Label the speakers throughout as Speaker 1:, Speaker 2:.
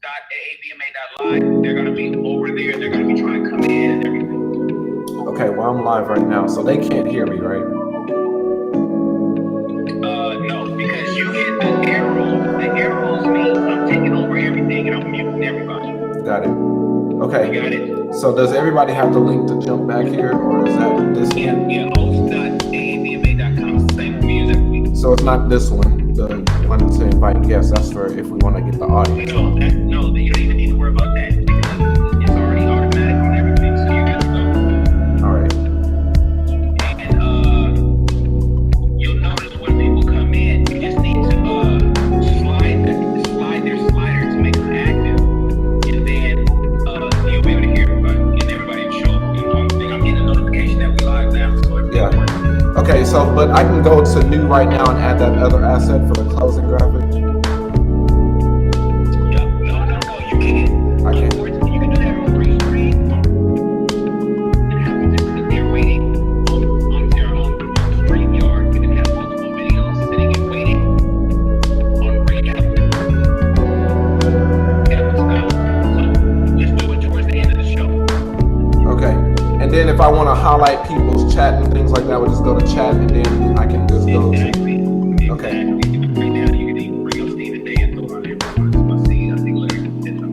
Speaker 1: AABMA.live. They're going to be over there. They're going to be trying to come in and everything.
Speaker 2: Okay, well, I'm live right now, so they can't hear me, right?
Speaker 1: No, because you hit the arrow. The arrows mean I'm taking over everything and I'm muting everybody.
Speaker 2: Got it. Okay.
Speaker 1: You got it?
Speaker 2: So does everybody have the link to jump back here, or is that this one?
Speaker 1: Yeah, host.aabma.com. Same music.
Speaker 2: So it's not this one, the one to invite guests. That's for if we want to get the audience.
Speaker 1: No, you don't even need to worry about that because it's already automatic on everything, so you're good to go.
Speaker 2: All right.
Speaker 1: And you'll notice when people come in, you just need to slide their slider to make them active, and then you'll be able to hear everybody, and everybody will show up. The only thing, I'm getting a notification that we're live now, so
Speaker 2: Yeah. Okay, so but I can go to new right now and add that other asset for the closing graphic.
Speaker 1: Yep. No, you can't.
Speaker 2: I can't.
Speaker 1: You can do that on green screen and have them just sit there waiting on their own StreamYard. You can have multiple videos sitting and waiting on recap. Style. So just do it towards the end of the show.
Speaker 2: Okay. And then if I want to highlight people's chat and things like that, we'll just go to chat and then I can just go to.
Speaker 1: Exactly.
Speaker 2: Okay.
Speaker 1: Right now, you can even bring up Stephen Day and throw out everyone. So I see Larry did them.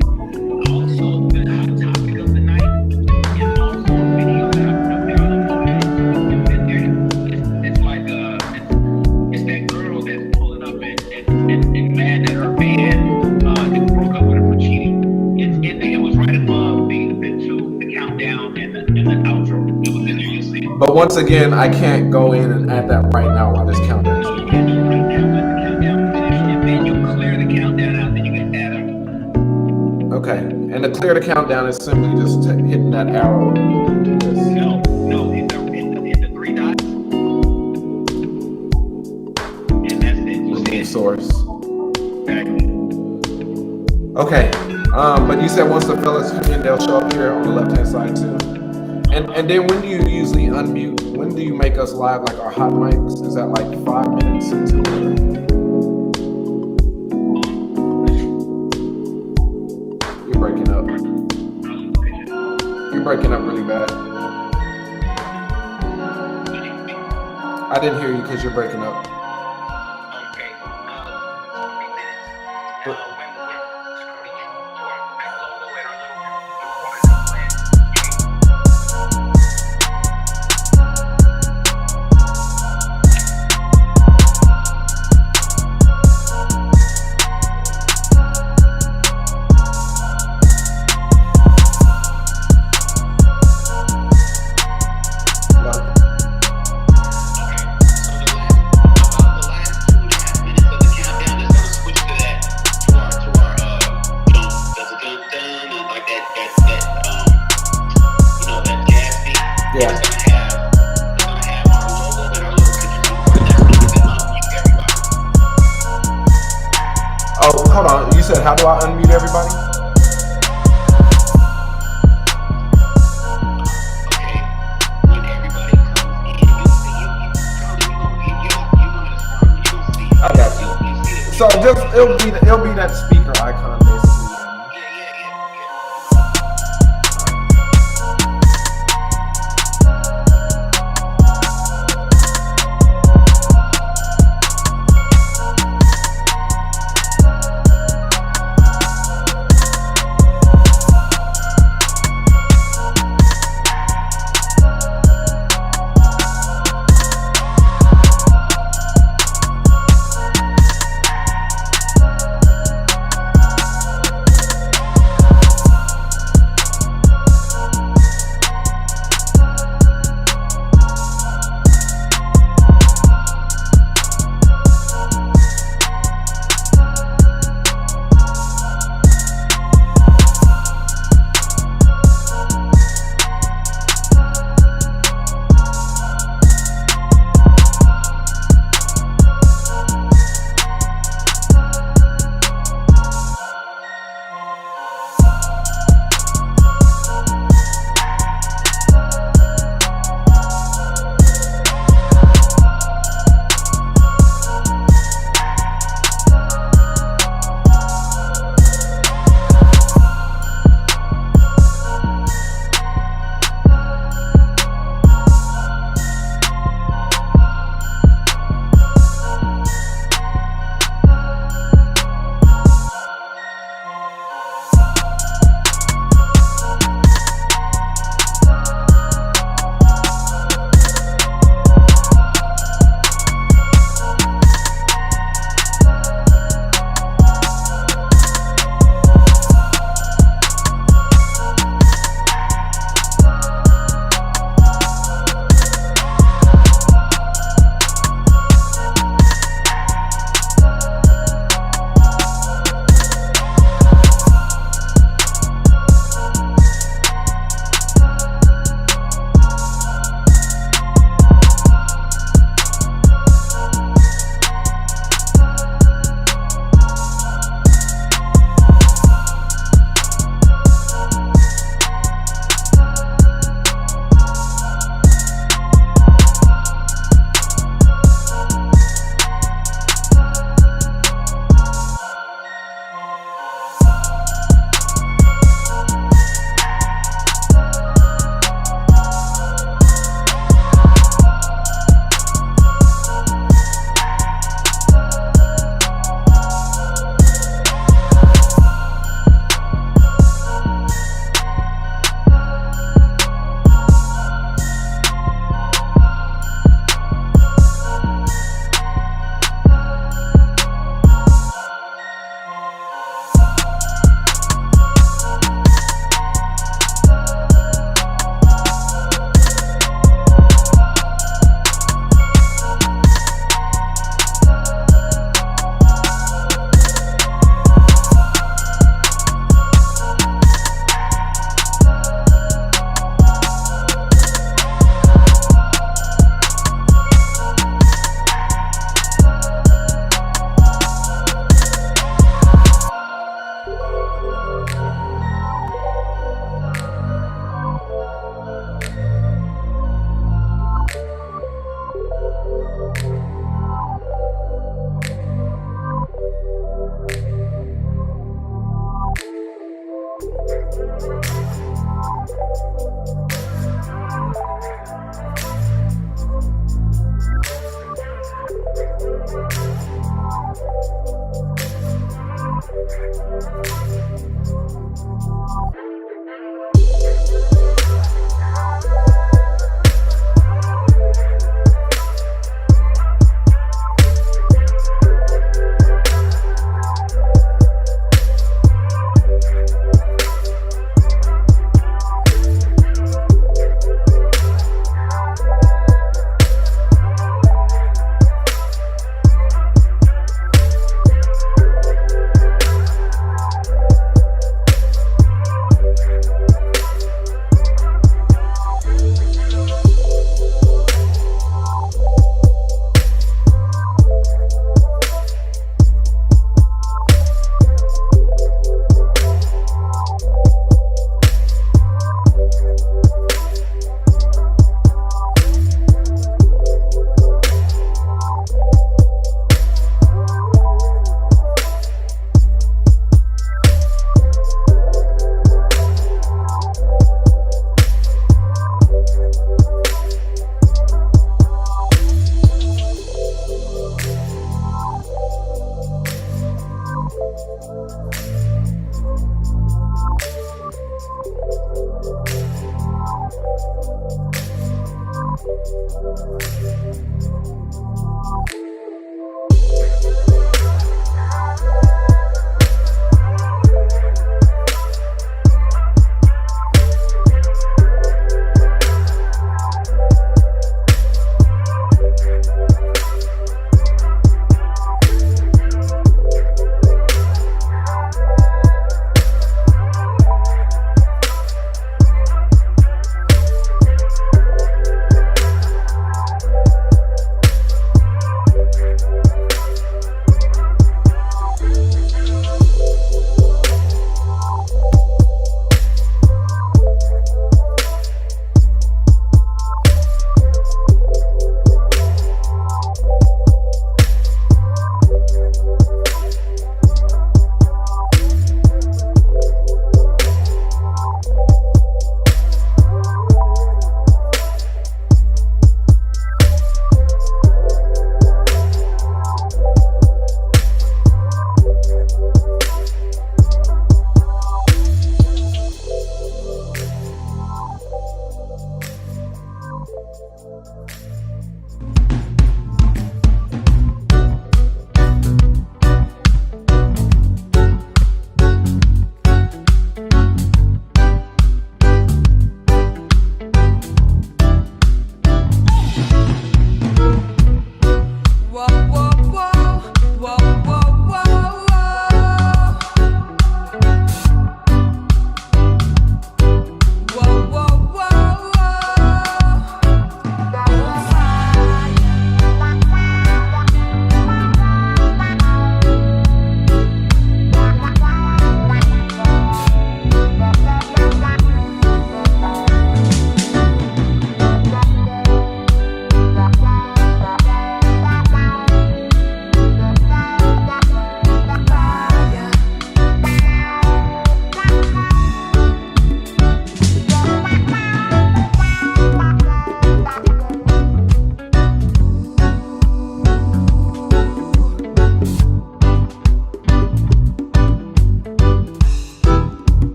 Speaker 1: Also, the hot topic of the night is also a video that I put up there. I don't know if it's there. It's like it's that girl that's pulling up and mad at her man that broke up with her for cheating. It's in there. It was right above the countdown and the outro. It was in there. You'll see it.
Speaker 2: But once again, I can't go in and add that right now while this countdown is
Speaker 1: You can do it right now. Let the countdown finish, and then you clear the countdown out. Then you can add them.
Speaker 2: Okay. And to clear the countdown is simply just hitting that arrow. This.
Speaker 1: No, hit the three dots, and that's it. You see
Speaker 2: Remove
Speaker 1: it.
Speaker 2: source.
Speaker 1: Exactly.
Speaker 2: Okay. But you said once the fellas come in, they'll show up here on the left-hand side too. And then when do you usually unmute? When do you make us live, like our hot mics? Is that like 5 minutes into it? You're breaking up. You're breaking up really bad. I didn't hear you because you're breaking up.
Speaker 1: Okay. 3 minutes.
Speaker 2: Hold on. You said, how do I unmute everybody? I got you. So just it'll be that speaker icon basically.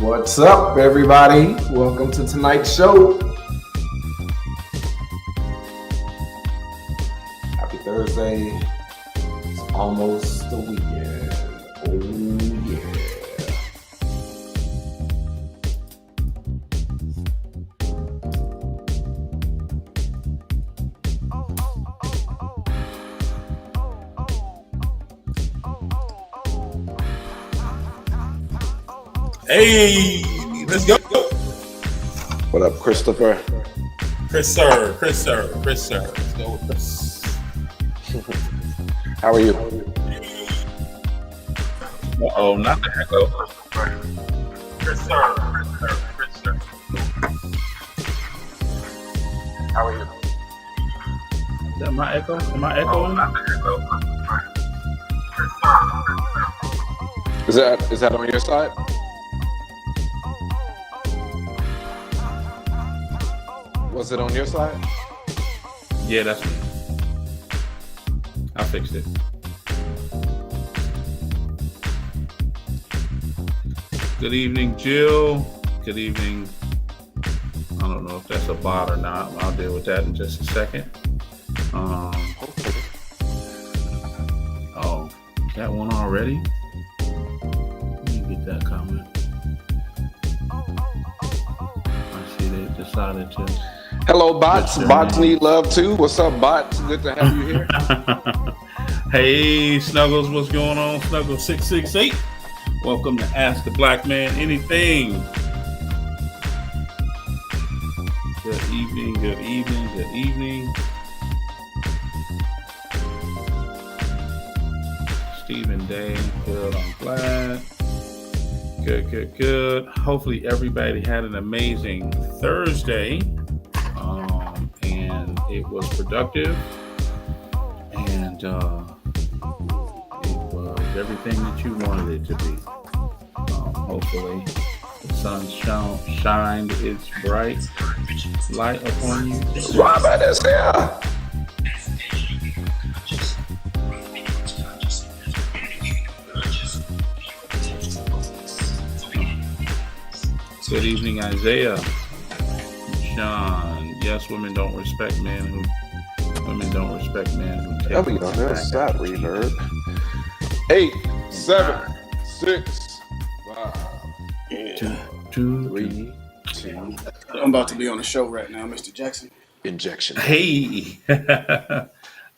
Speaker 2: What's up, everybody? Welcome to tonight's show. Happy Thursday. It's almost the weekend. Oh, yeah.
Speaker 3: Hey, let's go.
Speaker 2: What up, Christopher?
Speaker 3: Chris Sir, Chris Sir, Chris Sir. Let's go with Chris.
Speaker 2: How are you?
Speaker 3: Oh, not the echo. Chris Sir, Chris Sir, Chris Sir.
Speaker 2: How are you?
Speaker 3: Is that my echo? Am I echoing? Not the echo.
Speaker 2: Is that on your side? Was it on your side?
Speaker 3: Yeah, that's me. I fixed it. Good evening, Jill. Good evening. I don't know if that's a bot or not. I'll deal with that in just a second. Oh, that one already? Let me get that comment. I see they decided to.
Speaker 2: Hello, bots. Bots need love too. What's up, bots? Good to have you here.
Speaker 3: Hey, Snuggles, what's going on? Snuggles 668. Welcome to Ask the Black Man Anything. Good evening, good evening, good evening. Stephen Day, good, I'm glad. Good, good, good. Hopefully everybody had an amazing Thursday. And it was productive. And it was everything that you wanted it to be. Hopefully the sun shined its bright light upon you.
Speaker 2: Robert is here.
Speaker 3: Good evening, Isaiah. John. Yes, women don't respect men who
Speaker 2: There we go. There's that reverb. 8, 7, 6, 5, 3, 2.
Speaker 4: I'm about to be on the show right now, Mr. Jackson.
Speaker 2: Injection.
Speaker 3: Hey.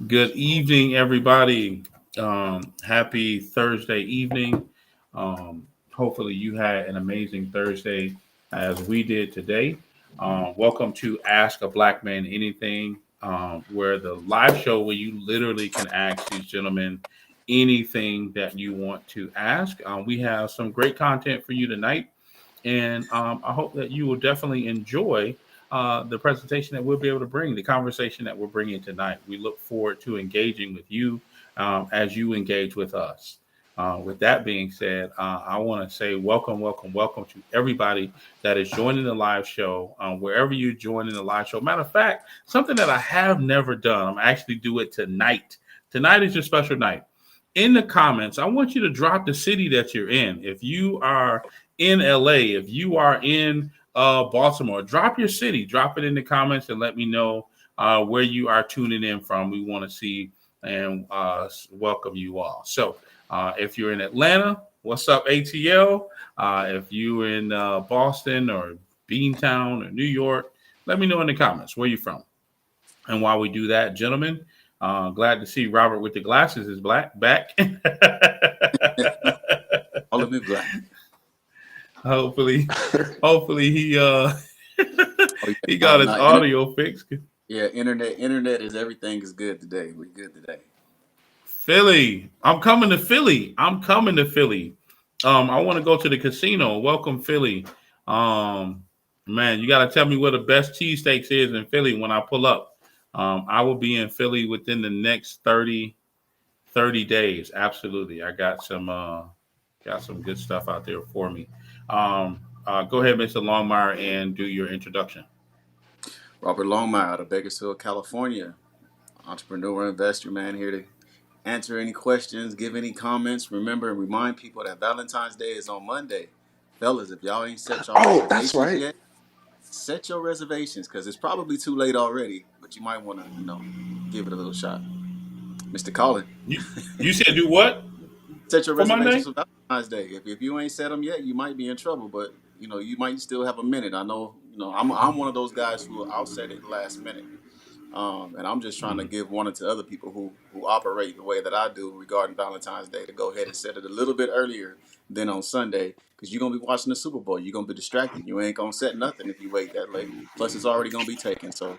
Speaker 3: Good evening, everybody. Happy Thursday evening. Hopefully you had an amazing Thursday as we did today. Welcome to Ask a Black Man Anything, where the live show where you literally can ask these gentlemen anything that you want to ask. We have some great content for you tonight, and I hope that you will definitely enjoy the presentation that we'll be able to bring, the conversation that we're bringing tonight. We look forward to engaging with you as you engage with us. With that being said, I want to say welcome to everybody that is joining the live show, wherever you're joining the live show. Matter of fact, something that I have never done, I'm actually do it tonight. Tonight is your special night. In the comments, I want you to drop the city that you're in. If you are in LA, if you are in Baltimore, drop your city, drop it in the comments and let me know where you are tuning in from. We want to see and welcome you all. So if you're in Atlanta, what's up, ATL? If you're in Boston or Beantown or New York, let me know in the comments where you're from. And while we do that, gentlemen, glad to see Robert with the glasses is back.
Speaker 4: All of it black.
Speaker 3: Hopefully he he got his audio fixed.
Speaker 4: Yeah, internet is everything is good today. We're good today.
Speaker 3: Philly. I'm coming to Philly. I want to go to the casino. Welcome, Philly. Man, you got to tell me where the best cheesesteaks is in Philly when I pull up. I will be in Philly within the next 30 days. Absolutely. I got some good stuff out there for me. Go ahead, Mr. Longmire, and do your introduction.
Speaker 4: Robert Longmire out of Bakersfield, California. Entrepreneur, investor, man, here to answer any questions, give any comments. Remember and remind people that Valentine's Day is on Monday. Fellas, if y'all ain't set your reservations yet, set your reservations because it's probably too late already, but you might want to, give it a little shot. Mr. Colin.
Speaker 3: You said do what?
Speaker 4: Set your reservations for Valentine's Day. If you ain't set them yet, you might be in trouble, but you might still have a minute. I know, I'm one of those guys who I'll set it last minute. And I'm just trying to give warning to other people who operate the way that I do regarding Valentine's Day to go ahead and set it a little bit earlier than on Sunday, because you're gonna be watching the Super Bowl. You're gonna be distracted. You ain't gonna set nothing if you wait that late. Plus, it's already gonna be taken. So,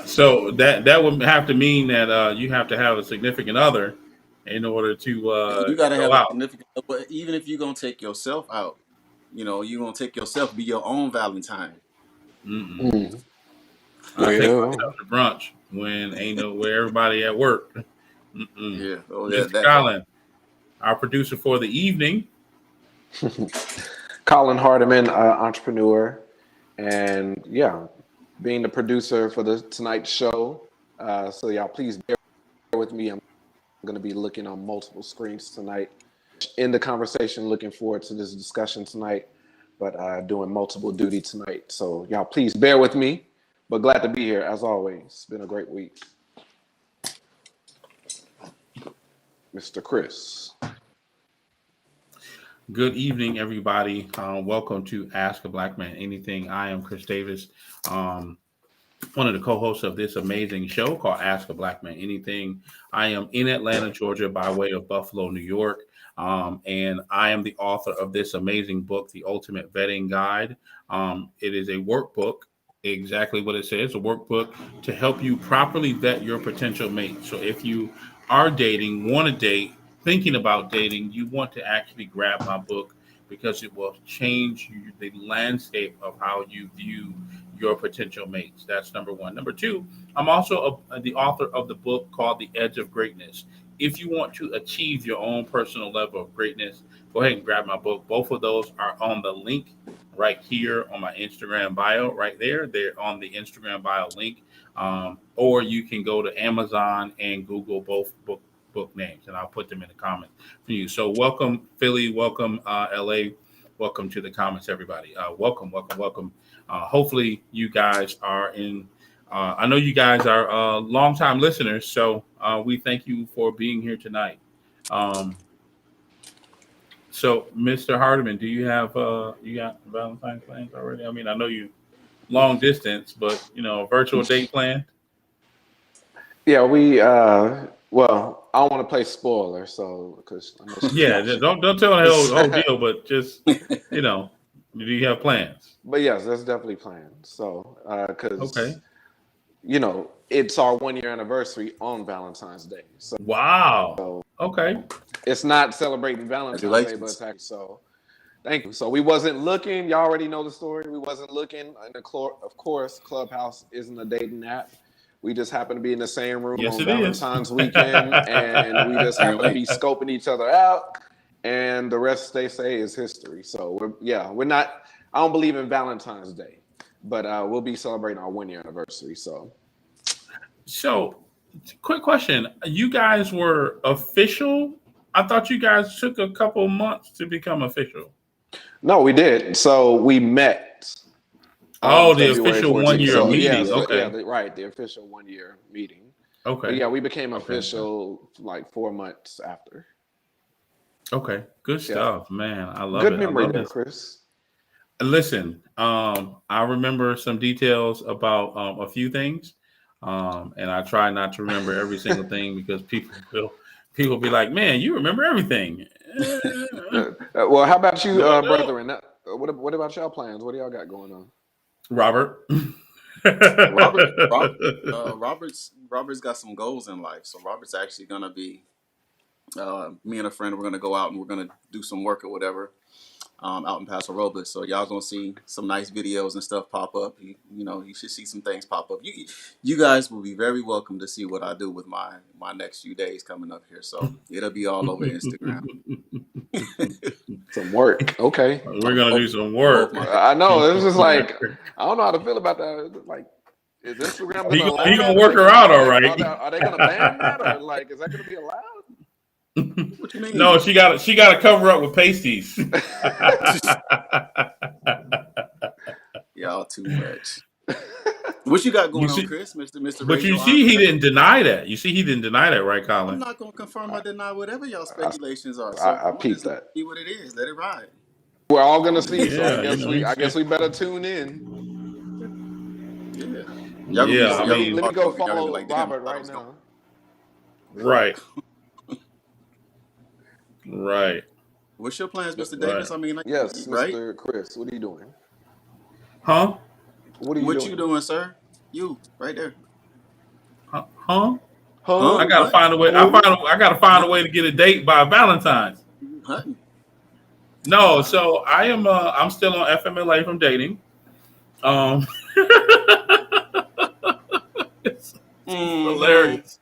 Speaker 3: So that would have to mean that you have to have a significant other in order to
Speaker 4: you got to
Speaker 3: go
Speaker 4: have a
Speaker 3: out.
Speaker 4: significant. But even if you're gonna take yourself out, you're gonna take yourself, be your own Valentine.
Speaker 3: Mm-mm.
Speaker 2: Mm.
Speaker 3: I take
Speaker 2: Well,
Speaker 3: myself to brunch when ain't nowhere everybody at work. Mm-mm.
Speaker 4: Yeah. Oh, yeah.
Speaker 3: Mr. Colin, our producer for the evening.
Speaker 2: Colin Hardiman, entrepreneur, and yeah, being the producer for the tonight's show. So y'all, please bear with me. I'm going to be looking on multiple screens tonight. In the conversation, looking forward to this discussion tonight, but doing multiple duty tonight. So y'all, please bear with me. But glad to be here as always. It's been a great week. Mr. Chris.
Speaker 3: Good evening, everybody. Welcome to Ask a Black Man Anything. I am Chris Davis, one of the co-hosts of this amazing show called Ask a Black Man Anything. I am in Atlanta, Georgia, by way of Buffalo, New York. And I am the author of this amazing book, The Ultimate Vetting Guide. It is a workbook, exactly what it says, a workbook to help you properly vet your potential mate. So if you are dating, want to date, thinking about dating, you want to actually grab my book because it will change the landscape of how you view your potential mates. That's number one. Number two, I'm also the author of the book called The Edge of Greatness. If you want to achieve your own personal level of greatness, go ahead and grab my book. Both of those are on the link right here on my Instagram bio, right there. They're on the Instagram bio link. Or you can go to Amazon and Google both book names, and I'll put them in the comments for you. So welcome, Philly. Welcome, LA. Welcome to the comments, everybody. Welcome. Hopefully, you guys are in. I know you guys are longtime listeners, so we thank you for being here tonight. So, Mr. Hardiman, do you have you got Valentine's plans already? I mean, I know you long distance, but a virtual date plan.
Speaker 2: Yeah, we well, I don't want to play spoiler, so because I know she's
Speaker 3: Yeah,
Speaker 2: watching.
Speaker 3: don't tell the whole deal, but just do you have plans?
Speaker 2: But yes, that's definitely planned. So because
Speaker 3: Okay.
Speaker 2: it's our 1 year anniversary on Valentine's Day.
Speaker 3: Wow. Okay.
Speaker 2: It's not celebrating Valentine's Day, but
Speaker 4: Congratulations.
Speaker 2: it's actually so. Thank you. So we wasn't looking. Y'all already know the story. We wasn't looking. And of course, Clubhouse isn't a dating app. We just happen to be in the same room
Speaker 3: Yes,
Speaker 2: on
Speaker 3: it is.
Speaker 2: Valentine's weekend, and we just happen to be scoping each other out. And the rest, they say, is history. So we're not. I don't believe in Valentine's Day, but we'll be celebrating our 1 year anniversary.
Speaker 3: So, quick question: you guys were official? I thought you guys took a couple months to become official.
Speaker 2: No, we did. So we met.
Speaker 3: Oh, the
Speaker 2: February
Speaker 3: official
Speaker 2: 14th.
Speaker 3: 1 year
Speaker 2: So,
Speaker 3: meeting.
Speaker 2: Yeah,
Speaker 3: Okay.
Speaker 2: right. The official 1 year meeting.
Speaker 3: Okay.
Speaker 2: But yeah, we became official like 4 months after.
Speaker 3: Okay. Good stuff, man. I love
Speaker 2: Good
Speaker 3: it.
Speaker 2: memory
Speaker 3: I love
Speaker 2: there,
Speaker 3: this.
Speaker 2: Chris.
Speaker 3: Listen, I remember some details about a few things, and I try not to remember every single thing because people be like, "Man, you remember everything."
Speaker 2: Well, how about you,
Speaker 3: No, I don't.
Speaker 2: brethren? What about y'all plans? What do y'all got going on?
Speaker 3: Robert.
Speaker 4: Robert's got some goals in life. So Robert's actually gonna be me and a friend. We're gonna go out and we're gonna do some work or whatever out in Paso Robles. So y'all gonna see some nice videos and stuff pop up. You should see some things pop up. You guys will be very welcome to see what I do with my next few days coming up here. So it'll be all over Instagram.
Speaker 2: Some work. Okay.
Speaker 3: We're gonna do some work.
Speaker 2: I know. It was just like I don't know how to feel about that. Like, is Instagram gonna allow
Speaker 3: he gonna
Speaker 2: that?
Speaker 3: work her out all right.
Speaker 2: Are they gonna ban that, or like, is that gonna be allowed?
Speaker 4: What you mean?
Speaker 3: No, she got to cover up with pasties.
Speaker 4: Y'all too much. What you got going on, Chris, Mr.
Speaker 3: But you see, he didn't deny that. You see, he didn't deny that, right, Colin?
Speaker 4: I'm not gonna confirm or deny whatever y'all speculations are. So
Speaker 2: I peeped that.
Speaker 4: See what it is. Let it ride.
Speaker 2: We're all gonna see.
Speaker 3: Yeah,
Speaker 2: so I guess we better tune in.
Speaker 4: Yeah. Y'all gonna be
Speaker 3: Yeah, I
Speaker 4: y'all gonna be
Speaker 3: mean,
Speaker 2: Let me go
Speaker 4: heartbroken. Y'all gonna be
Speaker 2: follow
Speaker 4: like, damn, I
Speaker 2: Robert
Speaker 4: thought it
Speaker 2: right
Speaker 4: was going.
Speaker 2: now.
Speaker 3: right, right,
Speaker 4: What's your plans, Mr.
Speaker 3: right.
Speaker 4: Davis? I mean, I gotta
Speaker 2: Yes,
Speaker 4: eat, right?
Speaker 2: Mr. Chris. What are you doing?
Speaker 3: Huh?
Speaker 2: What are you
Speaker 4: What you
Speaker 2: doing?
Speaker 4: doing, sir? You right there.
Speaker 3: Huh?
Speaker 4: Huh?
Speaker 3: I
Speaker 2: Huh?
Speaker 3: gotta
Speaker 4: What?
Speaker 3: find a way.
Speaker 2: Movie?
Speaker 3: I gotta find a
Speaker 4: Hunting?
Speaker 3: way to get a date by Valentine's.
Speaker 4: You hunting?
Speaker 3: No,
Speaker 4: All right.
Speaker 3: so I am. I'm still on FMLA from dating. Um, it's, it's
Speaker 4: Mm-hmm.
Speaker 3: hilarious.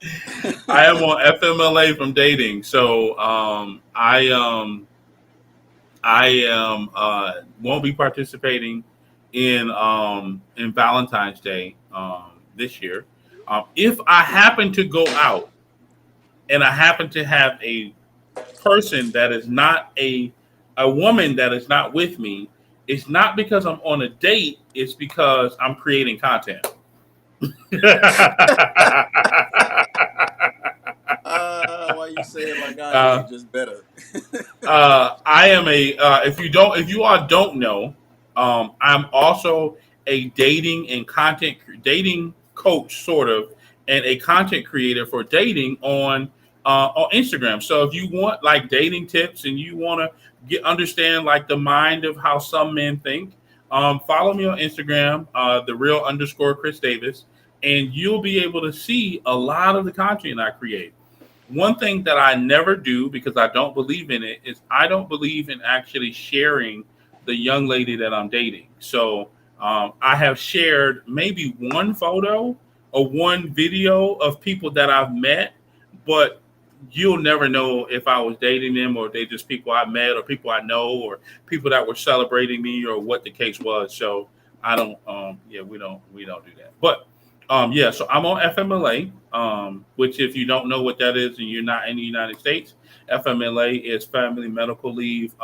Speaker 3: I am on FMLA from dating. So I am won't be participating in Valentine's Day this year. If I happen to go out and I happen to have a person that is not a woman that is not with me, it's not because I'm on a date. It's because I'm creating content.
Speaker 4: Why you say it like I
Speaker 3: uh,
Speaker 4: did? Just better.
Speaker 3: I am a if you all don't know, I'm also a dating and content dating coach sort of, and a content creator for dating on Instagram. So if you want like dating tips and you want to get understand like the mind of how some men think, follow me on Instagram, the real underscore Chris Davis, and you'll be able to see a lot of the content I create. One thing that I never do because I don't believe in it is I don't believe in actually sharing the young lady that I'm dating. So I have shared maybe one photo or one video of people that I've met, but you'll never know if I was dating them or they just people I met or people I know or people that were celebrating me or what the case was. So I don't yeah, we don't do that. But yeah, so I'm on FMLA, which if you don't know what that is and you're not in the United States, FMLA is Family Medical Leave,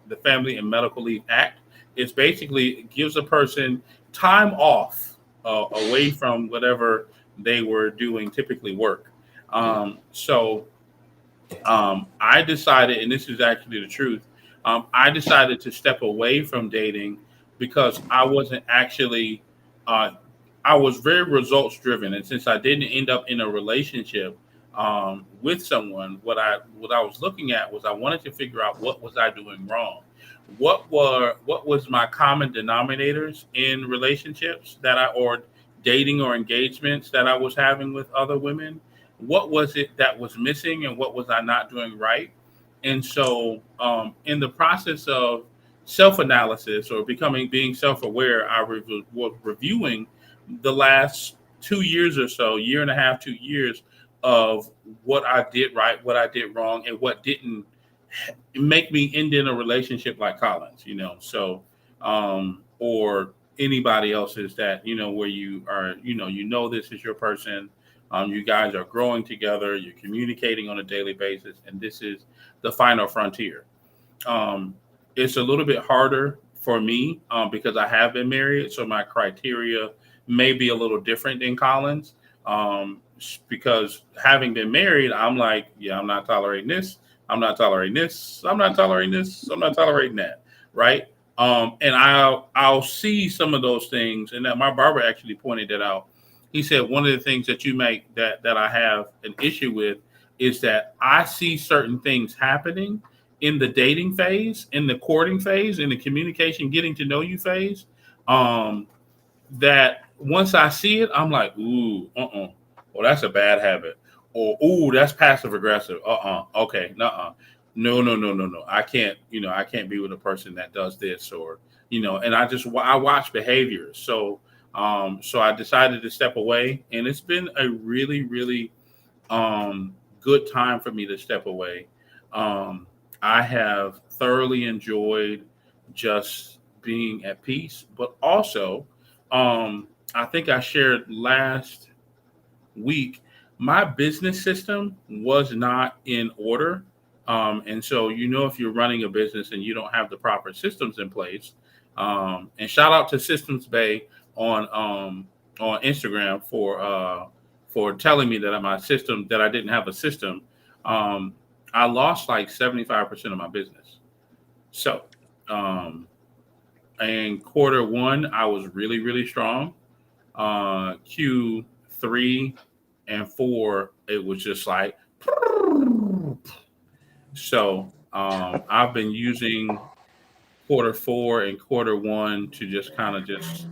Speaker 3: the Family and Medical Leave Act. It's basically it gives a person time off away from whatever they were doing, typically work. So I decided, and this is actually the truth, I decided to step away from dating because I wasn't actually, uh, I was very results driven, and since I didn't end up in a relationship with someone, what I was looking at was I wanted to figure out what was I doing wrong, what was my common denominators in relationships that I or dating or engagements that I was having with other women, what was it that was missing and what was I not doing right? And so, in the process of self analysis or being self aware, was reviewing the last 2 years or so, year and a half, 2 years of what I did right, what I did wrong, and what didn't make me end in a relationship like Collins, so or anybody else's that where you are, this is your person, you guys are growing together, you're communicating on a daily basis, and this is the final frontier. um, it's a little bit harder for me because I have been married, so my criteria may be a little different than Collins. Because having been married, I'm like, yeah, I'm not tolerating this. I'm not tolerating this. I'm not tolerating this. I'm not tolerating that. Right. And I'll see some of those things, and that my barber actually pointed that out. He said one of the things that you make that I have an issue with is that I see certain things happening in the dating phase, in the courting phase, in the communication, getting to know you phase, um, that once I see it, I'm like, well, that's a bad habit, or ooh, that's passive aggressive. Okay, no, no, no, no, no. I can't be with a person that does this, or and I watch behaviors. So I decided to step away, and it's been a really, really good time for me to step away. Um, I have thoroughly enjoyed just being at peace, but also, I think I shared last week, my business system was not in order. And so, if you're running a business and you don't have the proper systems in place, and shout out to Systems Bay on Instagram for telling me that my system that I didn't have a system. Um, I lost like 75% of my business. So, um, in quarter one, I was really, really strong. Q3 and 4, it was just like so. I've been using quarter 4 and quarter 1 to just kind of just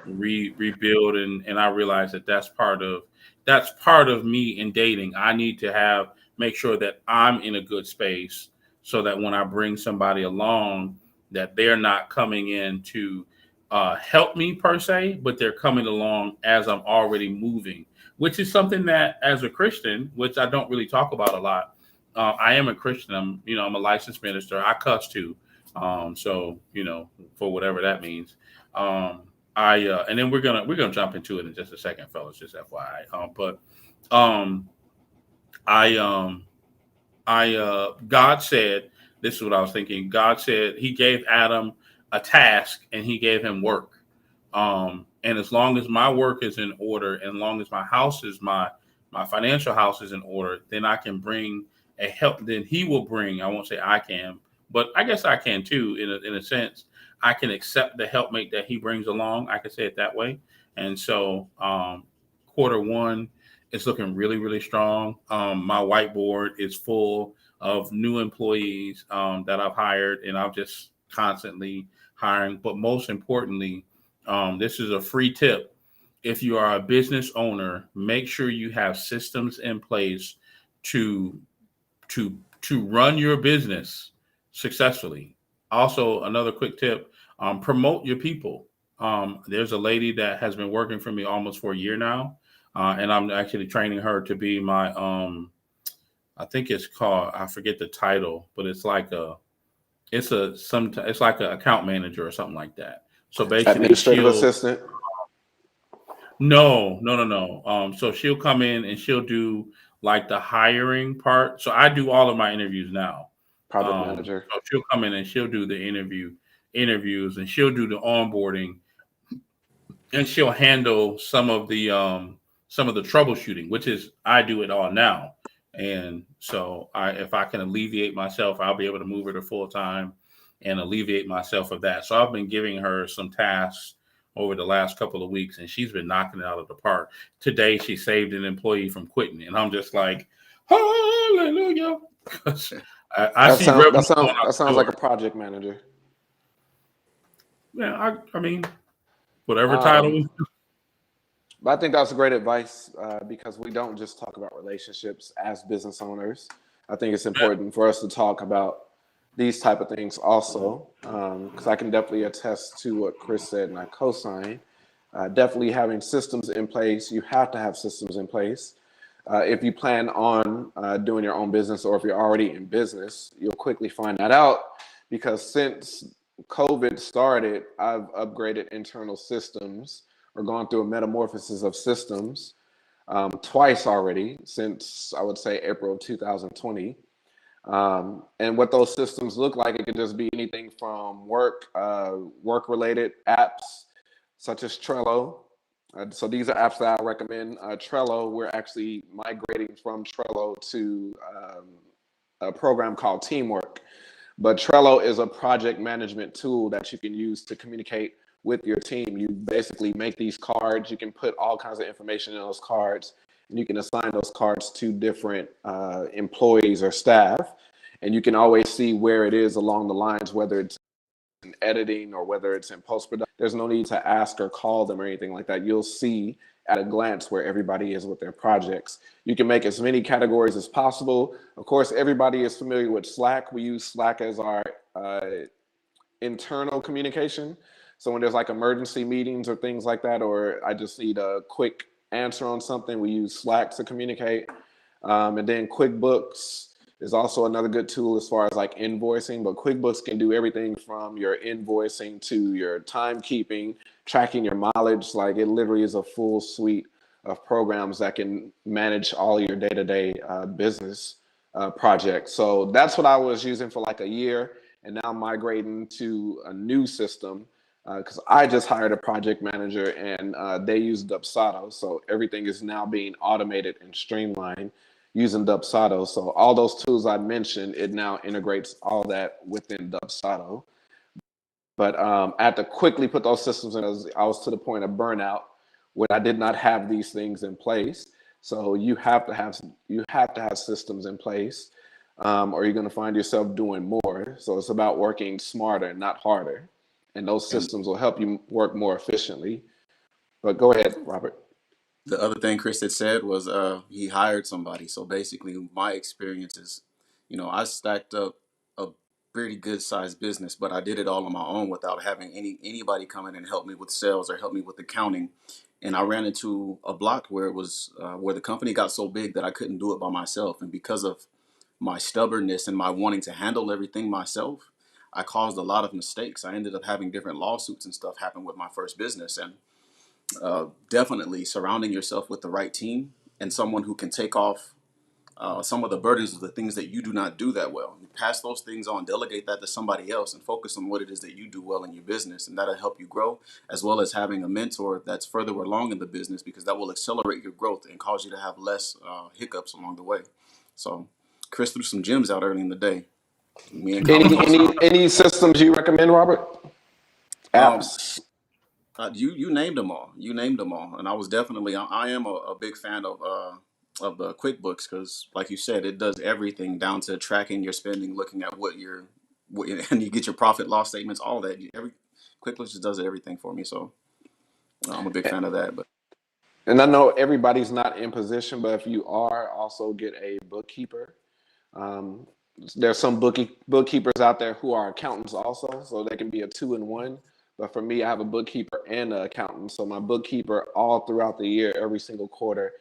Speaker 3: rebuild, and I realize that that's part of me in dating. I need to have make sure that I'm in a good space so that when I bring somebody along, that they're not coming in to help me per se, but they're coming along as I'm already moving, which is something that as a Christian, which I don't really talk about a lot. I am a Christian. I'm a licensed minister. I cuss too. So for whatever that means. Um, and then we're gonna jump into it in just a second, fellas. Just FYI. But um, I God said, this is what I was thinking. God said He gave Adam a task and He gave him work. And as long as my work is in order, and as long as my financial house is in order, then I can bring a help. Then He will bring. I won't say I can, but I guess I can too. In a sense, I can accept the helpmate that He brings along. I can say it that way. And so, quarter 1 it's looking really, really strong. My whiteboard is full of new employees that I've hired, and I'm just constantly hiring. But most importantly, this is a free tip. If you are a business owner, make sure you have systems in place to to run your business successfully. Also, another quick tip: promote your people. There's a lady that has been working for me almost for a year now, and I'm actually training her to be my. I think it's called. I forget the title, but it's like a. It's like an account manager or something like that. So basically,
Speaker 2: Administrative
Speaker 3: she'll
Speaker 2: assistant,
Speaker 3: no, no, no, no. So she'll come in and she'll do like the hiring part. So I do all of my interviews now.
Speaker 2: project manager.
Speaker 3: So she'll come in and she'll do the interviews, and she'll do the onboarding, and she'll handle some of the troubleshooting, which is I do it all now. And so if I can alleviate myself, I'll be able to move her to full time and alleviate myself of that. So I've been giving her some tasks over the last couple of weeks, and she's been knocking it out of the park. Today she saved an employee from quitting, and I'm just like, hallelujah. I see revenue going out
Speaker 2: That
Speaker 3: the
Speaker 2: sounds like
Speaker 3: door.
Speaker 2: a project manager.
Speaker 3: Yeah, I mean, whatever
Speaker 2: Um,
Speaker 3: title.
Speaker 2: but I think that's great advice because we don't just talk about relationships as business owners. I think it's important for us to talk about these type of things also, because I can definitely attest to what Chris said, and I co-sign. Definitely having systems in place. You have to have systems in place. If you plan on doing your own business, or if you're already in business, you'll quickly find that out because since COVID started, I've upgraded internal systems or gone through a metamorphosis of systems twice already since I would say April of 2020. And what those systems look like, it could just be anything from work-related apps such as Trello. So these are apps that I recommend. Trello, we're actually migrating from Trello to a program called Teamwork. But Trello is a project management tool that you can use to communicate with your team. You basically make these cards. You can put all kinds of information in those cards, and you can assign those cards to different employees or staff. And you can always see where it is along the lines, whether it's in editing or whether it's in post production. There's no need to ask or call them or anything like that. You'll see at a glance where everybody is with their projects. You can make as many categories as possible. Of course, everybody is familiar with Slack. We use Slack as our internal communication. So when there's like emergency meetings or things like that, or I just need a quick answer on something, we use Slack to communicate. And then QuickBooks is also another good tool as far as like invoicing, but QuickBooks can do everything from your invoicing to your timekeeping, tracking your mileage. Like it literally is a full suite of programs that can manage all your day-to-day business projects. So that's what I was using for like a year, and now migrating to a new system because I just hired a project manager, and they use Dubsado. So everything is now being automated and streamlined using Dubsado. So all those tools I mentioned, it now integrates all that within Dubsado. But I had to quickly put those systems in. I was to the point of burnout when I did not have these things in place. So you have to have systems in place, or you're going to find yourself doing more. So it's about working smarter, not harder, and those
Speaker 4: And
Speaker 2: systems will help you work more efficiently. But go ahead, Robert.
Speaker 4: the other thing Chris had said was he hired somebody. So basically, my experience is, I stacked up a pretty good sized business, but I did it all on my own without having anybody come in and help me with sales or help me with accounting. And I ran into a block where it was where the company got so big that I couldn't do it by myself. And because of my stubbornness and my wanting to handle everything myself, I caused a lot of mistakes. I ended up having different lawsuits and stuff happen with my first business. And definitely surrounding yourself with the right team and someone who can take off some of the burdens of the things that you do not do that well. You pass those things on, delegate that to somebody else, and focus on what it is that you do well in your business, and that'll help you grow, as well as having a mentor that's further along in the business, because that will accelerate your growth and cause you to have less hiccups along the way. So, Chris threw some gems out early in the day. Me and Colin
Speaker 2: Any
Speaker 4: both.
Speaker 2: any systems you recommend, Robert?
Speaker 4: Um,
Speaker 2: Apps.
Speaker 4: you named them all. You named them all, and I was definitely I am a big fan of the QuickBooks because, like you said, it does everything down to tracking your spending, looking at and you get your profit loss statements, all that. Every QuickBooks just does everything for me, so I'm a big fan of that. But
Speaker 2: And I know everybody's not in position, but if you are, also get a bookkeeper. Um, there's some bookkeepers out there who are accountants also, so they can be a two in one. But for me, I have a bookkeeper and an accountant. So my bookkeeper, all throughout the year, every single quarter,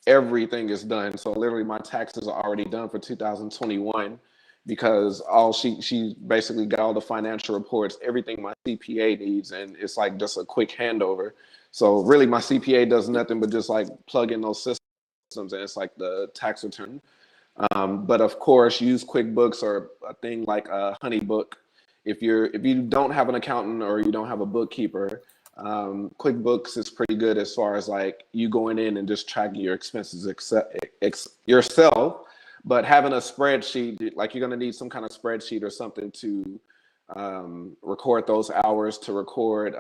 Speaker 2: everything is done. So literally, my taxes are already done for 2021 because all she basically got all the financial reports, everything my CPA needs, and it's like just a quick handover. So really, my CPA does nothing but just like plug in those systems, and it's like the tax return. But of course, use QuickBooks or a thing like HoneyBook. If you don't have an accountant or you don't have a bookkeeper, QuickBooks is pretty good as far as like you going in and just tracking your expenses yourself. But having a spreadsheet, like you're going to need some kind of spreadsheet or something to record those hours, to record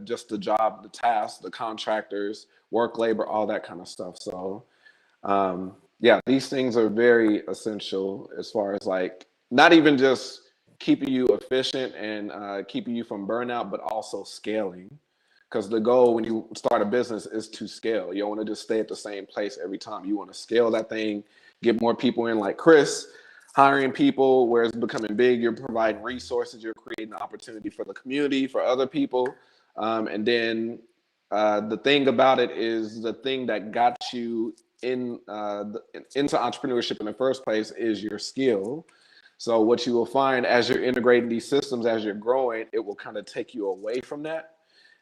Speaker 2: just the job, the tasks, the contractors, work labor, all that kind of stuff. So yeah, these things are very essential as far as like not even just keeping you efficient and keeping you from burnout, but also scaling. Because the goal when you start a business is to scale. You don't want to just stay at the same place every time. You want to scale that thing, get more people in, like Chris, hiring people where it's becoming big. You're providing resources. You're creating an opportunity for the community, for other people. And then the thing about it is the thing that got you into entrepreneurship in the first place is your skill. So what you will find as you're integrating these systems, as you're growing, it will kind of take you away from that.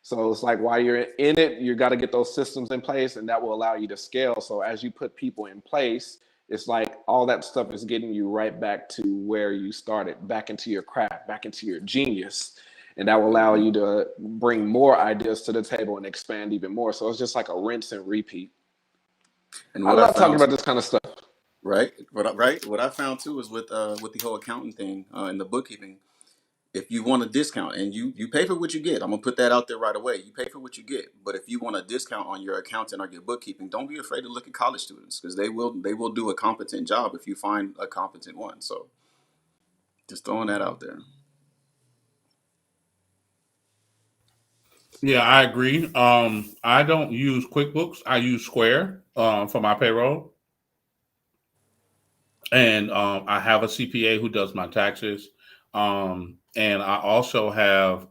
Speaker 2: So it's like while you're in it, you got to get those systems in place, and that will allow you to scale. So as you put people in place, it's like all that stuff is getting you right back to where you started, back into your craft, back into your genius. And that will allow you to bring more ideas to the table and expand even more. So it's just like a rinse and repeat.
Speaker 4: and
Speaker 2: I
Speaker 4: what I
Speaker 2: love talking
Speaker 4: found
Speaker 2: about this kind of stuff.
Speaker 4: what I found too is with the whole accounting thing and the bookkeeping. If you want a discount and you pay for what you get, I'm gonna put that out there right away. You pay for what you get, but if you want a discount on your accounting or your bookkeeping, don't be afraid to look at college students because they will do a competent job if you find a competent one. So just throwing that out there.
Speaker 3: Yeah, I agree. I don't use QuickBooks. I use Square for my payroll, and I have a CPA who does my taxes. And I also have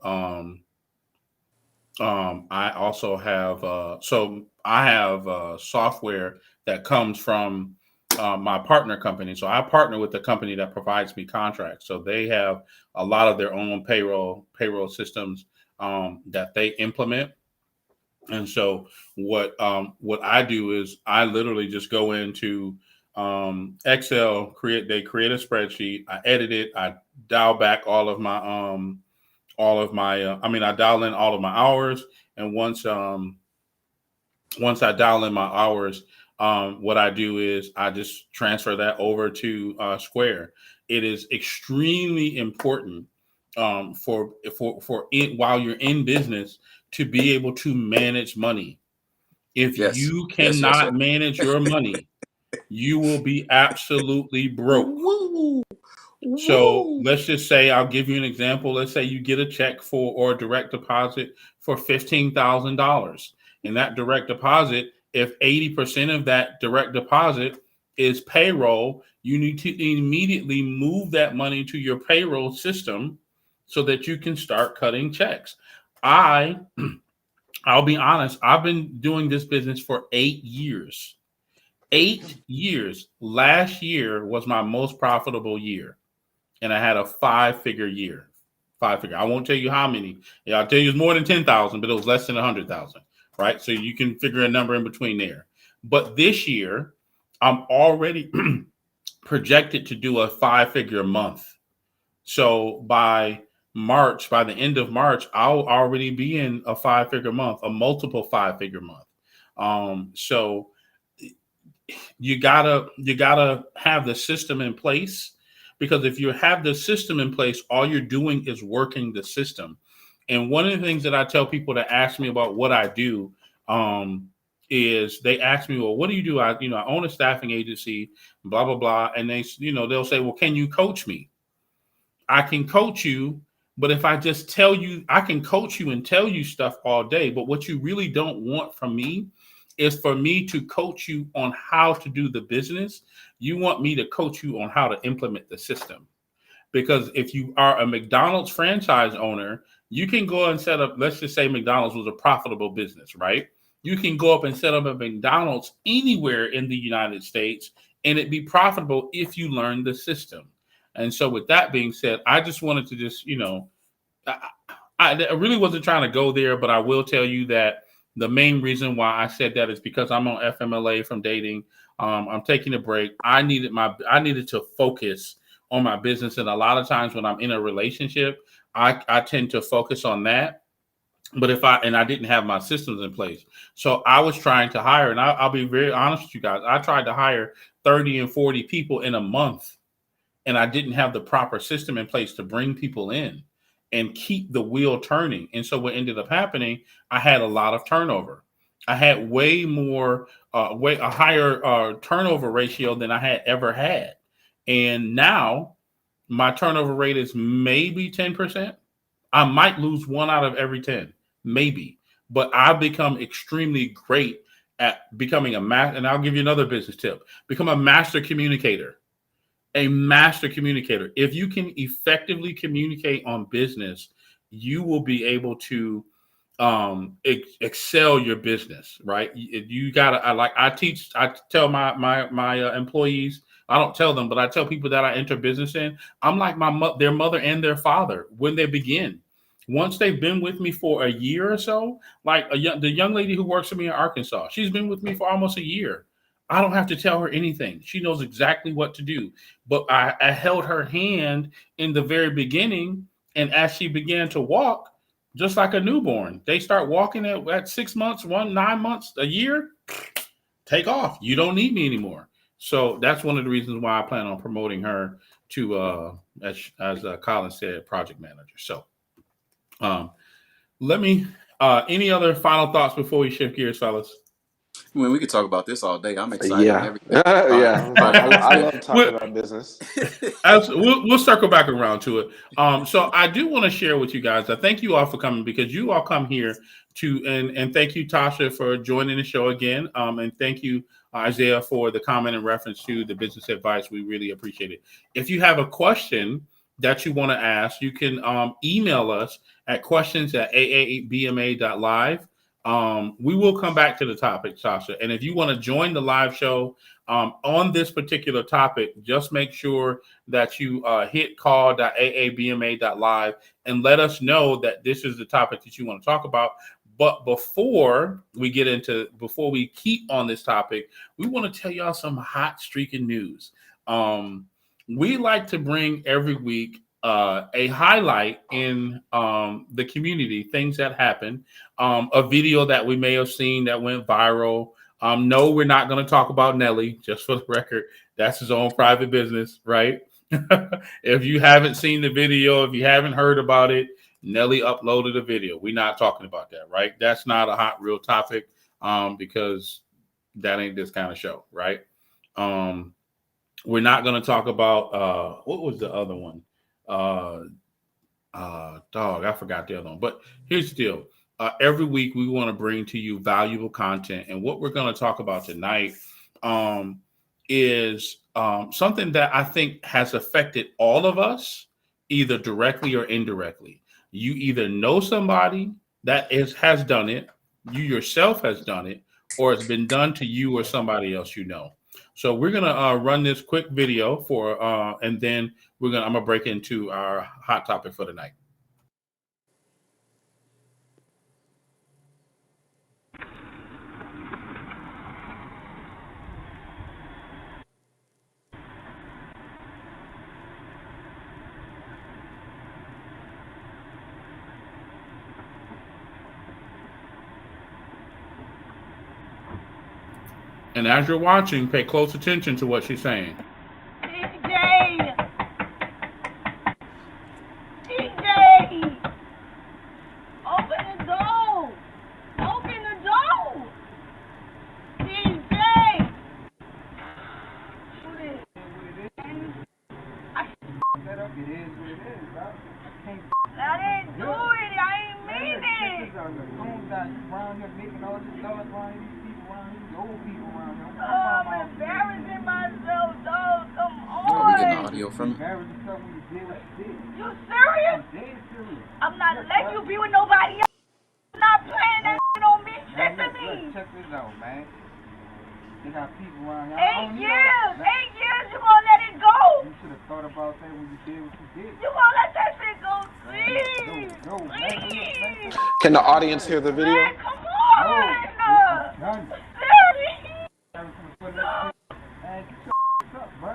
Speaker 3: so I have software that comes from my partner company. So I partner with the company that provides me contracts. So they have a lot of their own payroll systems that they implement. And so what I do is I literally just go into Excel, they create a spreadsheet, I edit it, I dial back I dial in all of my hours, and once I dial in my hours, what I do is I just transfer that over to Square. It is extremely important while you're in business to be able to manage money. If
Speaker 4: Yes.
Speaker 3: you
Speaker 4: Yes, yes,
Speaker 3: cannot manage your money, you will be absolutely broke.
Speaker 4: Woo!
Speaker 3: So
Speaker 4: Woo!
Speaker 3: let's just say, I'll give you an example. Let's say you get a check for or a direct deposit for $15,000. And that direct deposit, if 80% of that direct deposit is payroll, you need to immediately move that money to your payroll system so that you can start cutting checks. I I'll be honest, I've been doing this business for 8 years. 8 years. Last year was my most profitable year, and I had a five-figure year. Five-figure. I won't tell you how many. Yeah, I'll tell you it's more than 10,000, but it was less than 100,000. Right. So you can figure a number in between there. But this year, I'm already projected to do a five-figure month. So by March, by the end of March, I'll already be in a five-figure month, a multiple five-figure month. So you gotta have the system in place, because if you have the system in place, all you're doing is working the system. And one of the things that I tell people that ask me about what I do, um, is they ask me, well, what do you do? I own a staffing agency, blah blah blah, and they'll say, well, can you coach me? I can coach you, but if I just tell you, I can coach you and tell you stuff all day. But what you really don't want from me is for me to coach you on how to do the business. You want me to coach you on how to implement the system. Because if you are a McDonald's franchise owner, you can go and set up, let's just say McDonald's was a profitable business, right? You can go up and set up a McDonald's anywhere in the United States and it be profitable if you learn the system. And so, with that being said, I just wanted to I, I really wasn't trying to go there, but I will tell you that the main reason why I said that is because I'm on FMLA from dating. I'm taking a break. I needed to focus on my business, and a lot of times when I'm in a relationship, I tend to focus on that. But I didn't have my systems in place, so I was trying to hire, and I'll be very honest with you guys. I tried to hire 30 and 40 people in a month, and I didn't have the proper system in place to bring people in and keep the wheel turning. And so what ended up happening, I had a lot of turnover. I had way more, way a higher turnover ratio than I had ever had. And now my turnover rate is maybe 10%. I might lose one out of every 10, maybe. But I've become extremely great at becoming a master. And I'll give you another business tip: become a master communicator. A master communicator. If you can effectively communicate on business, you will be able to excel your business, right? You gotta. I tell my employees. I don't tell them, but I tell people that I enter business in. I'm like their mother and their father when they begin. Once they've been with me for a year or so, like the young lady who works for me in Arkansas, she's been with me for almost a year. I don't have to tell her anything. She knows exactly what to do. But I held her hand in the very beginning, and as she began to walk, just like a newborn, they start walking at 6 months, 9 months, a year. Take off. You don't need me anymore. So that's one of the reasons why I plan on promoting her to, as Colin said, project manager. So um, let me. Any other final thoughts before we shift gears, fellas?
Speaker 4: I mean, we could talk about this all day. I'm excited and
Speaker 2: Yeah,
Speaker 4: everything.
Speaker 2: yeah.
Speaker 4: Five minutes
Speaker 2: I
Speaker 4: in.
Speaker 2: love talking about business.
Speaker 3: We'll circle back around to it. So I do want to share with you guys. I thank you all for coming, because you all come here and thank you, Tasha, for joining the show again. And thank you, Isaiah, for the comment in reference to the business advice. We really appreciate it. If you have a question that you want to ask, you can email us at questions@aabma.live. We will come back to the topic, Tasha. And if you want to join the live show on this particular topic, just make sure that you hit call.aabma.live and let us know that this is the topic that you want to talk about. But before we keep on this topic, we want to tell y'all some hot streaking news. We like to bring every week a highlight in the community, things that happen, a video that we may have seen that went viral. No, we're not going to talk about Nelly, just for the record. That's his own private business, right? If you haven't seen the video, if you haven't heard about it, Nelly uploaded a video. We're not talking about that, right? That's not a hot, real topic. because that ain't this kind of show, right? Um, we're not going to talk about what was the other one? Uh, dog, I forgot the other one. But here's the deal. Every week we want to bring to you valuable content, and what we're going to talk about tonight um, is something that I think has affected all of us, either directly or indirectly. You either know somebody that has done it, you yourself has done it, or it's been done to you or somebody else you know. So we're gonna run this quick video for, and then I'm gonna break into our hot topic for tonight. And as you're watching, pay close attention to what she's saying.
Speaker 1: TJ! TJ! Open the door! Open the door! TJ! What is I didn't do it. I ain't mean it. Oh, I'm embarrassing myself, dog. Come
Speaker 4: Are we getting
Speaker 1: on.
Speaker 4: audio from it?
Speaker 1: You serious? I'm not letting you be with nobody else. I'm not playing that shit on me. Shit to me.
Speaker 5: Check this out, man. They got people around here.
Speaker 1: 8 years. 8 years. You gonna let it go?
Speaker 5: You should have thought about that when you did what you did.
Speaker 1: You gonna let that shit go? Please.
Speaker 5: No,
Speaker 1: Please.
Speaker 2: Can the audience hear the video?
Speaker 1: Man, come on.
Speaker 5: Done.
Speaker 1: Serious.
Speaker 5: Man, get your up, bro.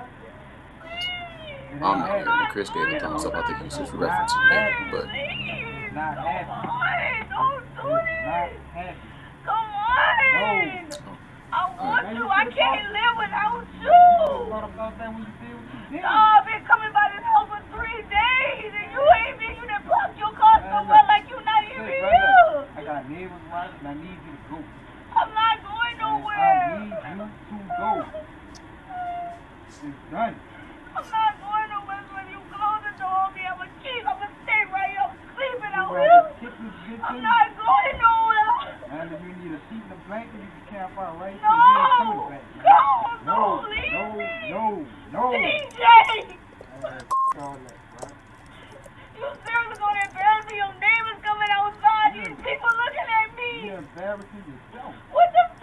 Speaker 4: I'm not hearing it. Chris gave a thumbs up. I think he was just referencing me. But
Speaker 1: Please.
Speaker 5: Not
Speaker 1: Come
Speaker 5: happy.
Speaker 1: on. Don't do
Speaker 5: Not
Speaker 1: this.
Speaker 5: happy.
Speaker 1: Come on.
Speaker 5: No.
Speaker 1: I want
Speaker 5: Man,
Speaker 1: you.
Speaker 5: you
Speaker 1: I
Speaker 5: should've
Speaker 1: can't
Speaker 5: thought-
Speaker 1: live without
Speaker 5: You
Speaker 1: you.
Speaker 5: thought about that when you did what you did.
Speaker 1: No, I've been coming by this house for 3 days, and you ain't been. You done parked your car somewhere like you not even
Speaker 5: Hey,
Speaker 1: here.
Speaker 5: brother, I got neighbors watching. I need you to go.
Speaker 1: I'm not going
Speaker 5: I
Speaker 1: nowhere.
Speaker 5: need you to go. It's done.
Speaker 1: I'm not going nowhere. When you close the door on me, I'm gonna stay right here. I'm sleeping
Speaker 5: You
Speaker 1: out
Speaker 5: rather
Speaker 1: here.
Speaker 5: kick this bitch
Speaker 1: I'm
Speaker 5: in?
Speaker 1: not going nowhere.
Speaker 5: And if you need a seat and a blanket, you can camp out right
Speaker 1: No,
Speaker 5: here. You ain't coming back.
Speaker 1: don't
Speaker 5: No,
Speaker 1: leave me.
Speaker 5: no.
Speaker 1: TJ,
Speaker 5: All that, bro.
Speaker 1: you seriously gonna embarrass me? Your neighbors coming outside.
Speaker 5: Yeah.
Speaker 1: These people looking at me.
Speaker 5: You're embarrassing yourself.
Speaker 1: What the f?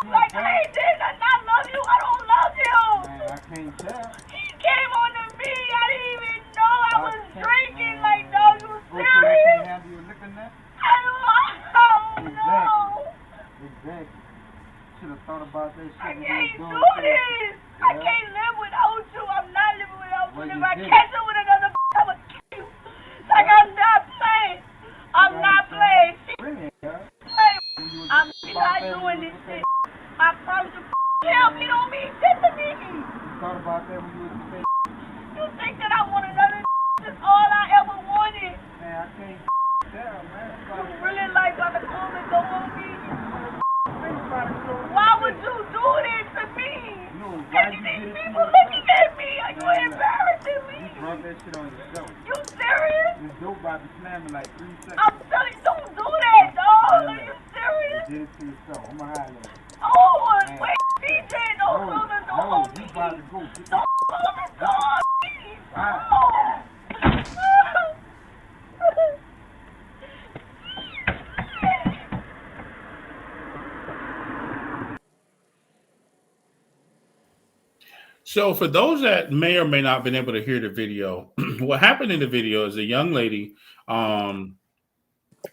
Speaker 5: You're
Speaker 1: Like I ain't did nothing. I love you. I don't love you.
Speaker 5: Man, I can't tell.
Speaker 1: He came on to me. I didn't even know I
Speaker 5: I
Speaker 1: was
Speaker 5: can't-
Speaker 1: drinking. Like, dog, you
Speaker 5: Oh, so you
Speaker 1: serious?
Speaker 5: can't handle your liquor now?
Speaker 1: I don't know.
Speaker 5: Exactly. Should have thought about that shit
Speaker 1: I
Speaker 5: when
Speaker 1: can't
Speaker 5: you
Speaker 1: do
Speaker 5: was doing shit.
Speaker 1: this. I
Speaker 5: Yeah.
Speaker 1: can't live without you. I'm not living without you.
Speaker 5: Well,
Speaker 1: If
Speaker 5: you
Speaker 1: I
Speaker 5: did.
Speaker 1: catch up with another I'm gonna kill you. Like, I'm not playing. I'm not playing. She
Speaker 5: Really, yeah.
Speaker 1: play.
Speaker 5: When you was
Speaker 1: I'm
Speaker 5: about
Speaker 1: not
Speaker 5: that,
Speaker 1: doing
Speaker 5: when
Speaker 1: this
Speaker 5: you was
Speaker 1: shit.
Speaker 5: with
Speaker 1: I promise you. Help me. Don't mean shit to me.
Speaker 5: that- You thought about that when you was with that.
Speaker 1: You think that I want another? That's all I ever wanted.
Speaker 5: Man, I can't tell, man.
Speaker 1: You really like about to close the door on me? Why
Speaker 5: Why
Speaker 1: would you do this to me?
Speaker 5: No, why
Speaker 1: And
Speaker 5: you
Speaker 1: these
Speaker 5: did it to
Speaker 1: people
Speaker 5: yourself?
Speaker 1: looking at me. Are you
Speaker 5: Man,
Speaker 1: embarrassing me?
Speaker 5: You brought that shit on yourself.
Speaker 1: You serious?
Speaker 5: This dope about to slam in like 3 seconds.
Speaker 1: I'm telling you, don't do that, dog. Are you
Speaker 5: You
Speaker 1: serious?
Speaker 5: did it to yourself. I'ma holler at you.
Speaker 1: Oh,
Speaker 5: Man.
Speaker 1: wait, DJ, don't close the door
Speaker 5: No,
Speaker 1: on
Speaker 5: you
Speaker 1: me.
Speaker 5: about to go. Get the
Speaker 1: Don't close the door, please.
Speaker 5: Alright.
Speaker 3: So, for those that may or may not have been able to hear the video, what happened in the video is a young lady um,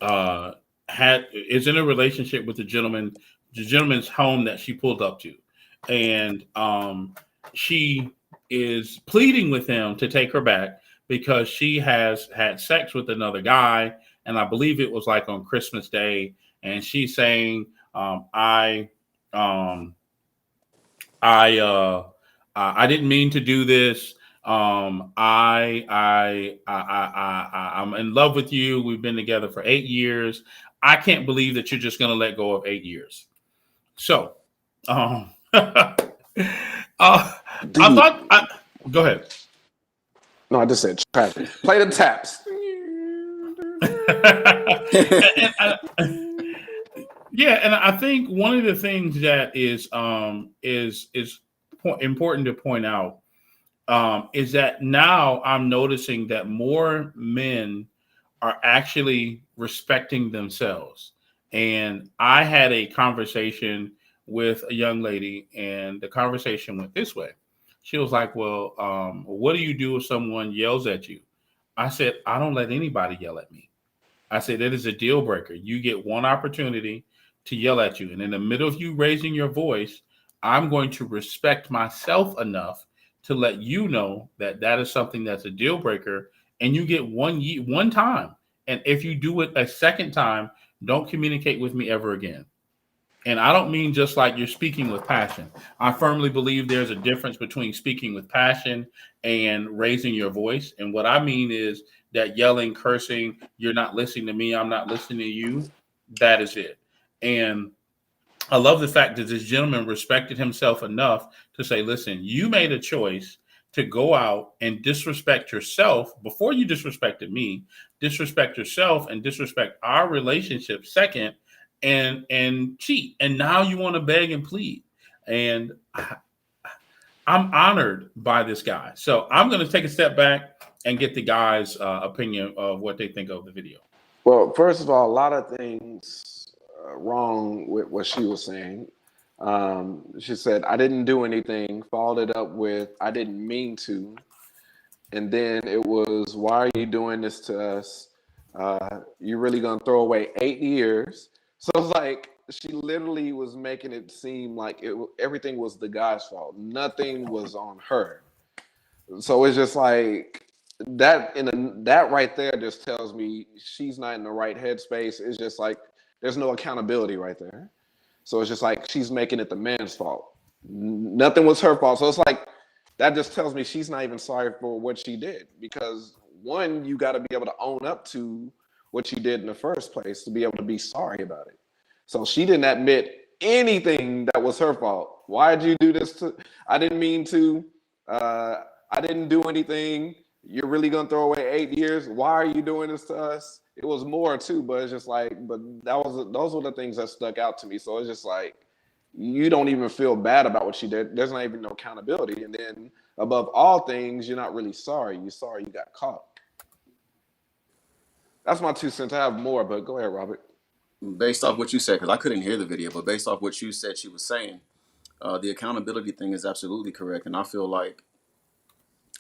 Speaker 3: is in a relationship with the gentleman's home that she pulled up to, and she is pleading with him to take her back because she has had sex with another guy, and I believe it was like on Christmas Day, and she's saying, I didn't mean to do this. I'm in love with you. We've been together for 8 years. I can't believe that you're just going to let go of 8 years. So, uh, I
Speaker 2: Do you?
Speaker 3: thought. Go ahead.
Speaker 2: No, I just said trap. Play the taps.
Speaker 3: Yeah, and I think one of the things that is important to point out is that now I'm noticing that more men are actually respecting themselves. And I had a conversation with a young lady, and the conversation went this way. She was like, "Well, what do you do if someone yells at you?" I said, "I don't let anybody yell at me." I said, "That is a deal breaker. You get one opportunity to yell at you. And in the middle of you raising your voice, I'm going to respect myself enough to let you know that that is something that's a deal breaker. And you get one time. And if you do it a second time, don't communicate with me ever again." And I don't mean just like you're speaking with passion. I firmly believe there's a difference between speaking with passion and raising your voice. And what I mean is that yelling, cursing, you're not listening to me, I'm not listening to you. That is it. And I love the fact that this gentleman respected himself enough to say, listen, you made a choice to go out and disrespect yourself before you disrespected me, disrespect yourself and disrespect our relationship second, and cheat. And now you want to beg and plead. And I'm honored by this guy. So I'm going to take a step back and get the guy's opinion of what they think of the video.
Speaker 2: Well, first of all, a lot of things wrong with what she was saying. She said, I didn't do anything, followed it up with, I didn't mean to. And then it was, why are you doing this to us? You're really going to throw away 8 years. So it's like, she literally was making it seem like everything was the guy's fault. Nothing was on her. So it's just like that right there just tells me she's not in the right headspace. It's just like there's no accountability right there. So it's just like she's making it the man's fault. Nothing was her fault. So it's like that just tells me she's not even sorry for what she did, because one, you got to be able to own up to what you did in the first place to be able to be sorry about it. So she didn't admit anything that was her fault. Why did you do this to? I didn't mean to. Uh, I didn't do anything. You're really gonna throw away 8 years? Why are you doing this to us? It was more too, but it's just like, but those were the things that stuck out to me. So it's just like you don't even feel bad about what she did. There's not even no accountability. And then above all things, you're not really sorry. You're sorry you got caught. That's my 2 cents. I have more, but go ahead, Robert.
Speaker 4: Based off what you said, because I couldn't hear the video, but based off what you said she was saying, the accountability thing is absolutely correct. And I feel like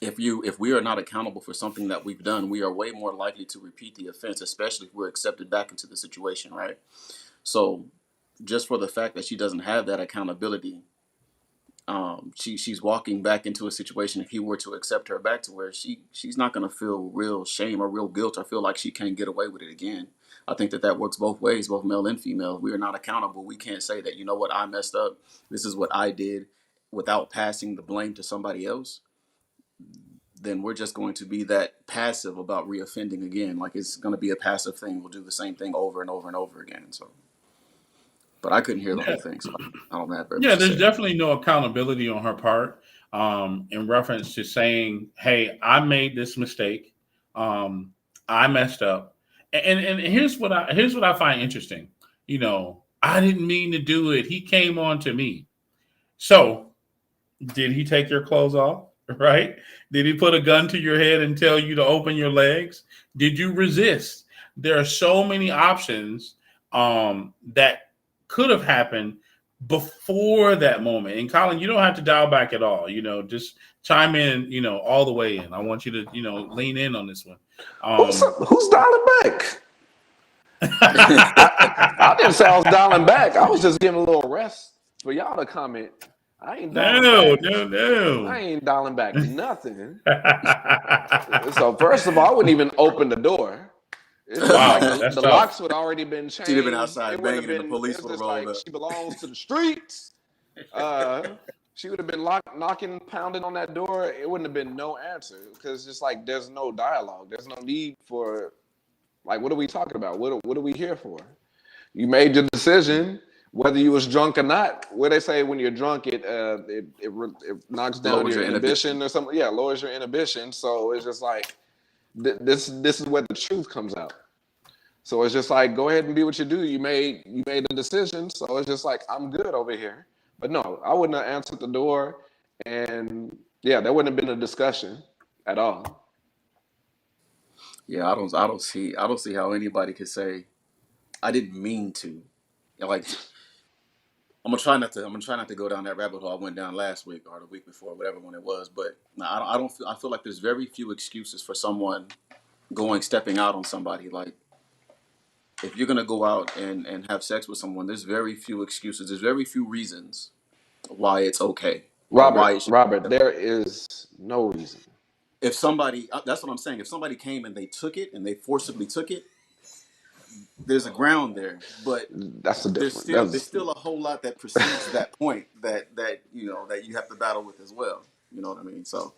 Speaker 4: if we are not accountable for something that we've done, we are way more likely to repeat the offense, especially if we're accepted back into the situation, right? So just for the fact that she doesn't have that accountability, she's walking back into a situation. If he were to accept her back to where she's not going to feel real shame or real guilt or feel like she can't get away with it again. I think that works both ways, both male and female. If we are not accountable, we can't say that, you know what, I messed up, this is what I did, without passing the blame to somebody else. Then we're just going to be that passive about reoffending again. Like, it's going to be a passive thing. We'll do the same thing over and over and over again. So, but I couldn't hear the
Speaker 3: Yeah.
Speaker 4: whole thing, so I don't have very much
Speaker 3: Yeah,
Speaker 4: to
Speaker 3: there's
Speaker 4: say.
Speaker 3: definitely no accountability on her part in reference to saying, "Hey, I made this mistake. I messed up." And here's what I find interesting. I didn't mean to do it. He came on to me. So, did he take your clothes off? Right? Did he put a gun to your head and tell you to open your legs? Did you resist? There are so many options that could have happened before that moment. And Colin, you don't have to dial back at all. Just chime in, all the way in. I want you to, lean in on this one.
Speaker 2: Who's dialing back? I didn't say I was dialing back. I was just giving a little rest for y'all to comment. I ain't dialing
Speaker 3: No,
Speaker 2: back.
Speaker 3: no,
Speaker 2: I
Speaker 3: no.
Speaker 2: ain't dialing back nothing. So first of all, I wouldn't even open the door. It's just like
Speaker 3: Wow,
Speaker 2: the,
Speaker 3: that's
Speaker 2: the
Speaker 3: tough.
Speaker 2: locks would already been
Speaker 4: She'd have been
Speaker 2: changed. It
Speaker 4: outside
Speaker 2: wouldn't have
Speaker 4: banging and the
Speaker 2: been.
Speaker 4: police
Speaker 2: It's
Speaker 4: would have
Speaker 2: just
Speaker 4: rolled
Speaker 2: like
Speaker 4: up.
Speaker 2: she belongs to the streets. She would have been knocking, pounding on that door. It wouldn't have been no answer, because just like there's no dialogue. There's no need for, like, what are we talking about? What are we here for? You made your decision. whether you was drunk or not. What they say, when you're drunk, it knocks down
Speaker 4: Lowers
Speaker 2: your
Speaker 4: your inhibition.
Speaker 2: inhibition or something. Yeah, lowers your inhibition. So it's just like this is where the truth comes out. So it's just like, go ahead and be what you do. You made a decision. So it's just like, I'm good over here. But no, I wouldn't have answered the door, and yeah, there wouldn't have been a discussion at all.
Speaker 4: Yeah, I don't see how anybody could say I didn't mean to. Like, I'm gonna try not to go down that rabbit hole I went down last week or the week before, whatever one it was. But no, I feel like there's very few excuses for someone stepping out on somebody. Like, if you're gonna go out and have sex with someone, there's very few excuses. There's very few reasons why it's okay or why it should be
Speaker 2: Robert,
Speaker 4: accepted.
Speaker 2: there is no reason.
Speaker 4: If somebody, that's what I'm saying. If somebody came and they took it and they forcibly took it, there's a ground there. But
Speaker 2: That's the difference.
Speaker 4: there's still a whole lot that precedes that point that you know that you have to battle with as well. You know what I mean? So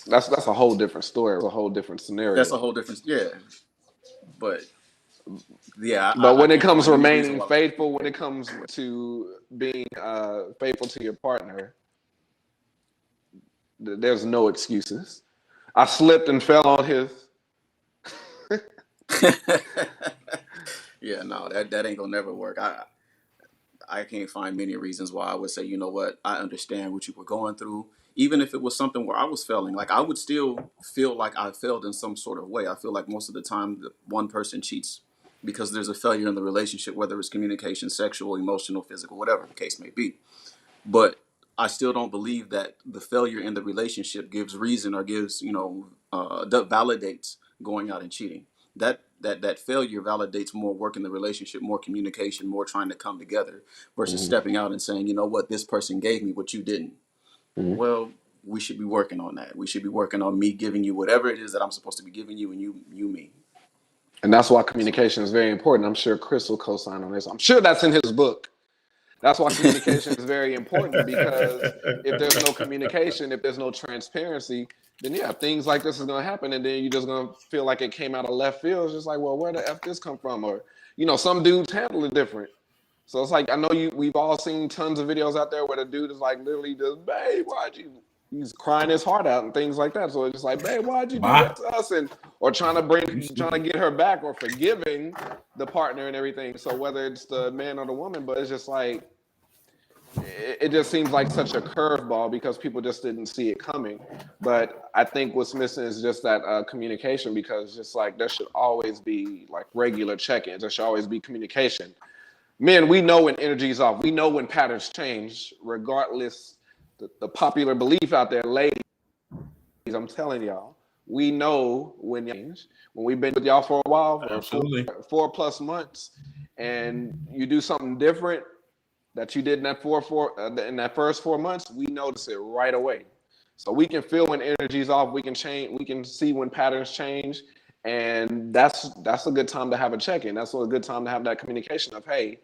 Speaker 2: that's a whole different story, a whole different
Speaker 4: that's a
Speaker 2: scenario.
Speaker 4: whole different, yeah. But yeah,
Speaker 2: But
Speaker 4: I
Speaker 2: when it
Speaker 4: can't
Speaker 2: comes
Speaker 4: find
Speaker 2: to
Speaker 4: any reason
Speaker 2: remaining
Speaker 4: why.
Speaker 2: faithful, when it comes to being faithful to your partner, there's no excuses. I slipped and fell on his.
Speaker 4: Yeah, no, that ain't gonna never work. I can't find many reasons why I would say, you know what, I understand what you were going through. Even if it was something where I was failing, like I would still feel like I failed in some sort of way. I feel like most of the time the one person cheats because there's a failure in the relationship, whether it's communication, sexual, emotional, physical, whatever the case may be. But I still don't believe that the failure in the relationship gives reason or gives, that validates going out and cheating. That failure validates more work in the relationship, more communication, more trying to come together versus
Speaker 2: Mhm,
Speaker 4: stepping out and saying, you know what, this person gave me what you didn't.
Speaker 2: mhm.
Speaker 4: Well, we should be working on that. We should be working on me giving you whatever it is that I'm supposed to be giving you, and you me.
Speaker 2: And that's why
Speaker 4: So
Speaker 2: communication is very important. I'm sure Chris will co-sign on this. I'm sure that's in his book. That's why communication is very important, because if there's no communication, if there's no transparency, then yeah, things like this is going to happen, and then you're just going to feel like it came out of left field. It's just like, well, where the f this come from? Or some dudes handle it different. So it's like, I know we've all seen tons of videos out there where the dude is like literally just, babe, he's crying his heart out and things like that. So it's just like, babe, why'd you do
Speaker 3: Why?
Speaker 2: that to us? And or trying to get her back, or forgiving the partner and everything. So whether it's the man or the woman, but it's just like, it just seems like such a curveball because people just didn't see it coming. But I think what's missing is just that communication, because just like there should always be like regular check-ins. There should always be communication. Men, we know when energy's off. We know when patterns change, regardless the popular belief out there, ladies. I'm telling y'all, we know when change. When we've been with y'all for a while, or
Speaker 3: Absolutely.
Speaker 2: 4+ months, and you do something different that you did in in that first 4 months, we notice it right away. So we can feel when energy's off. We can change. We can see when patterns change, and that's a good time to have a check-in. That's a good time to have that communication of, hey,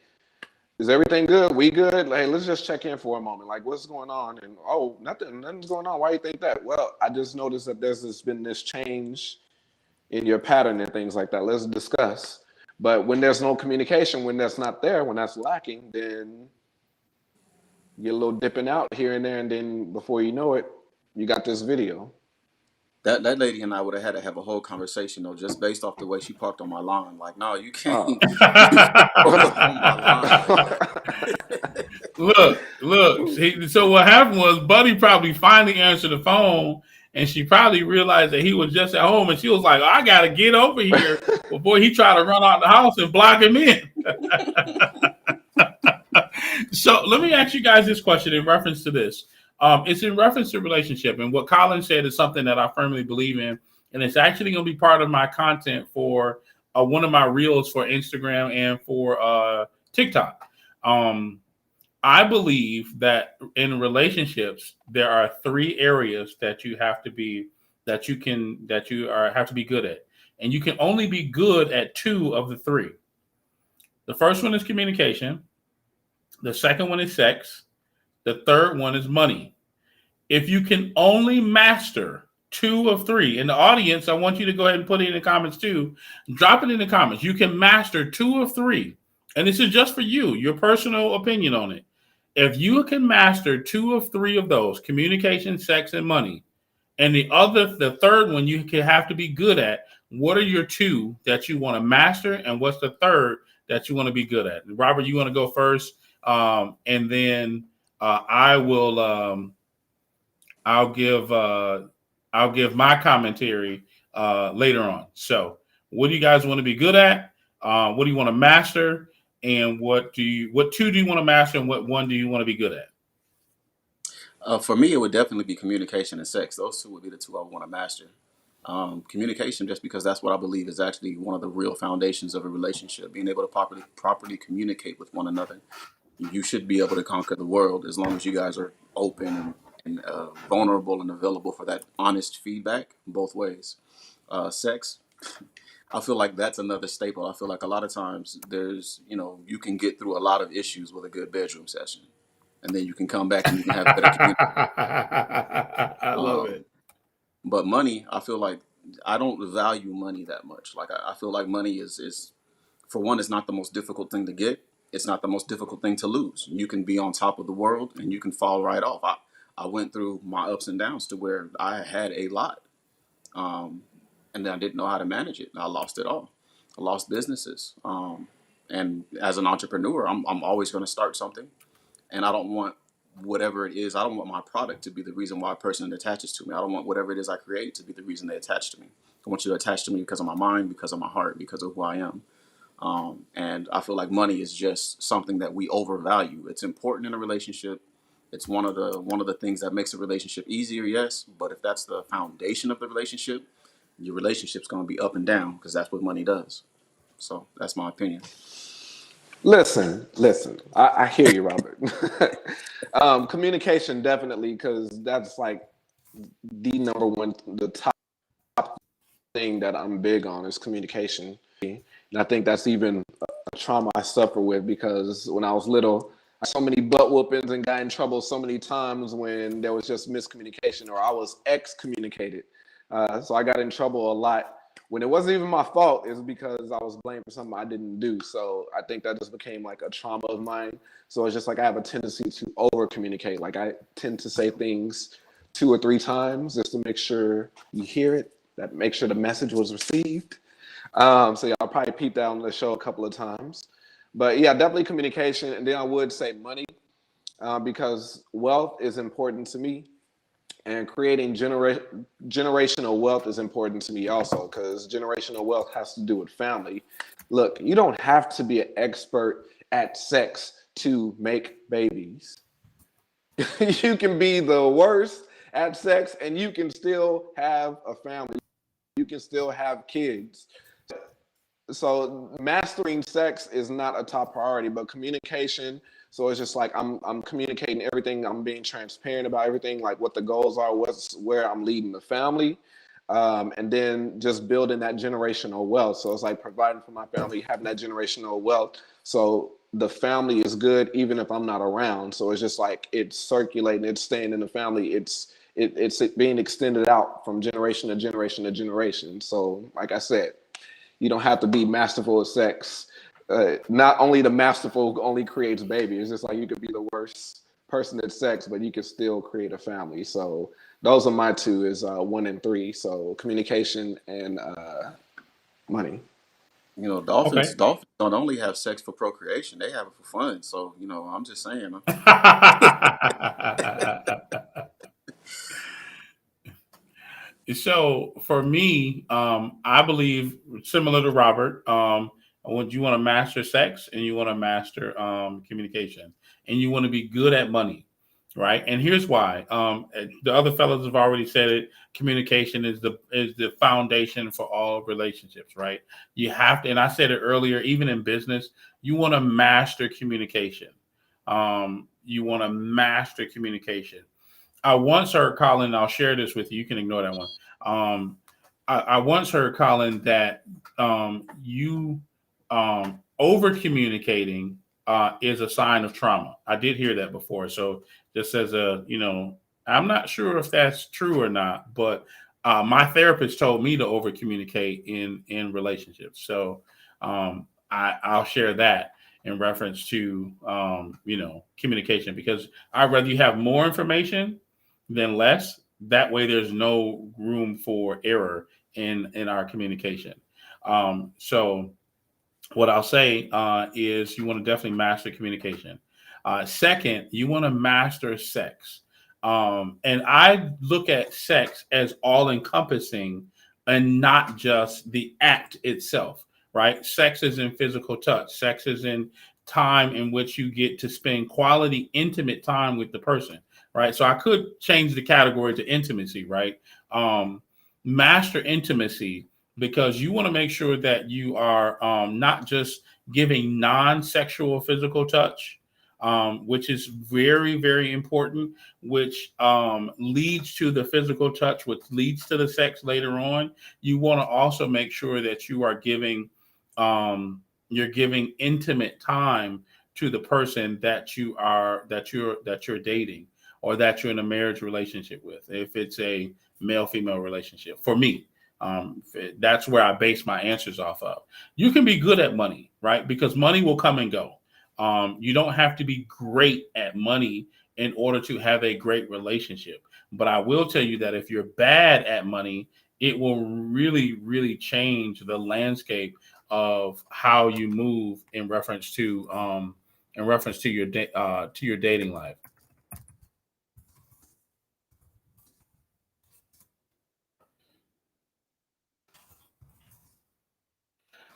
Speaker 2: is everything good? We good? Hey, let's just check in for a moment. Like, what's going on? And oh, nothing's going on. Why do you think that? Well, I just noticed that there's been this change in your pattern and things like that. Let's discuss. But when there's no communication, when that's not there, when that's lacking, then you get a little dipping out here and there, and then before you know it, you got this video.
Speaker 4: that lady and I would have had to have a whole conversation though, just based off the way she parked on my lawn. Like, no, you can't
Speaker 2: Uh,
Speaker 4: you can't park on my lawn like that.
Speaker 3: Look. So what happened was, Buddy probably finally answered the phone, and she probably realized that he was just at home, and she was like, "I gotta get over here before he try to run out the house and block him in." So let me ask you guys this question in reference to this. It's in reference to relationship, and what Colin said is something that I firmly believe in, and it's actually going to be part of my content for one of my reels for Instagram and for TikTok. I believe that in relationships there are 3 areas that you have to be have to be good at, and you can only be good at 2 of the 3. The first one is communication. The second one is sex. The third one is money. If you can only master 2 of 3, in the audience, I want you to go ahead and put it in the comments too. Drop it in the comments. You can master 2 of 3. and this is just for you, your personal opinion on it. If you can master two of three of those, communication, sex, and money, and the third one you can have to be good at, what are your two that you want to master, and what's the third that you want to be good at? Robert, you want to go first, and then I will. I'll give I'll give my commentary later on. So, what do you guys want to be good at? What do you want to master? And what two do you want to master, and what one do you want to be good at?
Speaker 4: For me, it would definitely be communication and sex. Those two would be the two I want to master. Communication, just because that's what I believe is actually one of the real foundations of a relationship. Being able to properly communicate with one another. You should be able to conquer the world as long as you guys are open and vulnerable and available for that honest feedback both ways. Sex, I feel like that's another staple. I feel like a lot of times you can get through a lot of issues with a good bedroom session, and then you can come back and you can have better communication.
Speaker 2: I love
Speaker 4: Um,
Speaker 2: it.
Speaker 4: but money, I feel like I don't value money that much. Like I feel like money is for one, it's not the most difficult thing to get. It's not the most difficult thing to lose. You can be on top of the world and you can fall right off. I went through my ups and downs to where I had a lot, um, and then I didn't know how to manage it. I lost it all. I lost businesses. And as an entrepreneur, I'm always going to start something, and I don't want whatever it is. I don't want my product to be the reason why a person attaches to me. I don't want whatever it is I create to be the reason they attach to me. I want you to attach to me because of my mind, because of my heart, because of who I am. And I feel like money is just something that we overvalue. It's important in a relationship. It's one of the things that makes a relationship easier, yes. But if that's the foundation of the relationship, your relationship's going to be up and down because that's what money does. So that's my opinion.
Speaker 2: Listen. I hear you, Robert. Communication definitely, because that's like the number one, the top thing that I'm big on is communication. And I think that's even a trauma I suffer with because when I was little, I had so many butt whoopings and got in trouble so many times when there was just miscommunication or I was excommunicated. So I got in trouble a lot when it wasn't even my fault. It's because I was blamed for something I didn't do. So I think that just became like a trauma of mine. So it's just like I have a tendency to over communicate. Like I tend to say things two or three times just to make sure you hear it, that make sure the message was received. So yeah, I'll probably peep that on the show a couple of times. But yeah, definitely communication. And then I would say money, because wealth is important to me. And creating generational wealth is important to me also, because generational wealth has to do with family. Look, you don't have to be an expert at sex to make babies. You can be the worst at sex and you can still have a family. You can still have kids. So mastering sex is not a top priority, but communication. So it's just like I'm communicating everything. I'm being transparent about everything, like what the goals are, what's where I'm leading the family, and then just building that generational wealth. So it's like providing for my family, having that generational wealth. So the family is good even if I'm not around. So it's just like it's circulating, it's staying in the family. It's being extended out from generation to generation to generation. So like I said, you don't have to be masterful at sex. Not only the masterful only creates baby. It's just like you could be the worst person at sex, but you can still create a family. So those are my two is 1 and 3. So communication and money.
Speaker 3: Okay.
Speaker 4: Dolphins don't only have sex for procreation; they have it for fun. So I'm just saying.
Speaker 3: So for me, I believe similar to Robert, when you want to master sex and you want to master communication and you want to be good at money, right? And here's why. The other fellows have already said it. Communication is the foundation for all relationships, right? You have to, and I said it earlier. Even in business, you want to master communication. You want to master communication. I once heard Colin, and I'll share this with you. You can ignore that one. Um, I once heard Colin that you over communicating is a sign of trauma. I did hear that before. So just as I'm not sure if that's true or not, but my therapist told me to over communicate in relationships. So I'll share that. in reference to communication, because I'd rather you have more information than less. That way, there's no room for error in our communication. So what I'll say is you want to definitely master communication. Second, you want to master sex. And I look at sex as all encompassing and not just the act itself, right? Sex is in physical touch, sex is in time in which you get to spend quality, intimate time with the person, right? So I could change the category to intimacy, right? Master intimacy, because you want to make sure that you are not just giving non-sexual physical touch, which is very, very important, which leads to the physical touch, which leads to the sex later on. You want to also make sure that you are giving you're giving intimate time to the person that you're dating, or that you're in a marriage relationship with, if it's a male-female relationship. For me, that's where I base my answers off of. You can be good at money, right? Because money will come and go. You don't have to be great at money in order to have a great relationship. But I will tell you that if you're bad at money, it will really, really change the landscape of how you move in reference to your dating life.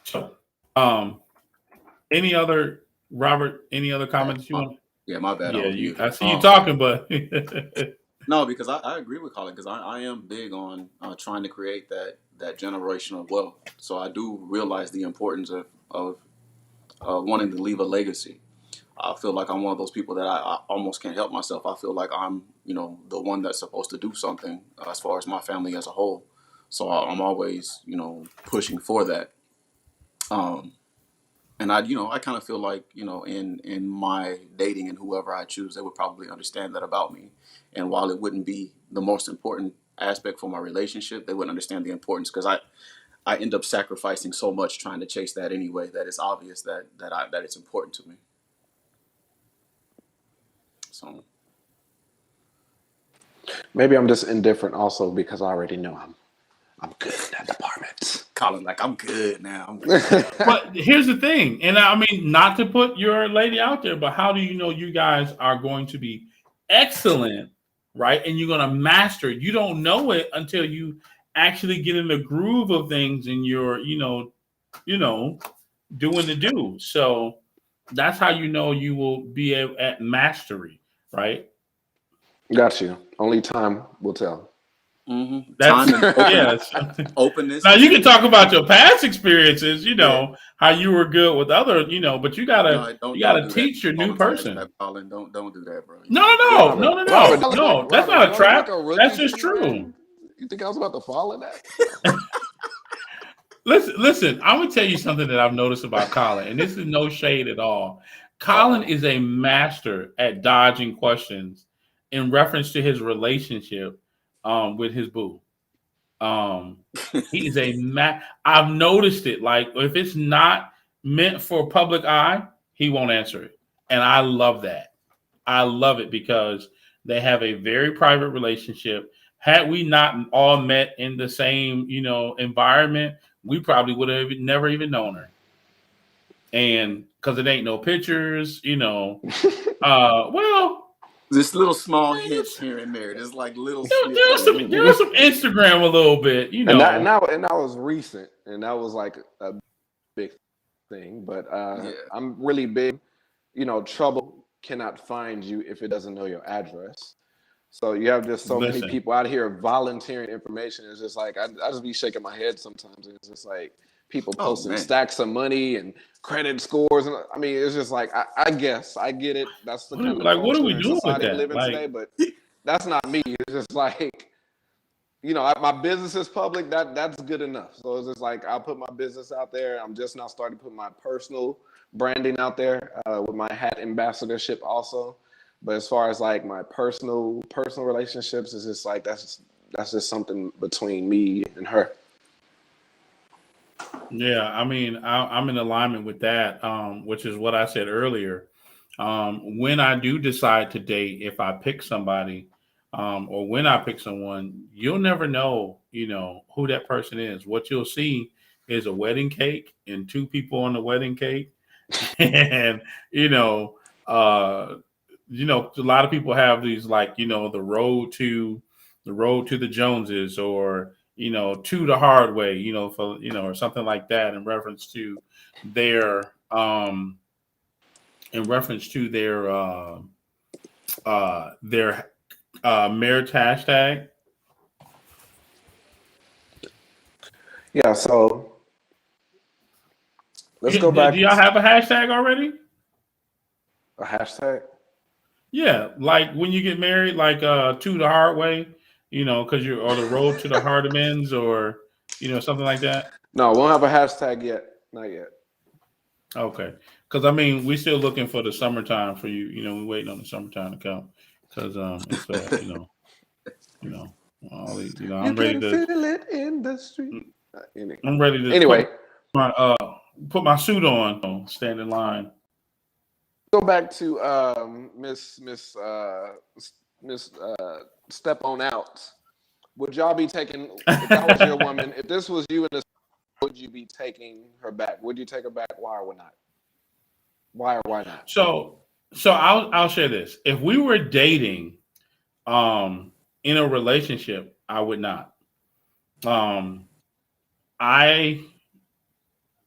Speaker 3: So, um, any other Robert? Any other
Speaker 4: Yeah,
Speaker 3: comments you want?
Speaker 4: my bad. I
Speaker 3: Yeah,
Speaker 4: was muted.
Speaker 3: I see you talking, but
Speaker 4: No, because I agree with Colin, because I am big on trying to create that generational wealth. So I do realize the importance of wanting to leave a legacy. I feel like I'm one of those people that I almost can't help myself. I feel like I'm, the one that's supposed to do something as far as my family as a whole. So I'm always, pushing for that. Um, and I kind of feel like, in my dating and whoever I choose, they would probably understand that about me. And while it wouldn't be the most important aspect for my relationship, they wouldn't understand the importance, because I end up sacrificing so much trying to chase that anyway, that it's obvious that it's important to me. So
Speaker 2: Maybe I'm just indifferent also because I already know I'm good in that department.
Speaker 4: Colin, like, I'm good now. I'm good.
Speaker 3: but here's the thing, and I mean, not to put your lady out there, but how do you know you guys are going to be excellent, right? And you're going to master it. You don't know it until you actually get in the groove of things, and you're, doing the do. So that's how you know you will be at mastery, right?
Speaker 2: Got you. Only time will tell.
Speaker 4: Mm-hmm.
Speaker 3: That's
Speaker 4: Time and
Speaker 3: yes.
Speaker 4: openness
Speaker 3: Now
Speaker 4: to
Speaker 3: you can
Speaker 4: see.
Speaker 3: talk about your past experiences,
Speaker 4: Yeah.
Speaker 3: how you were good with other, but you gotta
Speaker 4: No,
Speaker 3: you
Speaker 4: don't
Speaker 3: gotta
Speaker 4: do that.
Speaker 3: teach your new
Speaker 4: Apologize,
Speaker 3: person.
Speaker 4: Colin. Don't do that, bro.
Speaker 3: No,
Speaker 4: You
Speaker 3: no,
Speaker 2: Robert,
Speaker 3: no, no,
Speaker 2: Robert,
Speaker 3: no,
Speaker 2: don't look
Speaker 3: no. That's
Speaker 2: Robert,
Speaker 3: not a
Speaker 2: don't look like
Speaker 3: trap.
Speaker 2: a rookie
Speaker 3: That's
Speaker 2: to
Speaker 3: just
Speaker 2: me, man.
Speaker 3: true.
Speaker 2: You think I was about to fall in that?
Speaker 3: Listen. I'm gonna tell you something that I've noticed about Colin, and this is no shade at all. Colin
Speaker 4: Uh-oh.
Speaker 3: is a master at dodging questions in reference to his relationship with his boo. Um, he is a I've noticed it. Like, if it's not meant for public eye, he won't answer it, and I love that. I love it because they have a very private relationship. Had we not all met in the same, environment, we probably would have never even known her. And because it ain't no pictures, well,
Speaker 4: Just little small hints
Speaker 3: there's,
Speaker 4: here and there. Just like little
Speaker 3: there's
Speaker 4: snippets.
Speaker 3: some there's some Instagram a little bit,
Speaker 2: and that was recent, and that was like a big thing. But
Speaker 4: Yeah.
Speaker 2: I'm really big. Trouble cannot find you if it doesn't know your address. So you have just so many
Speaker 3: Listen.
Speaker 2: people out here volunteering information. It's just like I just be shaking my head sometimes. It's just like people
Speaker 4: Oh
Speaker 2: posting
Speaker 4: man.
Speaker 2: stacks of money and credit scores, and I mean, it's just like I guess I get it. That's the kind of
Speaker 3: What are
Speaker 2: culture
Speaker 3: we
Speaker 2: and
Speaker 3: doing with
Speaker 2: society we
Speaker 3: that?
Speaker 2: live in today.
Speaker 3: Like,
Speaker 2: But that's not me. It's just like my business is public. That's good enough. So it's just like I'll put my business out there. I'm just now starting to put my personal branding out there with my hat ambassadorship also. But as far as like my personal relationships, it's just like that's just something between me and her.
Speaker 3: Yeah, I mean, I'm in alignment with that, which is what I said earlier. When I do decide to date, if I pick somebody, or when I pick someone, you'll never know, who that person is. What you'll see is a wedding cake and two people on the wedding cake, and you know, uh, a lot of people have these like the road to the Joneses, or to the hard way, for or something like that, their um in reference to their marriage hashtag.
Speaker 2: Yeah. So let's go
Speaker 3: Do
Speaker 2: back
Speaker 3: y'all
Speaker 2: to
Speaker 3: have a hashtag already?
Speaker 2: a hashtag.
Speaker 3: Yeah, like when you get married, like to the hard way, because you're or the road to the hard amends, or something like that.
Speaker 2: No, we won't have a hashtag yet. Not yet.
Speaker 3: Okay, because I mean, we still looking for the summertime for you. We're waiting on the summertime to come, because it's you know, all the,
Speaker 2: You
Speaker 3: I'm ready
Speaker 2: can
Speaker 3: to
Speaker 2: feel it in the street.
Speaker 3: I'm ready to
Speaker 2: Anyway,
Speaker 3: my uh put my suit on, stand in line.
Speaker 2: go back to Miss Step on Out. Would y'all be taking if that was your woman? If this was you in this, would you be taking her back? Would you take her back? Why or not? Why or why not?
Speaker 3: So I'll share this. If we were dating, um, in a relationship, I would not. Um, I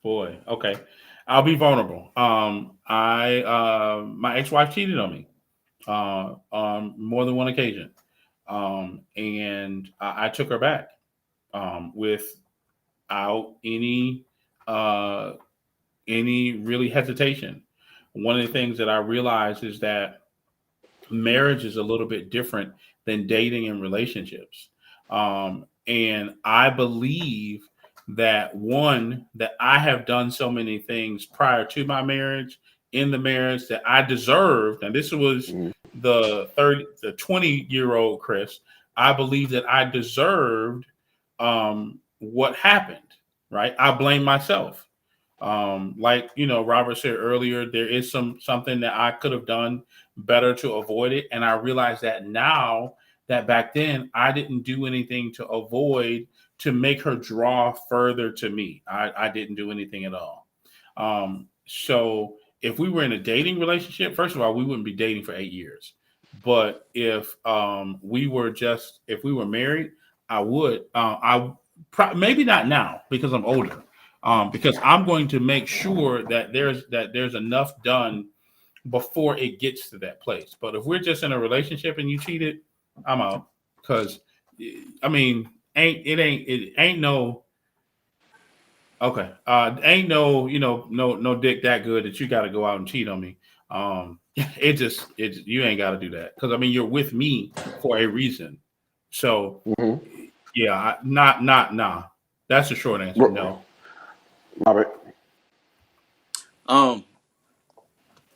Speaker 3: boy, okay, I'll be vulnerable. I My ex-wife cheated on me on more than one occasion, and I took her back without uh, any really hesitation. One of the things that I realized is that marriage is a little bit different than dating and relationships. And I believe that that I have done so many things prior to my marriage, in the marriage, that I deserved. And this was
Speaker 2: Mhm.
Speaker 3: the 20-year-old Chris. I believe that I deserved what happened, right? I blame myself. Like Robert said earlier, there is something that I could have done better to avoid it, and I realize that now, that back then I didn't do anything to avoid, to make her draw further to me. I didn't do anything at all. So if we were in a dating relationship, first of all, we wouldn't be dating for 8 years. But if we were married, I would. Maybe not now, because I'm older. Because I'm going to make sure that there's enough done before it gets to that place. But if we're just in a relationship and you cheated, I'm out. Because I mean, ain't no okay. Ain't no no dick that good that you got to go out and cheat on me. You ain't got to do that, because I mean, you're with me for a reason. So
Speaker 2: Mhm.
Speaker 3: yeah, not nah. That's the short answer. No.
Speaker 2: Robert.
Speaker 4: Um,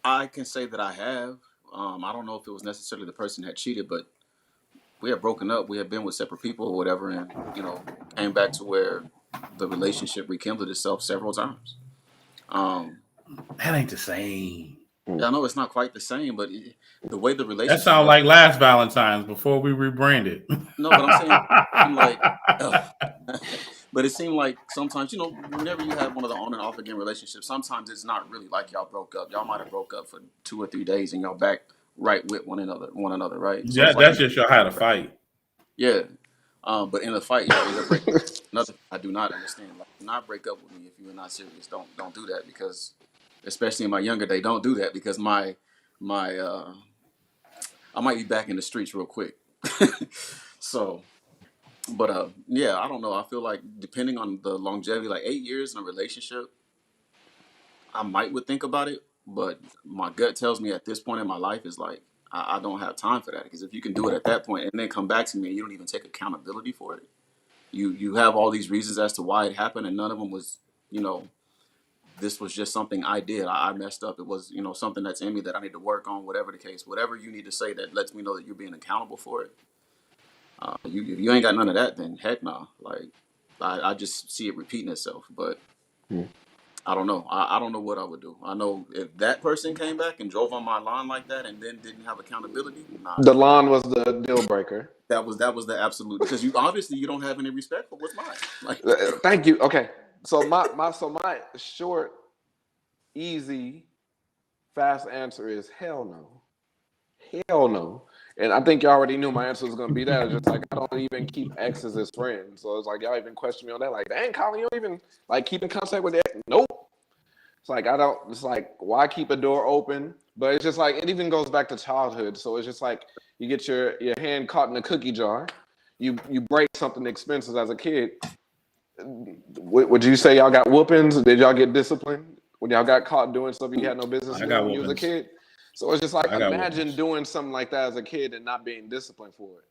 Speaker 4: I can say that I have. I don't know if it was necessarily the person that cheated, but we had broken up. We had been with separate people or whatever, and came back to where the relationship rekindled itself several times. Um,
Speaker 3: That ain't the same.
Speaker 2: Mm.
Speaker 4: yeah, I know it's not quite the same, but the way the
Speaker 3: That
Speaker 4: relationship
Speaker 3: sounds
Speaker 4: was.
Speaker 3: like last Valentine's before we rebranded.
Speaker 4: No, but I'm saying it seemed like, ugh. But it seemed like sometimes, whenever you have one of the on and off again relationships, sometimes it's not really like y'all broke up. Y'all might have broke up for 2 or 3 days and y'all back right with one another, right? So
Speaker 3: Yeah,
Speaker 4: it's like
Speaker 3: that's just y'all had a fight.
Speaker 4: yeah. But in the fight, y'all end up breaking up. Another thing I do not understand. Like, do not break up with me if you are not serious. Don't do that, because, especially in my younger day, don't do that, because my I might be back in the streets real quick. So, but yeah, I don't know. I feel like, depending on the longevity, like 8 years in a relationship, I might would think about it. But my gut tells me at this point in my life is like, I don't have time for that, because if you can do it at that point and then come back to me and you don't even take accountability for it, you have all these reasons as to why it happened, and none of them was, you know this was just something I did. I messed up. It was, something that's in me that I need to work on. Whatever the case, whatever you need to say that lets me know that you're being accountable for it. If you ain't got none of that, then heck no. Like, I just see it repeating itself. But I don't know. I don't know what I would do. I know if that person came back and drove on my lawn like that and then didn't have accountability, nah,
Speaker 2: The
Speaker 4: no, I
Speaker 2: lawn
Speaker 4: can't.
Speaker 2: was the deal breaker.
Speaker 4: That was the absolute, because you obviously you don't have any respect for what's mine. Like,
Speaker 2: Thank you. Okay. So my short, easy, fast answer is hell no. Hell no. And I think you already knew my answer was gonna be that. It's just like I don't even keep exes as friends. So it's like y'all even question me on that. Like, dang, Colin, you don't even like keep in contact with the ex? Nope. It's like I don't. It's like why keep a door open? But it's just like it even goes back to childhood. So it's just like you get your hand caught in a cookie jar. You break something expensive as a kid. Would you say y'all got whoopings? Did y'all get disciplined when y'all got caught doing stuff you had no business
Speaker 3: I got
Speaker 2: doing when you was a
Speaker 3: whoopings.
Speaker 2: kid? So it's just like
Speaker 3: I got
Speaker 2: imagine
Speaker 3: whoopings.
Speaker 2: doing something like that as a kid and not being disciplined for it.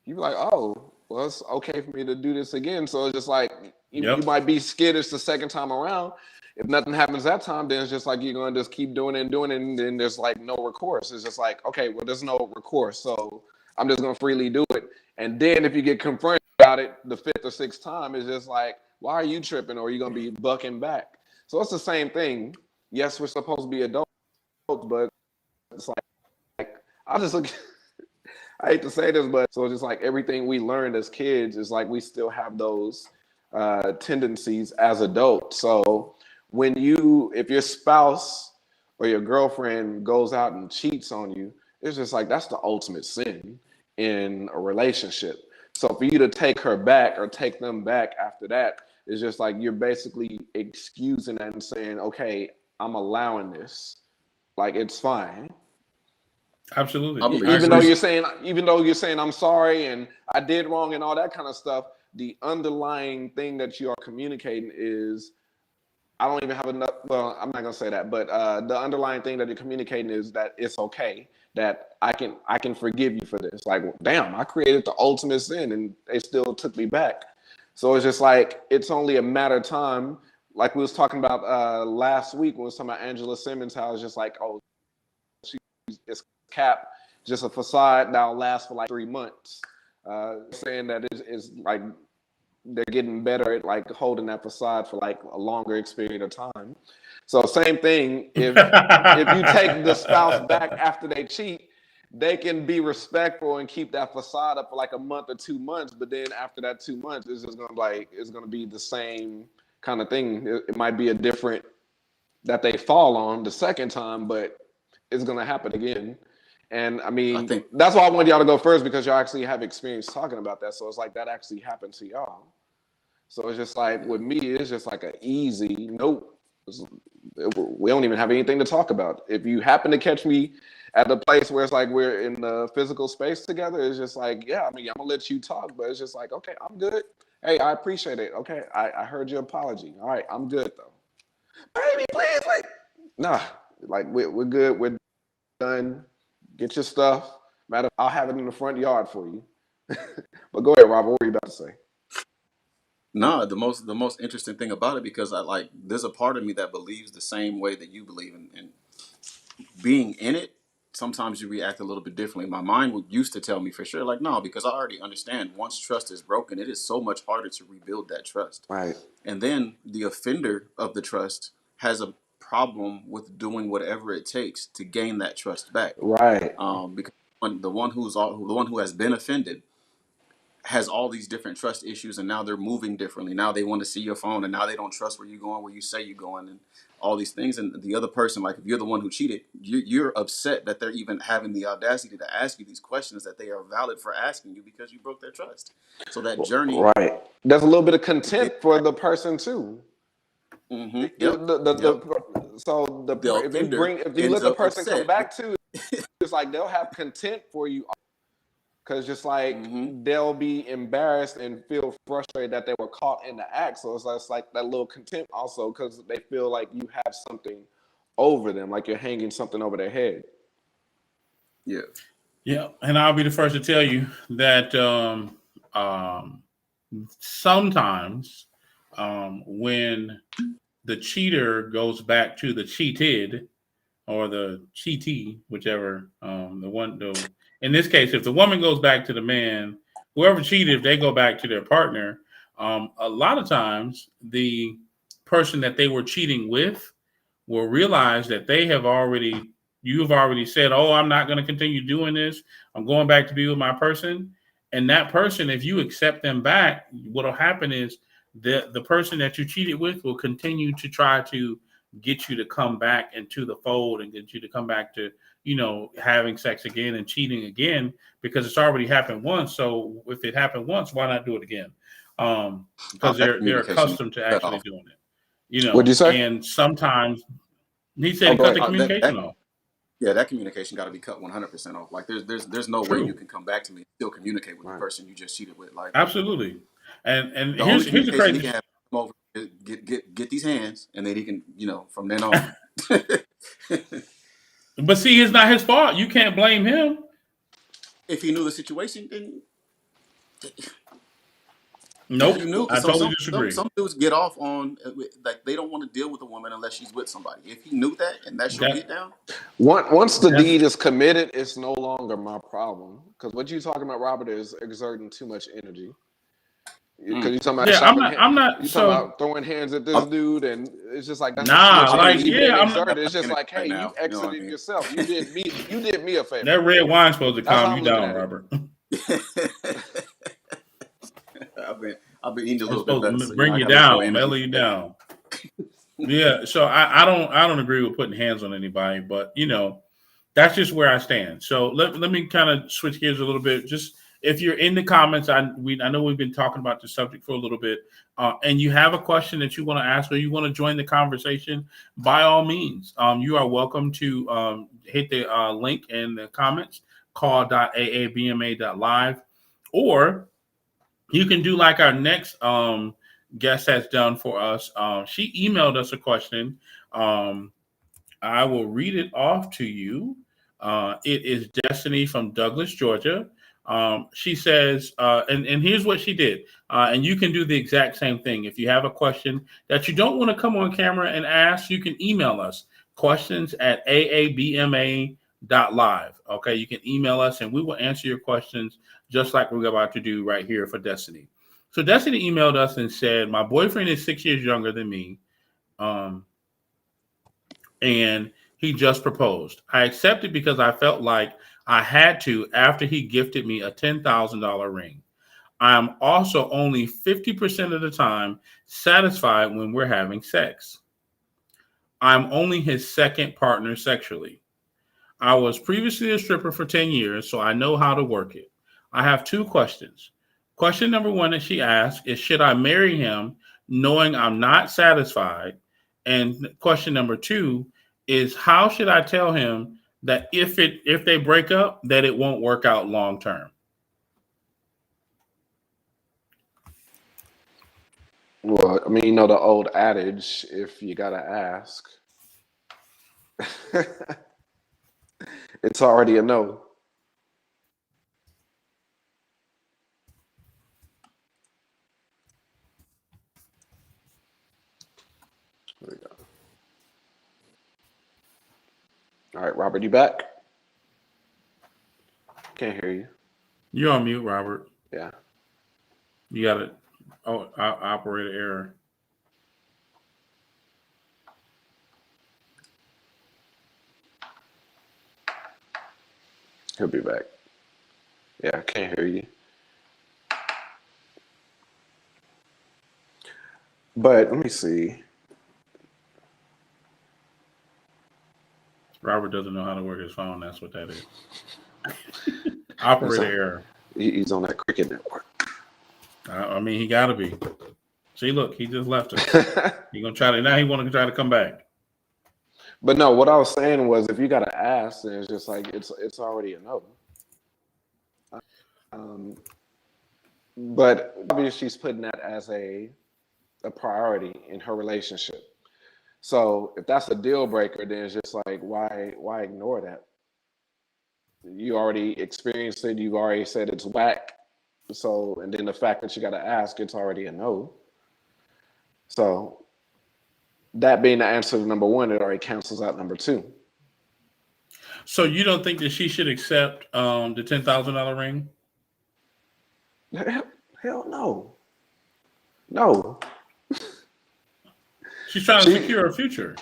Speaker 2: You be like, oh, well, it's okay for me to do this again. So it's just like you
Speaker 3: Yep.
Speaker 2: might be skittish the second time around. If nothing happens that time, then it's just like you're gonna just keep doing it and doing it, and then there's like no recourse. It's just like, okay, well, there's no recourse, so I'm just gonna freely do it. And then if you get confronted about it the fifth or sixth time, it's just like, why are you tripping? Or are you gonna be bucking back? So it's the same thing. Yes, we're supposed to be adults, but it's like I just look. I hate to say this, but so it's just like everything we learned as kids is like we still have those tendencies as adults. So if your spouse or your girlfriend goes out and cheats on you, it's just like that's the ultimate sin in a relationship. So for you to take her back or take them back after that, it's just like you're basically excusing that and saying, okay, I'm allowing this. Like it's fine.
Speaker 4: I
Speaker 3: Absolutely.
Speaker 4: believe
Speaker 3: I
Speaker 4: the
Speaker 2: Even though
Speaker 3: agree.
Speaker 4: same.
Speaker 2: you're saying I'm sorry and I did wrong and all that kind of stuff, the underlying thing that you are communicating is I don't even have enough. Well, I'm not gonna say that, but the underlying thing that you're communicating is that it's okay, that I can forgive you for this. Like, damn, I created the ultimate sin and they still took me back. So it's just like it's only a matter of time. Like we was talking about last week when we was talking about Angela Simmons, how it's just like, oh, it's cap, just a facade that'll last for like 3 months. Saying that it's like they're getting better at like holding that facade for like a longer period of time. So same thing, if you take the spouse back after they cheat, they can be respectful and keep that facade up for like a month or 2 months, but then after that 2 months, it's gonna be the same kind of thing. It might be a different that they fall on the second time, but it's gonna happen again. And I
Speaker 4: I
Speaker 2: mean,
Speaker 4: think
Speaker 2: that's why I wanted y'all to go first because y'all actually have experience talking about that. So it's like that actually happened to y'all. So it's just like
Speaker 4: yeah.
Speaker 2: with me, it's just like an easy nope. We don't even have anything to talk about. If you happen to catch me at the place where it's like we're in the physical space together, it's just like, yeah, I mean, I'm gonna let you talk, but it's just like, okay, I'm good. Hey, I appreciate it. Okay, I heard your apology. All right, I'm good though. Baby, please, like, nah, like we're good. We're done. Get your stuff. Matter, I'll have it in the front yard for you. But go ahead, Robert. What were you about to say?
Speaker 4: No, the most interesting thing about it, because I like there's a part of me that believes the same way that you believe, and being in it, sometimes you react a little bit differently. My mind would used to tell me for sure, like, no, because I already understand once trust is broken, it is so much harder to rebuild that trust.
Speaker 2: Right,
Speaker 4: And then the offender of the trust has a problem with doing whatever it takes to gain that trust back.
Speaker 2: right,
Speaker 4: Because the one who has been offended has all these different trust issues, and now they're moving differently. Now they want to see your phone, and now they don't trust where you're going, where you say you're going, and all these things. And the other person, like if you're the one who cheated, you're upset that they're even having the audacity to ask you these questions that they are valid for asking you because you broke their trust. So that journey
Speaker 2: right. There's a little bit of
Speaker 4: to get
Speaker 2: contempt for
Speaker 4: back.
Speaker 2: the person too.
Speaker 4: Yep. Yep.
Speaker 2: So
Speaker 4: The offender
Speaker 2: if you let
Speaker 4: ends
Speaker 2: the
Speaker 4: up
Speaker 2: person come
Speaker 4: upset.
Speaker 2: back to, it's like they'll have contempt for you because just like
Speaker 4: Hmm.
Speaker 2: they'll be embarrassed and feel frustrated that they were caught in the act. So it's like that little contempt also because they feel like you have something over them, like you're hanging something over their head.
Speaker 4: Yeah.
Speaker 3: Yeah, and I'll be the first to tell you that sometimes when the cheater goes back to the cheated or the cheatee, whichever the one. In this case, if the woman goes back to the man, whoever cheated, if they go back to their partner, a lot of times the person that they were cheating with will realize that you've already said, oh, I'm not going to continue doing this. I'm going back to be with my person. And that person, if you accept them back, what'll happen is the person that you cheated with will continue to try to get you to come back into the fold and get you to come back to, having sex again and cheating again, because it's already happened once. So if it happened once, why not do it again? Because
Speaker 4: That
Speaker 3: they're
Speaker 4: communication
Speaker 3: accustomed to
Speaker 4: cut
Speaker 3: actually
Speaker 4: off.
Speaker 3: doing it,
Speaker 2: What'd you say?
Speaker 3: and sometimes he said
Speaker 2: Oh,
Speaker 3: he
Speaker 2: go
Speaker 3: cut the
Speaker 2: ahead.
Speaker 3: communication off.
Speaker 4: Yeah, that communication got to be cut 100% off. Like there's no way you
Speaker 3: True.
Speaker 4: can come back to me and still communicate with the
Speaker 2: Right.
Speaker 4: person you just cheated with. Like
Speaker 3: Absolutely. And
Speaker 4: the only
Speaker 3: here's the
Speaker 4: communication he
Speaker 3: crazy.
Speaker 4: can have, come over, get these hands, and then he can, from then on.
Speaker 3: But see, it's not his fault. You can't blame him.
Speaker 4: If he knew the situation, then if
Speaker 3: Nope.
Speaker 4: you knew,
Speaker 3: I
Speaker 4: so
Speaker 3: totally
Speaker 4: some
Speaker 3: disagree.
Speaker 4: some dudes get off on like they don't want to deal with a woman unless she's with somebody. If he knew that and that's your get
Speaker 3: That
Speaker 4: down,
Speaker 2: Once the
Speaker 3: that's
Speaker 2: deed is committed, it's no longer my problem. Because what you're talking about, Robert, is exerting too much energy. Because you're talking about
Speaker 3: yeah. I'm not.
Speaker 2: you talking
Speaker 3: So
Speaker 2: about throwing hands at this
Speaker 4: I've,
Speaker 2: dude, and it's just like that's a
Speaker 3: nah,
Speaker 2: switch
Speaker 4: I've been
Speaker 3: like
Speaker 2: energy
Speaker 4: eating
Speaker 2: being
Speaker 3: yeah. I'm not.
Speaker 2: exerted. It's
Speaker 4: that
Speaker 2: just
Speaker 4: energy
Speaker 2: like, hey,
Speaker 4: right
Speaker 2: you
Speaker 4: now. You know what I
Speaker 2: exited
Speaker 4: mean?
Speaker 2: yourself. You did me a favor.
Speaker 3: That red wine's supposed to
Speaker 2: That's
Speaker 3: calm
Speaker 2: how
Speaker 3: you
Speaker 2: I'm looking
Speaker 3: down,
Speaker 2: at it.
Speaker 3: Robert.
Speaker 4: I've been eating a
Speaker 3: I'm
Speaker 4: little bit
Speaker 3: supposed
Speaker 4: better,
Speaker 3: to
Speaker 4: so
Speaker 3: bring
Speaker 4: I
Speaker 3: you
Speaker 4: got a little more
Speaker 3: down,
Speaker 4: energy
Speaker 3: mellow you
Speaker 4: today.
Speaker 3: down. Yeah. So I don't agree with putting hands on anybody, but that's just where I stand. So let me kind of switch gears a little bit. Just if you're in the comments, I know we've been talking about the subject for a little bit, and you have a question that you want to ask or you want to join the conversation, by all means, you are welcome to hit the link in the comments, call.aabma.live, or you can do like our next guest has done for us. She emailed us a question. I will read it off to you. It is Destiny from Douglas, Georgia. She says, and here's what she did. And you can do the exact same thing. If you have a question that you don't want to come on camera and ask, you can email us questions at aabma.live. Okay, you can email us and we will answer your questions just like we're about to do right here for Destiny. So Destiny emailed us and said, my boyfriend is 6 years younger than me. And he just proposed. I accepted because I felt like I had to after he gifted me a $10,000 ring. I'm also only 50% of the time satisfied when we're having sex. I'm only his second partner sexually. I was previously a stripper for 10 years, so I know how to work it. I have two questions. Question number one that she asked is, should I marry him knowing I'm not satisfied? And question number two is, how should I tell him that if they break up, that it won't work out long term?
Speaker 2: Well, I mean, the old adage, if you gotta ask, it's already a no. There we go. All right, Robert, you back? Can't hear you.
Speaker 3: You're on mute, Robert.
Speaker 2: Yeah.
Speaker 3: You got it. Oh, operator error.
Speaker 2: He'll be back. Yeah, I can't hear you. But let me see.
Speaker 3: Robert doesn't know how to work his phone. That's what that is. Operator error.
Speaker 2: He's on that Cricket network.
Speaker 3: I mean, he got to be. See, look, he just left us. He gonna try to now. He want to try to come back.
Speaker 2: But no, what I was saying was, if you got to ask, then it's just like it's already a no. But obviously, she's putting that as a priority in her relationship. So if that's a deal breaker, then it's just like, why ignore that? You already experienced it. You've already said it's whack. So, and then the fact that you got to ask, it's already a no. So that being the answer to number one, it already cancels out number two.
Speaker 3: So you don't think that she should accept the $10,000 ring?
Speaker 2: Hell no. No.
Speaker 3: She's trying to
Speaker 2: She,
Speaker 3: secure her future.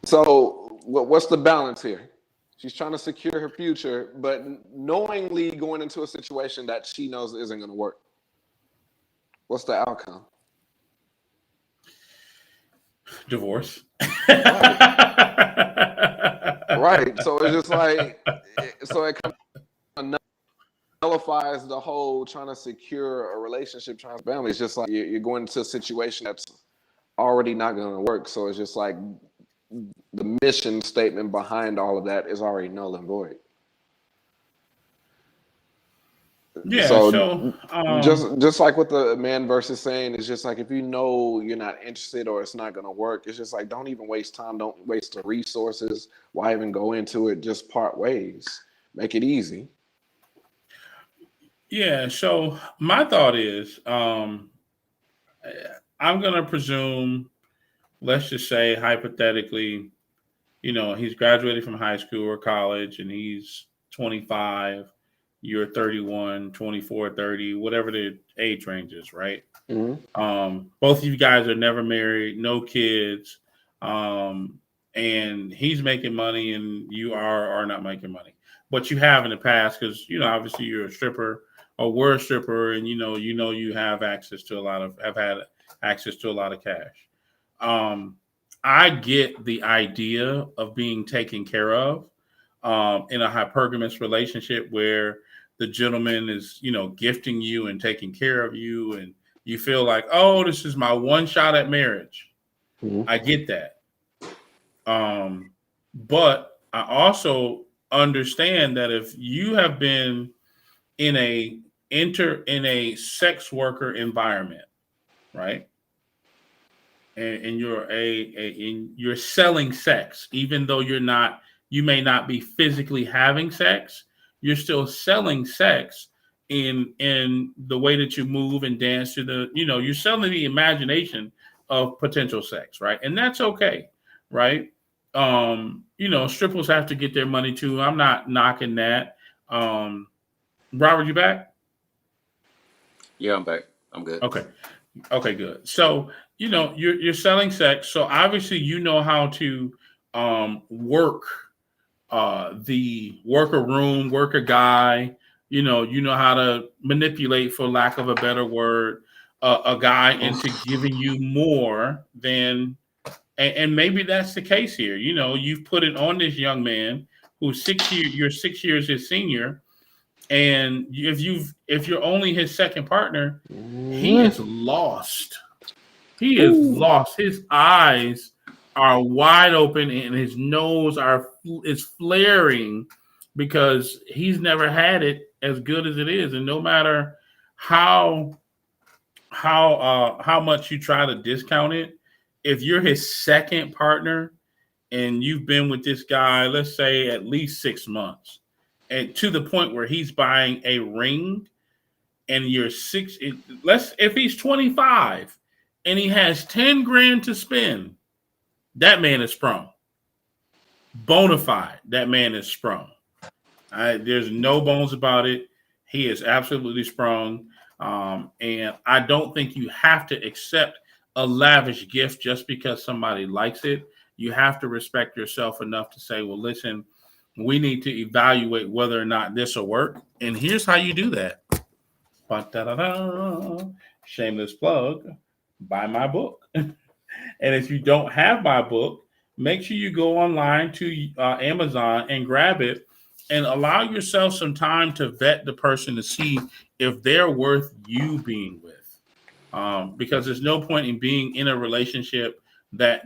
Speaker 2: so what's the balance here? She's trying to secure her future, but knowingly going into a situation that she knows isn't going to work. What's the outcome?
Speaker 3: Divorce.
Speaker 2: Right. So it's just like, so it kind of nullifies the whole trying to secure a relationship, trying to family. It's just like you're going into a situation that's already not going to work. So it's just like the mission statement behind all of that is already null and void.
Speaker 3: Yeah.
Speaker 2: So
Speaker 3: So,
Speaker 2: just like what the man verse is saying, it's just like if you know you're not interested or it's not going to work, it's just like don't even waste time, don't waste the resources. Why even go into it? Just part ways. Make it easy.
Speaker 3: yeah. So my thought is, I'm gonna presume, let's just say hypothetically, he's graduated from high school or college and he's 25, you're 31, 24, 30, whatever the age range is, right?
Speaker 2: Mm-hmm.
Speaker 3: Both of you guys are never married, no kids, and he's making money and you are not making money. But you have in the past because obviously you're a stripper or were a stripper, and you have access to have had access to a lot of cash. Um, I get the idea of being taken care of in a hypergamous relationship where the gentleman is, gifting you and taking care of you, and you feel like, oh, this is my one shot at marriage.
Speaker 2: Mm-hmm.
Speaker 3: I get that. But I also understand that if you have been in a in a sex worker environment, right? And you're selling sex, even though you may not be physically having sex, you're still selling sex in the way that you move and dance to you're selling the imagination of potential sex, right? And that's okay, right? Strippers have to get their money too. I'm not knocking that. Robert, you back?
Speaker 4: Yeah, I'm back. I'm good.
Speaker 3: Okay. Okay, good. So, you're selling sex, so obviously you know how to work the worker room, work a guy. You know how to manipulate, for lack of a better word, a guy into giving you more than, and maybe that's the case here. You've put it on this young man who's you're 6 years his senior, and if you're only his second partner, he is lost. He is
Speaker 2: Ooh.
Speaker 3: lost. His eyes are wide open and his nose is flaring because he's never had it as good as it is. And no matter how much you try to discount it, if you're his second partner and you've been with this guy, let's say at least 6 months, and to the point where he's buying a ring, and you're if he's 25 and he has 10 grand to spend, that man is sprung. Bona fide, that man is sprung. There's no bones about it. He is absolutely sprung. And I don't think you have to accept a lavish gift just because somebody likes it. You have to respect yourself enough to say, well, listen, we need to evaluate whether or not this will work. And here's how you do that. Ba-da-da-da. Shameless plug. Buy my book. And if you don't have my book, make sure you go online to Amazon and grab it and allow yourself some time to vet the person to see if they're worth you being with. Because there's no point in being in a relationship that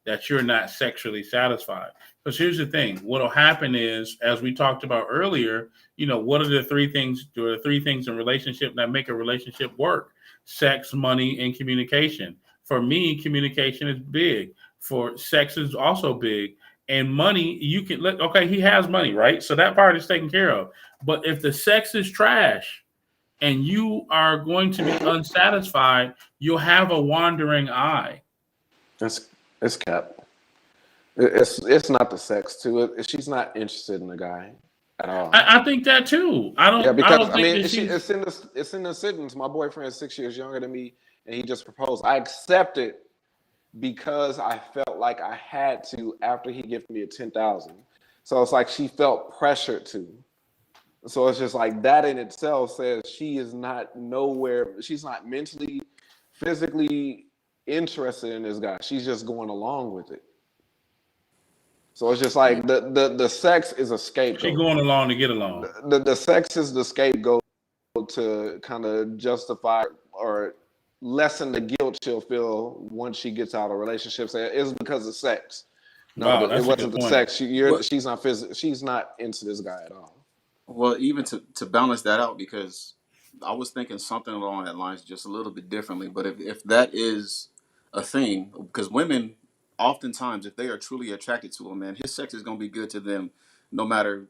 Speaker 3: that you're not sexually satisfied. Because here's the thing: what'll happen is, as we talked about earlier, what are the three things? There are three things in relationship that make a relationship work: sex, money, and communication. For me, communication is big. For sex is also big. And money, you can okay, he has money, right? So that part is taken care of. But if the sex is trash and you are going to be unsatisfied, you'll have a wandering eye.
Speaker 2: It's cap. It's not the sex to it. She's not interested in the guy at all.
Speaker 3: I think that too. I
Speaker 2: Yeah,
Speaker 3: don't
Speaker 2: because
Speaker 3: think that
Speaker 2: it's
Speaker 3: she's
Speaker 2: in the sentence. My boyfriend is 6 years younger than me. and he just proposed. I accepted because I felt like I had to after he gifted me a 10,000. So it's like she felt pressured to. So it's just like that in itself says she is not nowhere. She's not mentally, physically interested in this guy. She's just going along with it. So it's just
Speaker 4: Yeah.
Speaker 2: like the sex is a
Speaker 3: She
Speaker 2: scapegoat.
Speaker 3: going along to get along.
Speaker 2: The sex is the scapegoat to kind of justify or lessen the guilt she'll feel once she gets out of relationships. It's because of sex. No,
Speaker 3: Wow,
Speaker 2: it
Speaker 3: that's a
Speaker 2: wasn't
Speaker 3: good
Speaker 2: the
Speaker 3: point.
Speaker 2: sex.
Speaker 4: Well,
Speaker 2: She's not into this guy at all.
Speaker 4: well, even to balance that out, because I was thinking something along that lines just a little bit differently. But if that is a thing, because women oftentimes, if they are truly attracted to a man, his sex is going to be good to them, no matter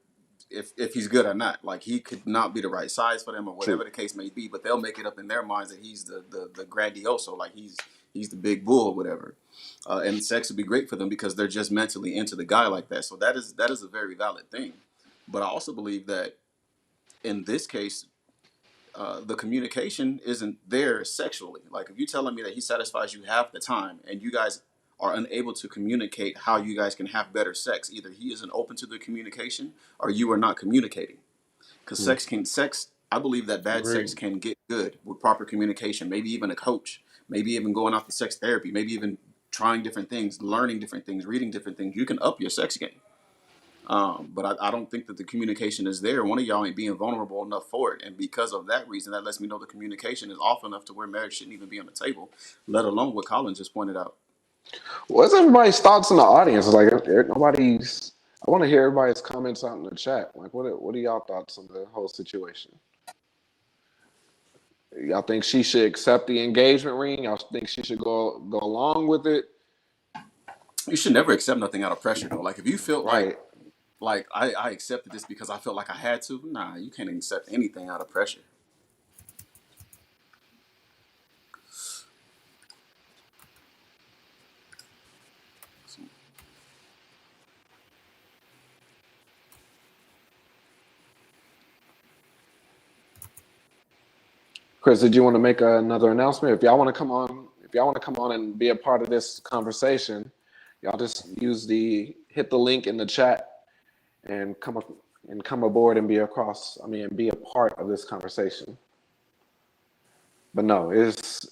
Speaker 4: if he's good or not. Like he could not be the right size for them or
Speaker 2: True.
Speaker 4: whatever the case may be, but they'll make it up in their minds that he's the grandioso, like he's the big bull or whatever. And sex would be great for them because they're just mentally into the guy like that. So that is a very valid thing. But I also believe that in this case, the communication isn't there sexually. Like if you're telling me that he satisfies you half the time, and you guys are unable to communicate how you guys can have better sex, either he isn't open to the communication or you are not communicating. Because
Speaker 2: Hmm.
Speaker 4: sex, I believe that bad sex
Speaker 3: Agreed.
Speaker 4: can get good with proper communication. Maybe even a coach, maybe even going out to sex therapy, maybe even trying different things, learning different things, reading different things. You can up your sex game. But I don't think that the communication is there. One of y'all ain't being vulnerable enough for it. And because of that reason, that lets me know the communication is off enough to where marriage shouldn't even be on the table, let alone what Colin just pointed out.
Speaker 2: What's everybody's thoughts in the audience? It's like nobody's. I want to hear everybody's comments out in the chat. Like, what are y'all thoughts on the whole situation? Y'all think she should accept the engagement ring? Y'all think she should go along with it?
Speaker 4: You should never accept nothing out of pressure, though. Like if you feel
Speaker 2: Right.
Speaker 4: like I accepted this because I felt like I had to, nah, you can't accept anything out of pressure.
Speaker 2: Chris, did you want to make another announcement? If y'all want to come on and be a part of this conversation, y'all just hit the link in the chat and come aboard and be a part of this conversation. But no, it's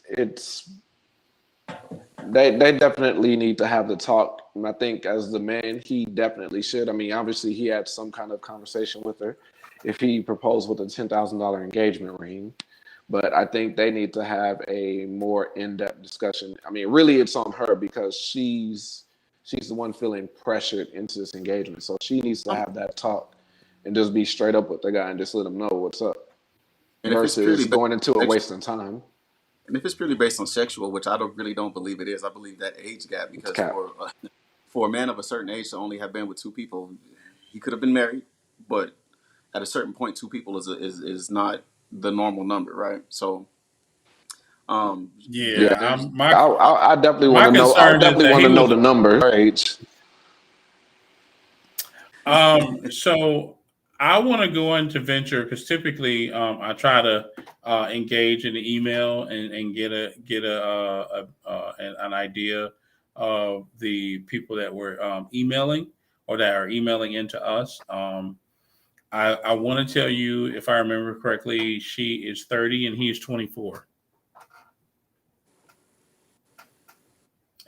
Speaker 2: they definitely need to have the talk. And I think as the man, he definitely should. I mean, obviously he had some kind of conversation with her if he proposed with a $10,000 engagement ring. But I think they need to have a more in-depth discussion. I mean, really it's on her because she's the one feeling pressured into this engagement. So she needs to
Speaker 4: Um,
Speaker 2: have that talk and just be straight up with the guy and just let him know what's up
Speaker 4: and if it's purely
Speaker 2: versus
Speaker 4: based
Speaker 2: going into
Speaker 4: on
Speaker 2: it
Speaker 4: sexual,
Speaker 2: wasting time.
Speaker 4: and if it's purely based on sexual, which I don't believe it is, I believe that age gap
Speaker 2: It's
Speaker 4: because
Speaker 2: cap.
Speaker 4: for a man of a certain age to only have been with two people, he could have been married, but at a certain point, two people is not the normal number, right? So,
Speaker 2: Yeah,
Speaker 3: Yeah,
Speaker 2: I definitely want
Speaker 3: my
Speaker 2: to know. I
Speaker 3: concern is
Speaker 2: definitely
Speaker 3: that
Speaker 2: want
Speaker 3: he
Speaker 2: to know
Speaker 3: was.
Speaker 2: the number. Her age.
Speaker 3: So I want to go into venture because typically I try to engage in the email and get an idea of the people that were emailing or that are emailing into us. I want to tell you, if I remember correctly, she is 30 and he is 24,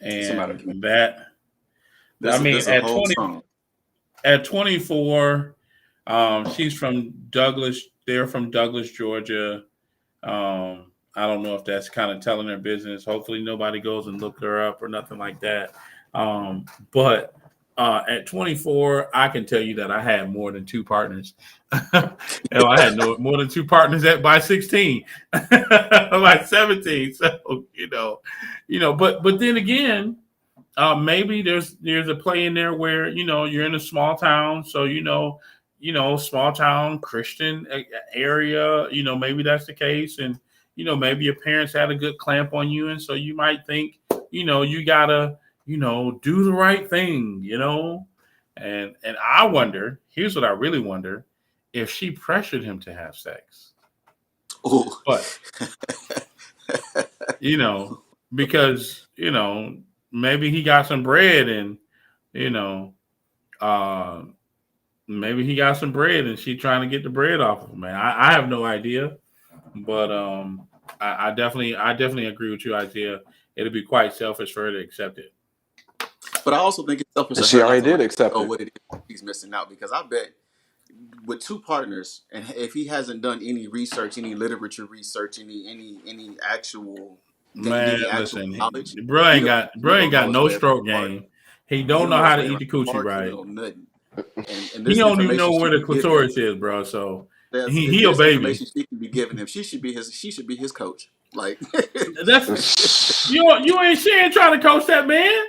Speaker 4: it's a matter of
Speaker 3: and
Speaker 4: communication.
Speaker 3: I mean
Speaker 4: There's a whole song.
Speaker 3: at 24. She's from Douglas. They're from Douglas, Georgia. I don't know if that's kind of telling their business. Hopefully, nobody goes and look her up or nothing like that. But at 24, I can tell you that I had more than two partners. I had no more than two partners by 16, by 17. So but then again, maybe there's a play in there where you're in a small town, so small town Christian area. Maybe that's the case, and maybe your parents had a good clamp on you, and so you might think you gotta do the right thing, and I wonder. Here's what I really wonder: if she pressured him to have sex,
Speaker 4: Oh,
Speaker 3: but you know, because, you know, maybe he got some bread and, you know, uh, maybe he got some bread and she trying to get the bread off of him, man. I have no idea. But I definitely agree with you, Isaiah. It'll be quite selfish for her to accept it.
Speaker 4: But I also think it's selfish
Speaker 2: And
Speaker 4: of
Speaker 2: she
Speaker 4: her not
Speaker 2: already
Speaker 4: to
Speaker 2: did
Speaker 4: let
Speaker 2: accept
Speaker 4: go
Speaker 2: it.
Speaker 4: what it is he's missing out, because I bet with two partners, and if he hasn't done any research, any literature research, any actual gained
Speaker 3: Man,
Speaker 4: any actual
Speaker 3: listen,
Speaker 4: knowledge,
Speaker 3: bro
Speaker 4: he
Speaker 3: ain't
Speaker 4: don't
Speaker 3: got
Speaker 4: he don't know his
Speaker 3: no
Speaker 4: way around
Speaker 3: stroke
Speaker 4: the mark.
Speaker 3: game. He
Speaker 4: He
Speaker 3: don't
Speaker 4: don't
Speaker 3: know
Speaker 4: know
Speaker 3: how
Speaker 4: his
Speaker 3: to
Speaker 4: way
Speaker 3: eat
Speaker 4: around
Speaker 3: the
Speaker 4: the
Speaker 3: coochie
Speaker 4: mark. He
Speaker 3: right.
Speaker 4: don't know nothing. And
Speaker 3: He
Speaker 4: this
Speaker 3: don't even
Speaker 4: information
Speaker 3: know
Speaker 4: she
Speaker 3: where the
Speaker 4: can give him.
Speaker 3: clitoris is, bro. So
Speaker 4: That's if
Speaker 3: he a
Speaker 4: this
Speaker 3: baby.
Speaker 4: information she can be giving him. She should be his coach. Like
Speaker 3: That's you ain't she ain't trying to coach that man.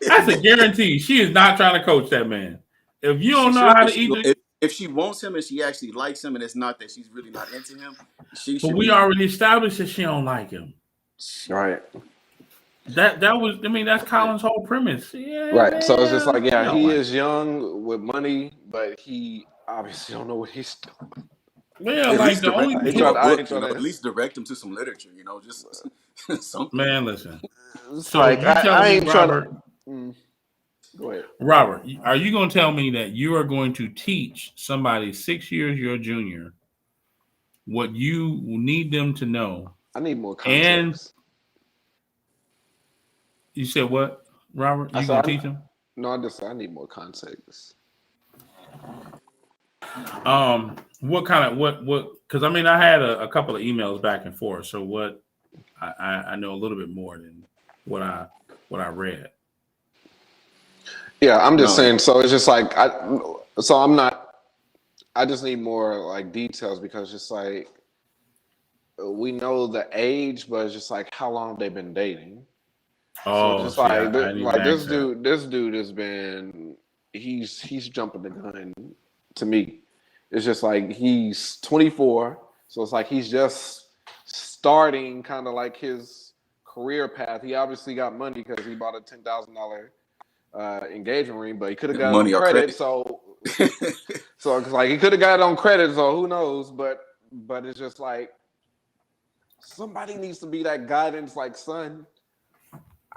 Speaker 3: That's a guarantee. She is not trying to coach that man. If you
Speaker 4: she
Speaker 3: don't know
Speaker 4: should
Speaker 3: how
Speaker 4: if
Speaker 3: to
Speaker 4: she
Speaker 3: eat the,
Speaker 4: if she wants him and she actually likes him and it's not that she's really not into him, she
Speaker 3: but
Speaker 4: should
Speaker 3: we
Speaker 4: be
Speaker 3: already established that she don't like him.
Speaker 2: Right.
Speaker 3: That was, I mean, that's Colin's whole premise. Yeah,
Speaker 2: Right. So it's just
Speaker 3: man.
Speaker 2: like,
Speaker 3: She
Speaker 2: yeah,
Speaker 3: don't
Speaker 2: he
Speaker 3: like
Speaker 2: is young with money, but he obviously don't know what he's doing.
Speaker 3: him. Yeah,
Speaker 4: at
Speaker 3: like
Speaker 4: least
Speaker 3: the
Speaker 4: direct
Speaker 3: only
Speaker 2: I
Speaker 4: him
Speaker 2: ain't
Speaker 4: to
Speaker 3: he,
Speaker 4: a
Speaker 2: trying. I
Speaker 4: book,
Speaker 2: ain't trying
Speaker 4: at
Speaker 2: to.
Speaker 4: least direct him to some literature, just something.
Speaker 3: man, listen.
Speaker 2: It's
Speaker 3: So
Speaker 2: like
Speaker 3: you telling
Speaker 2: I
Speaker 3: me,
Speaker 2: ain't trying to.
Speaker 3: Robert,
Speaker 2: Go ahead.
Speaker 3: are you going to tell me that you are going to teach somebody 6 years your junior what you need them to know?
Speaker 2: I need more
Speaker 3: And
Speaker 2: context.
Speaker 3: you said what, Robert?
Speaker 2: I
Speaker 3: You going
Speaker 2: said,
Speaker 3: to teach them?
Speaker 2: no, I just said I need more context.
Speaker 3: What kind of what? Because I mean, I had a couple of emails back and forth. So what? I know a little bit more than what I read.
Speaker 2: Yeah, I'm just
Speaker 4: No,
Speaker 2: saying. So it's just like So I'm not. I just need more like details because just like we know the age, but it's just like how long they've been dating. So it's
Speaker 3: Oh,
Speaker 2: just
Speaker 3: see,
Speaker 2: like
Speaker 3: I didn't even
Speaker 2: like
Speaker 3: ask that.
Speaker 2: this dude has been he's jumping the gun to me. It's just like he's 24, so it's like he's just starting kind of like his career path. He obviously got money because he bought a $10,000 engagement ring, but he could have got it on
Speaker 4: money or
Speaker 2: credit.
Speaker 4: credit.
Speaker 2: So it's like he could have got it on credit. So who knows? But it's just like somebody needs to be that guidance. Like, son,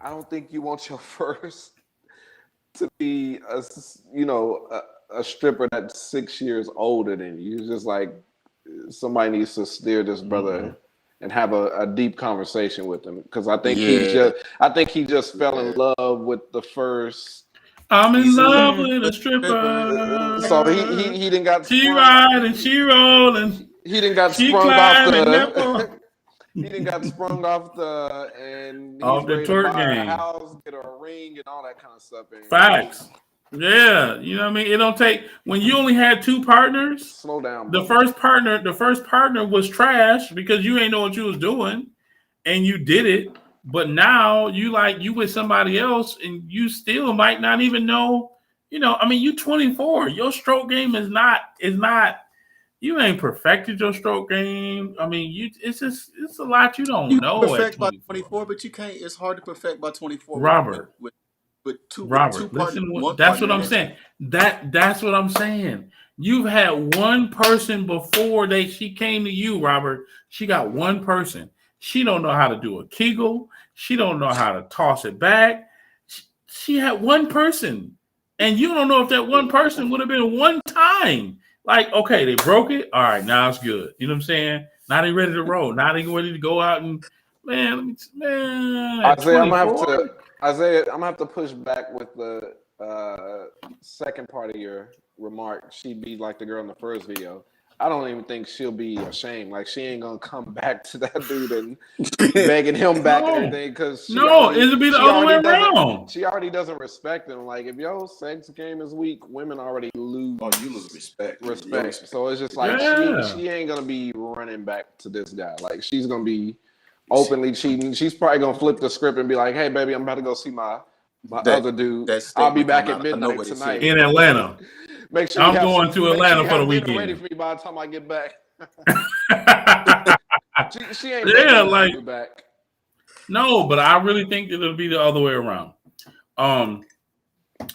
Speaker 2: I don't think you want your first to be a stripper that's 6 years older than you. It's just like somebody needs to steer this brother and have a deep conversation with him because I think
Speaker 4: Yeah,
Speaker 2: he just fell in
Speaker 4: yeah.
Speaker 2: love with the first.
Speaker 3: I'm in
Speaker 4: He's in
Speaker 3: love
Speaker 4: love
Speaker 3: with a
Speaker 4: with
Speaker 2: So
Speaker 3: stripper.
Speaker 2: he didn't got
Speaker 3: She
Speaker 2: sprung.
Speaker 3: ride and she rolling.
Speaker 2: He didn't got
Speaker 3: She
Speaker 2: sprung off
Speaker 3: climb and
Speaker 2: the.
Speaker 3: never
Speaker 2: He didn't got sprung off and he's
Speaker 3: off the
Speaker 2: ready to
Speaker 3: twerk
Speaker 2: buy a
Speaker 3: game.
Speaker 2: house, get a ring, and all that kind of stuff. And
Speaker 3: Facts. Yeah, you know what I mean. It don't take when you only had two partners.
Speaker 2: slow down,
Speaker 3: The
Speaker 2: brother.
Speaker 3: first partner was trash because you ain't know what you was doing, and you did it. But now you with somebody else, and you still might not even know. You know, I mean, you 24. Your stroke game is not. You ain't perfected your stroke game. I mean, it's a lot you don't
Speaker 4: You
Speaker 3: know at
Speaker 4: perfect by
Speaker 3: 24.
Speaker 4: 24, but you can't. It's hard to perfect by 24
Speaker 3: Robert,
Speaker 4: with two partners,
Speaker 3: Listen,
Speaker 4: one
Speaker 3: that's what
Speaker 4: partner, and
Speaker 3: I'm
Speaker 4: then two.
Speaker 3: saying. That's what I'm saying. You've had one person before she came to you, Robert. She got one person. She don't know how to do a Kegel. She don't know how to toss it back. She had one person, and you don't know if that one person would have been one time. Like, okay, they broke it. All right, now it's good. You know what I'm saying? Now they ready to roll. Now they ready to go out and man, at
Speaker 2: Isaiah, I'm gonna have
Speaker 3: 24.
Speaker 2: to Isaiah, I'm gonna have to push back with the second part of your remark. She'd be like the girl in the first video. I don't even think she'll be ashamed. Like she ain't gonna come back to that dude and begging him back and
Speaker 3: No,
Speaker 2: everything because
Speaker 3: no, it'll be the other way around.
Speaker 2: she already doesn't respect him. Like if your sex game is weak, women already lose
Speaker 4: Oh, you lose respect. Your
Speaker 2: respect.
Speaker 4: respect.
Speaker 2: So it's just like
Speaker 3: Yeah.
Speaker 2: she ain't gonna be running back to this guy. Like she's gonna be openly cheating. She's probably gonna flip the script and be like, "Hey, baby, I'm about to go see my
Speaker 4: That
Speaker 2: other dude.
Speaker 4: that
Speaker 2: I'll be
Speaker 4: statement
Speaker 2: back
Speaker 4: coming
Speaker 2: at
Speaker 4: out. I know
Speaker 2: midnight
Speaker 4: what it
Speaker 2: tonight.
Speaker 3: In
Speaker 4: said.
Speaker 3: Atlanta.
Speaker 2: Make sure you
Speaker 3: I'm
Speaker 2: have
Speaker 3: going to
Speaker 2: make sure
Speaker 3: Atlanta
Speaker 2: you
Speaker 3: for the
Speaker 2: have dinner ready
Speaker 3: weekend.
Speaker 2: for me by the time I get back." She ain't
Speaker 3: Yeah,
Speaker 2: begging this
Speaker 3: like
Speaker 2: dude back.
Speaker 3: no, but I really think that it'll be the other way around. And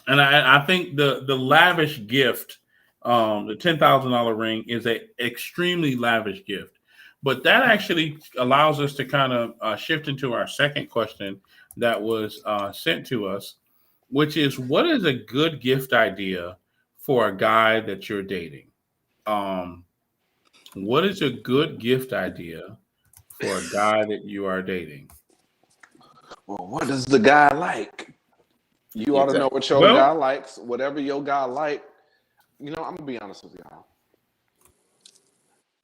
Speaker 3: I think the lavish gift, the $10,000 ring is a extremely lavish gift. But that actually allows us to kind of shift into our second question that was sent to us, which is, what is a good gift idea for a guy that you're dating? Um, what is a good gift idea for a guy that you are dating?
Speaker 2: Well, what does the guy like? You ought to know
Speaker 4: Exactly.
Speaker 2: what your guy
Speaker 3: Well,
Speaker 2: likes. Whatever your guy like, I'm gonna be honest with y'all.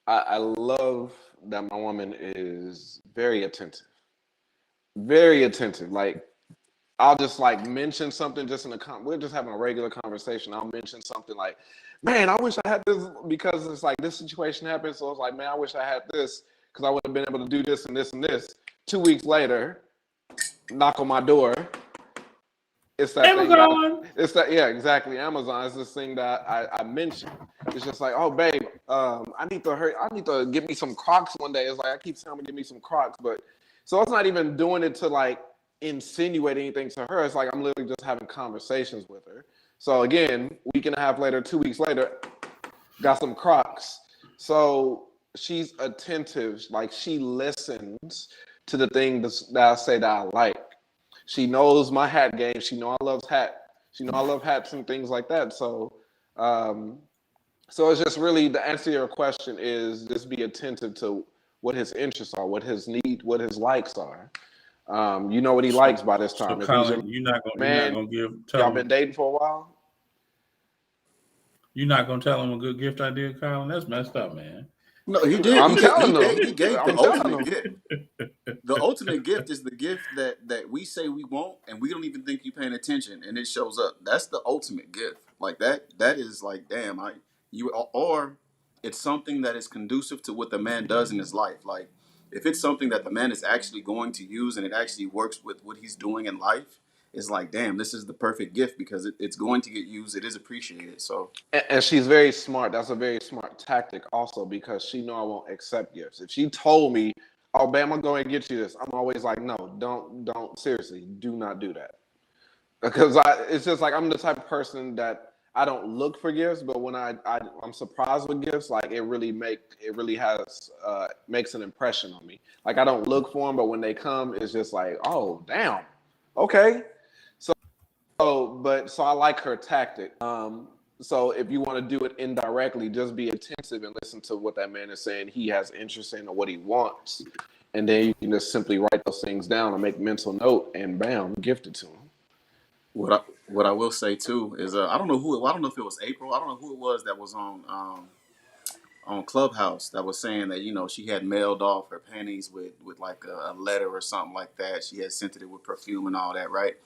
Speaker 2: I love that my woman is very attentive. Very attentive. Like I'll just like mention something just in a we're just having a regular conversation. I'll mention something like, man, I wish I had this because it's like this situation happened. So it's like, man, I wish I had this because I would have been able to do this and this and this. 2 weeks later, knock on my door. It's that thing that
Speaker 3: Amazon.
Speaker 2: it's that yeah, exactly. Amazon is this thing that I mentioned. It's just like, oh babe, I need to hurry. I need to get me some Crocs one day. It's like I keep telling me to get me some Crocs, but so it's not even doing it to like insinuate anything to her. It's like I'm literally just having conversations with her. So again, week and a half later, 2 weeks later, got some Crocs. So she's attentive, like she listens to the things that I say that I like. She knows my hat game. She know I love hat. She know I love hats and things like that. Um, so it's just really the answer to your question is just be attentive to what his interests are, what his what his likes are. You know what he likes by this
Speaker 3: So,
Speaker 2: time. If he's your
Speaker 3: Colin, you're not
Speaker 2: man,
Speaker 3: gonna tell
Speaker 2: y'all
Speaker 3: him,
Speaker 2: been dating for a while.
Speaker 3: you're not gonna tell him a good gift idea, Colin. That's messed up, man.
Speaker 4: No, he did.
Speaker 2: I'm telling them.
Speaker 4: He gave the
Speaker 2: I'm telling
Speaker 4: ultimate
Speaker 2: them.
Speaker 4: gift. The ultimate gift is the gift that we say we want, and we don't even think you're paying attention, and it shows up. That's the ultimate gift. Like that is like, damn, or it's something that is conducive to what the man does in his life. Like if it's something that the man is actually going to use and it actually works with what he's doing in life, it's like, damn, this is the perfect gift because it's going to get used. It is appreciated. So
Speaker 2: And she's very smart. That's a very smart tactic also because she know I won't accept gifts. If she told me, "Oh, babe, I'm gonna go and get you this," I'm always like, "No, don't. Seriously, do not do that." Because it's just like I'm the type of person that I don't look for gifts, but when I'm surprised with gifts, like it really has makes an impression on me. Like I don't look for them, but when they come, it's just like, oh, damn, okay. So I like her tactic. So if you want to do it indirectly, just be attentive and listen to what that man is saying. He has interest in or what he wants, and then you can just simply write those things down or make mental note, and bam, gift it to him.
Speaker 4: what I will say too is I don't know if it was April. I don't know who it was that was on Clubhouse that was saying that she had mailed off her panties with like a letter or something like that. She had sent it with perfume and all that, right?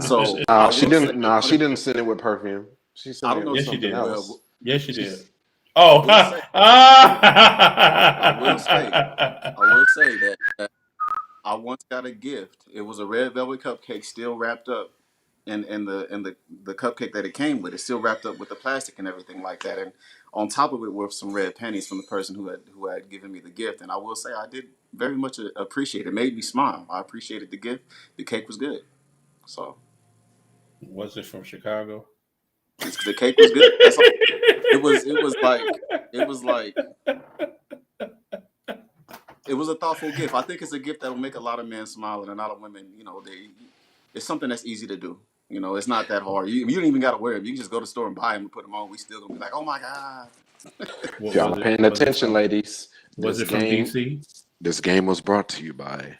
Speaker 4: So I
Speaker 2: She
Speaker 4: will say
Speaker 2: didn't. Nah, she didn't send it with perfume. She
Speaker 4: I
Speaker 2: sent
Speaker 4: don't
Speaker 2: it
Speaker 4: know.
Speaker 2: with
Speaker 3: Yes, you
Speaker 2: something
Speaker 3: did.
Speaker 2: else.
Speaker 4: Well,
Speaker 3: Yes, you did.
Speaker 2: She's
Speaker 4: I
Speaker 3: Oh,
Speaker 4: will say I will say
Speaker 3: ah.
Speaker 4: that I once got a gift. It was a red velvet cupcake, still wrapped up in the cupcake that it came with. It's still wrapped up with the plastic and everything like that. And on top of it were some red pennies from the person who had given me the gift. And I will say I did very much appreciate it. It made me smile. I appreciated the gift. The cake was good. So
Speaker 3: Was it from Chicago?
Speaker 4: the cake was good. That's all. It was like it was a thoughtful gift. I think it's a gift that will make a lot of men smile and a lot of women, it's something that's easy to do. It's not that hard. You don't even got to wear them. You can just go to the store and buy them and put them on. We still gonna be like, oh my god.
Speaker 2: if
Speaker 3: What
Speaker 2: y'all
Speaker 3: was
Speaker 2: are
Speaker 3: it?
Speaker 2: paying attention, ladies.
Speaker 3: Was it from DC?
Speaker 2: This game was brought to you by.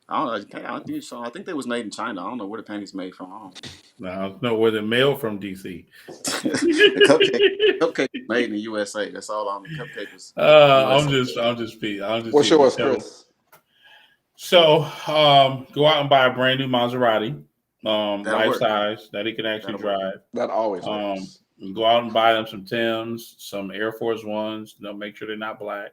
Speaker 4: I don't know. I think so. I think they was made in China. I don't know where the panties made from. I don't
Speaker 3: No, was it mail from DC?
Speaker 4: know. The cupcake was made in the USA. That's all on the cupcake was USA.
Speaker 3: I'm just
Speaker 2: What's
Speaker 3: being
Speaker 2: yours,
Speaker 3: terrible.
Speaker 2: Chris?
Speaker 3: So, go out and buy a brand new Maserati,
Speaker 4: That'll
Speaker 3: life
Speaker 4: work.
Speaker 3: size that he can actually
Speaker 4: That'll work.
Speaker 3: drive.
Speaker 2: That always
Speaker 3: Um,
Speaker 2: works.
Speaker 3: Go out and buy them some Tims, some Air Force Ones. Make sure they're not black.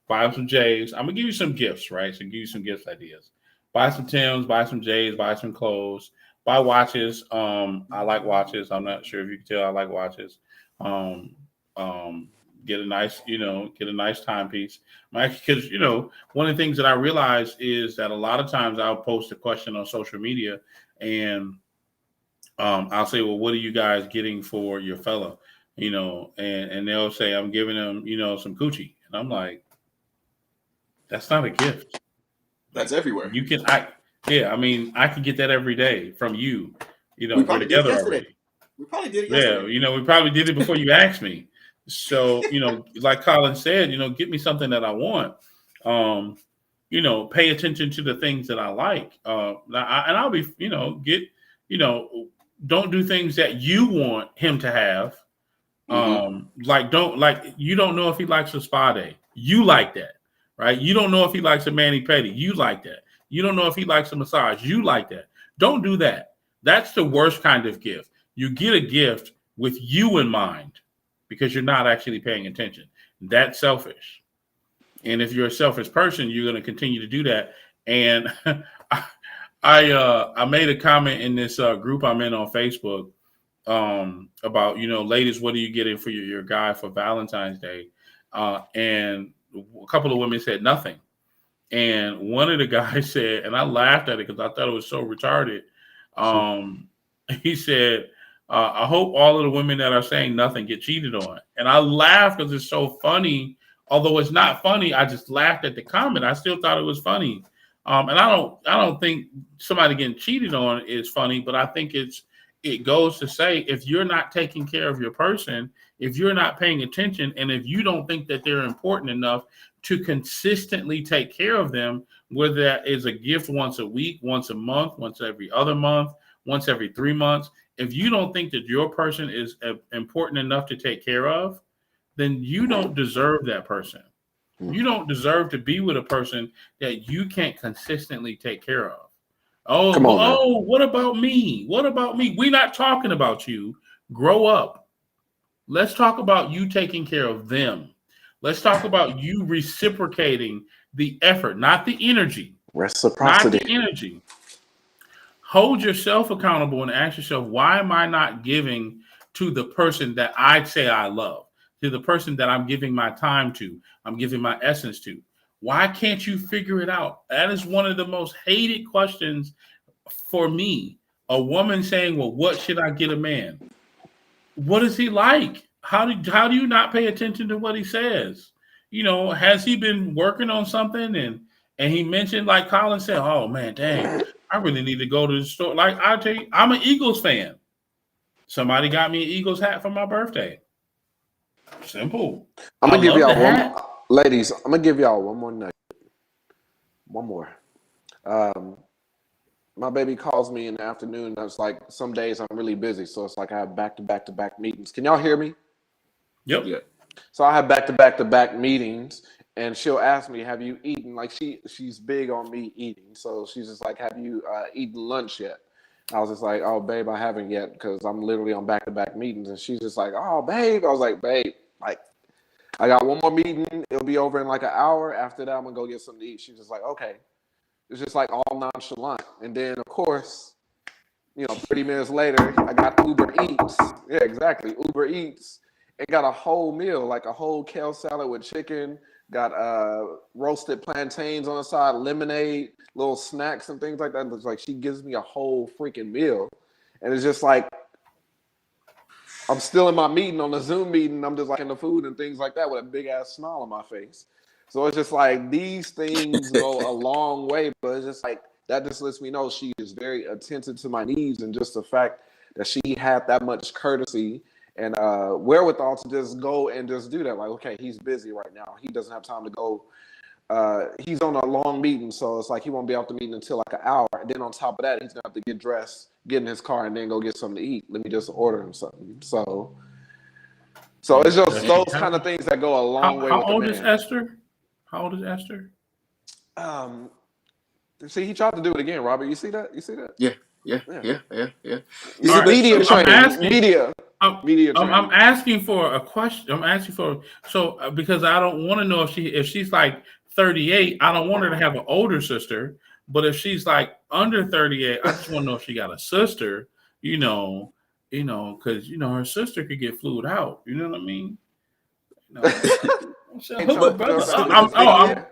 Speaker 3: Buy them some J's. I'm gonna give you some gifts, right? So, give you some gift ideas. Buy some Tims, buy some J's, buy some clothes, buy watches. I like watches. I'm not sure if you can tell I like watches. Um, um, get a nice timepiece. Because one of the things that I realize is that a lot of times I'll post a question on social media and I'll say, well, what are you guys getting for your fella? And they'll say, I'm giving them, some coochie. And I'm like, That's not a gift.
Speaker 4: That's
Speaker 3: Like
Speaker 4: everywhere.
Speaker 3: you can, I mean, I can get that every day from you. You know,
Speaker 4: We
Speaker 3: we're
Speaker 4: probably did it
Speaker 3: together
Speaker 4: yesterday.
Speaker 3: already.
Speaker 4: We probably did it
Speaker 3: Yeah,
Speaker 4: yesterday.
Speaker 3: you know, we probably did it before you asked me. So, you know, like Colin said, you know, get me something that I want. Um, you know, pay attention to the things that I like. And I'll be, you know, you know, don't do things that you want him to have.
Speaker 4: Mm-hmm.
Speaker 3: You don't know if he likes a spa day. You like that, right? You don't know if he likes a mani pedi. You like that. You don't know if he likes a massage. You like that. Don't do that. That's the worst kind of gift. You get a gift with you in mind because you're not actually paying attention. That's selfish. And if you're a selfish person, you're going to continue to do that. And I made a comment in this group I'm in on Facebook about, you know, ladies, what are you getting for your guy for Valentine's Day? And a couple of women said nothing. And one of the guys said, and I laughed at it because I thought it was so retarded. Um, he said, I hope all of the women that are saying nothing get cheated on. And I laughed because it's so funny. Although it's not funny, I just laughed at the comment. I still thought it was funny. And I don't think somebody getting cheated on is funny, but I think it goes to say if you're not taking care of your person, if you're not paying attention, and if you don't think that they're important enough to consistently take care of them, whether that is a gift once a week, once a month, once every other month, once every 3 months, if you don't think that your person is important enough to take care of, then you don't deserve that person. You don't deserve to be with a person that you can't consistently take care of. Oh,
Speaker 2: Come
Speaker 3: well,
Speaker 2: on now.
Speaker 3: what about me? What about me? We're not talking about you. Grow up. Let's talk about you taking care of them. Let's talk about you reciprocating the effort, not the energy. Not the
Speaker 2: Reciprocity.
Speaker 3: energy. Hold yourself accountable and ask yourself, why am I not giving to the person that I say I love, to the person that I'm giving my time to, I'm giving my essence to? Why can't you figure it out? That is one of the most hated questions for me. A woman saying, well, what should I get a man? What is he like? How do you not pay attention to what he says? You know, has he been working on something? And he mentioned, like Colin said, oh man, dang, I really need to go to the store. Like I tell you, I'm an Eagles fan. Somebody got me an Eagles hat for my birthday. Simple.
Speaker 2: I'm
Speaker 3: I
Speaker 2: gonna give
Speaker 3: love the
Speaker 2: y'all one,
Speaker 3: hat.
Speaker 2: ladies. I'm gonna give y'all one more night. One more. Um, my baby calls me in the afternoon. That's like some days I'm really busy, so it's like I have back to back to back meetings. Can y'all hear me?
Speaker 3: Yep.
Speaker 4: Yeah.
Speaker 2: So I have back to back to back meetings, and she'll ask me, "Have you eaten?" Like she's big on me eating, so she's just like, "Have you eaten lunch yet?" I was just like, "Oh, babe, I haven't yet because I'm literally on back to back meetings." And she's just like, "Oh, babe," I was like, "Babe, like I got one more meeting. It'll be over in like an hour. After that, I'm gonna go get something to eat." She's just like, "Okay." It's just like all nonchalant, and then of course, 30 minutes later, I got Uber Eats. Yeah, exactly. Uber Eats. It got a whole meal, like a whole kale salad with chicken, got roasted plantains on the side, lemonade, little snacks and things like that. It's like she gives me a whole freaking meal. And it's just like I'm still in my meeting on the Zoom meeting. I'm just like in the food and things like that with a big ass smile on my face. So it's just like these things go a long way, but it's just like that just lets me know she is very attentive to my needs, and just the fact that she had that much courtesy and wherewithal to just go and just do that. Like, okay, he's busy right now. He doesn't have time to go. He's on a long meeting, so it's like he won't be out the meeting until like an hour. And then on top of that, he's gonna have to get dressed, get in his car, and then go get something to eat. Let me just order him something. So it's just
Speaker 3: Does she
Speaker 2: those
Speaker 3: have
Speaker 2: kind of things that go a long way
Speaker 3: how
Speaker 2: with a
Speaker 3: old is
Speaker 2: man.
Speaker 3: Esther? How old is Esther?
Speaker 2: Um, See, he tried to do it again, Robert. You see that? You see that?
Speaker 4: Yeah. Yeah.
Speaker 2: Yeah.
Speaker 4: Yeah. Yeah. Yeah. You
Speaker 3: All
Speaker 4: see,
Speaker 3: right.
Speaker 4: but
Speaker 2: Media
Speaker 3: So I'm
Speaker 2: training.
Speaker 3: asking.
Speaker 2: Media.
Speaker 3: I'm,
Speaker 2: Media
Speaker 3: I'm
Speaker 2: training.
Speaker 3: asking for a question. I'm asking for because I don't want to know if she's like 38. I don't want her to have an older sister. But if she's like under 38, I just want to know if she got a sister. Because her sister could get flued out. You know what I mean? So
Speaker 2: Ain't
Speaker 3: hook
Speaker 2: trying
Speaker 3: a
Speaker 2: to put
Speaker 3: brother
Speaker 2: us
Speaker 3: up.
Speaker 2: under this media.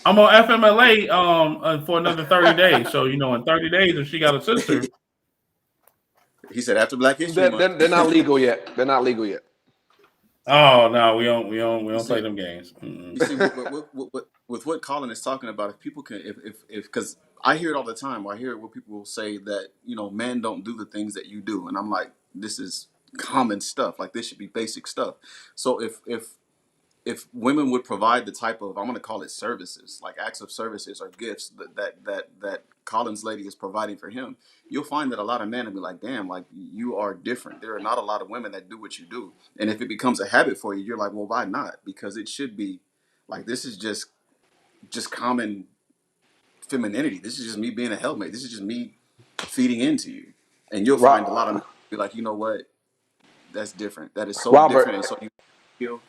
Speaker 3: I'm on FMLA for another 30 days. So in 30 days, if she got a sister,
Speaker 4: he said after Black History
Speaker 2: They're,
Speaker 4: Month.
Speaker 2: they're not legal yet. They're not legal yet.
Speaker 3: Oh no, we
Speaker 4: You
Speaker 3: don't play
Speaker 4: see,
Speaker 3: them games.
Speaker 4: you
Speaker 3: Mm-mm.
Speaker 4: see, with what Colin is talking about, if people can, if, because I hear it all the time. I hear it where people will say that men don't do the things that you do, and I'm like, this is common stuff. Like this should be basic stuff. So if women would provide the type of, I'm going to call it services, like acts of services or gifts that Colin's lady is providing for him, you'll find that a lot of men will be like, damn, like you are different. There are not a lot of women that do what you do. And if it becomes a habit for you, you're like, well, why not? Because it should be like, this is just common femininity. This is just me being a helpmate. This is just me feeding into you. And you'll find a lot of men
Speaker 2: Ro-
Speaker 4: be like, you know what? That's different. That is so
Speaker 2: Robert,
Speaker 4: different. And so you feel,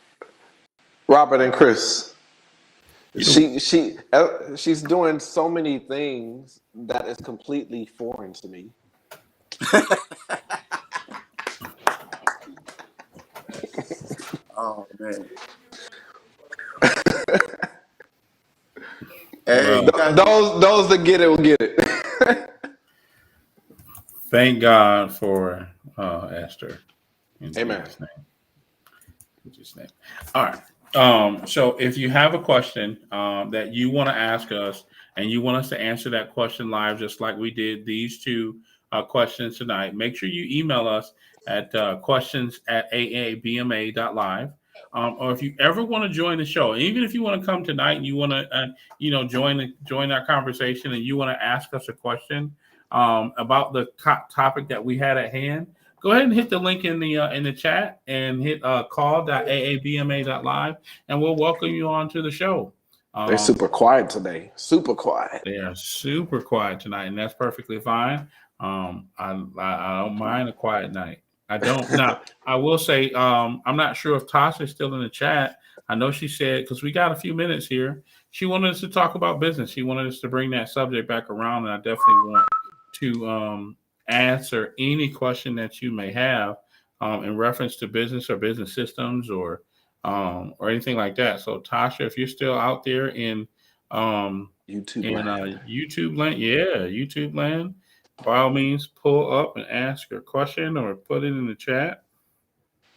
Speaker 2: Robert and Chris.
Speaker 3: You
Speaker 2: She's doing so many things that is completely foreign to me.
Speaker 4: oh man. Hey, you
Speaker 3: well,
Speaker 4: guys.
Speaker 2: Those that get it will get it.
Speaker 3: thank God for Esther in
Speaker 2: Amen.
Speaker 3: Jesus' name. In Jesus' name. All right. So if you have a question that you want to ask us and you want us to answer that question live, just like we did these two questions tonight, make sure you email us at questions at aabma.live. Or if you ever want to join the show, even if you want to come tonight and you want to, join our conversation and you want to ask us a question about the topic that we had at hand, go ahead and hit the link in the chat and hit call.aabma.live, and we'll welcome you on to the show.
Speaker 2: They're
Speaker 3: Um,
Speaker 2: super quiet today. Super quiet.
Speaker 3: they are super quiet tonight, and that's perfectly fine. I don't mind a quiet night. I don't. Now, I will say, I'm not sure if Tasha's still in the chat. I know she said, because we got a few minutes here, she wanted us to talk about business. She wanted us to bring that subject back around, and I definitely want to answer any question that you may have in reference to business or business systems or anything like that. So, Tasha, if you're still out there um,
Speaker 2: YouTube
Speaker 3: in
Speaker 2: land.
Speaker 3: YouTube land, yeah, YouTube land, by all means, pull up and ask your question or put it in the chat.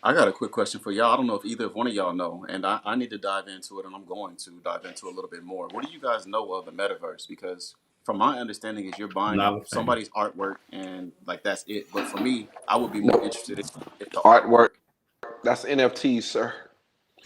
Speaker 4: I got a quick question for y'all. I don't know if either of one of y'all know, and I need to dive into it, and I'm going to dive into it a little bit more. What do you guys know of the metaverse? Because from my understanding, is you're buying
Speaker 3: Not a fan.
Speaker 4: somebody's artwork and like that's it. But for me, I would be more
Speaker 2: No
Speaker 4: interested in if the
Speaker 2: artwork.
Speaker 4: artwork.
Speaker 2: That's NFTs, sir.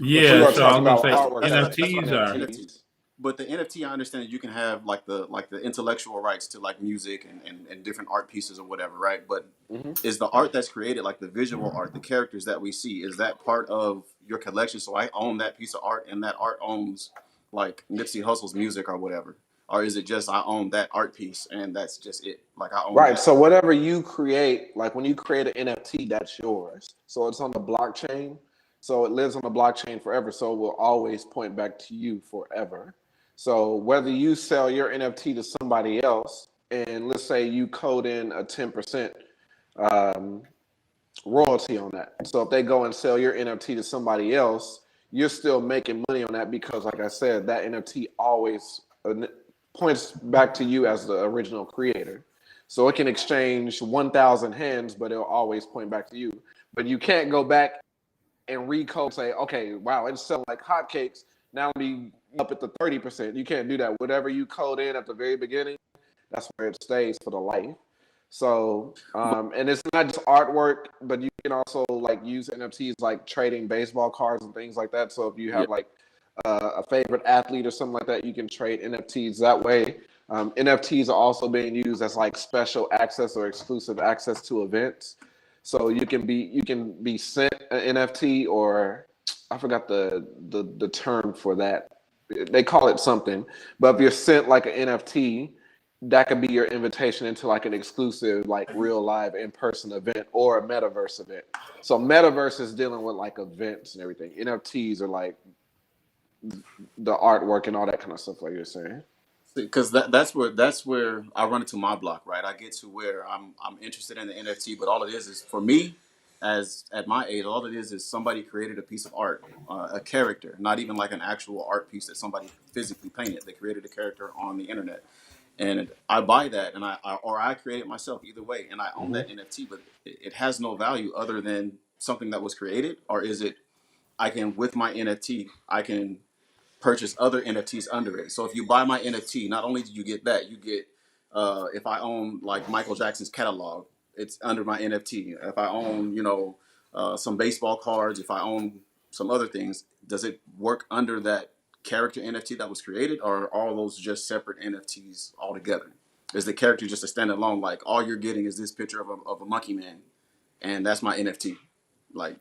Speaker 2: What you
Speaker 3: Yeah,
Speaker 2: are
Speaker 3: so I
Speaker 2: talking
Speaker 3: was gonna
Speaker 2: about
Speaker 3: say
Speaker 2: artwork. That's
Speaker 3: NFTs are
Speaker 2: NFTs.
Speaker 4: But the NFT, I understand that you can have like the intellectual rights to like music and different art pieces or whatever, right? But
Speaker 2: Hmm.
Speaker 4: is the art that's created, like the visual art, the characters that we see, is that part of your collection? So I own that piece of art, and that art owns like Nipsey Hussle's music or whatever, or is it just I own that art piece and that's just it? Like I own
Speaker 2: Right.
Speaker 4: that.
Speaker 2: So whatever you create, like when you create an NFT, that's yours. So it's on the blockchain. So it lives on the blockchain forever. So it will always point back to you forever. So whether you sell your NFT to somebody else, and let's say you code in a 10% um, royalty on that. So if they go and sell your NFT to somebody else, you're still making money on that because, like I said, that NFT always points back to you as the original creator. So it can exchange 1,000 hands, but it'll always point back to you. But you can't go back and recode and say, okay, wow, it's selling like hotcakes. Now be up at the 30%. You can't do that. Whatever you code in at the very beginning, that's where it stays for the life. So,
Speaker 4: But
Speaker 2: and it's not just artwork, but you can also like use NFTs like trading baseball cards and things like that. So if you
Speaker 4: yeah,
Speaker 2: have like a favorite athlete or something like that, you can trade NFTs that way. NFTs are also being used as like special access or exclusive access to events. So you can be sent an NFT, or I forgot the term for that. They call it something, but if you're sent like an NFT, that could be your invitation into like an exclusive, like real live in person event or a metaverse event. So metaverse is dealing with like events and everything. NFTs are like the artwork and all that kind of stuff, like you're saying.
Speaker 4: because that's where I run into my block, right? I get to where I'm interested in the NFT, but all it is for me, as at my age, all it is somebody created a piece of art, a character, not even like an actual art piece that somebody physically painted. They created a character on the internet, and I buy that, and I create it myself, either way, and I own
Speaker 2: Hmm.
Speaker 4: that NFT, but it has no value other than something that was created, or is it? I can, with my NFT, I can purchase other NFTs under it. So if you buy my NFT, not only do you get that, you get if I own like Michael Jackson's catalog, it's under my NFT. If I own, some baseball cards, if I own some other things, does it work under that character NFT that was created, or are all those just separate NFTs altogether? Is the character just a standalone? Like all you're getting is this picture of a monkey man, and that's my NFT. Like,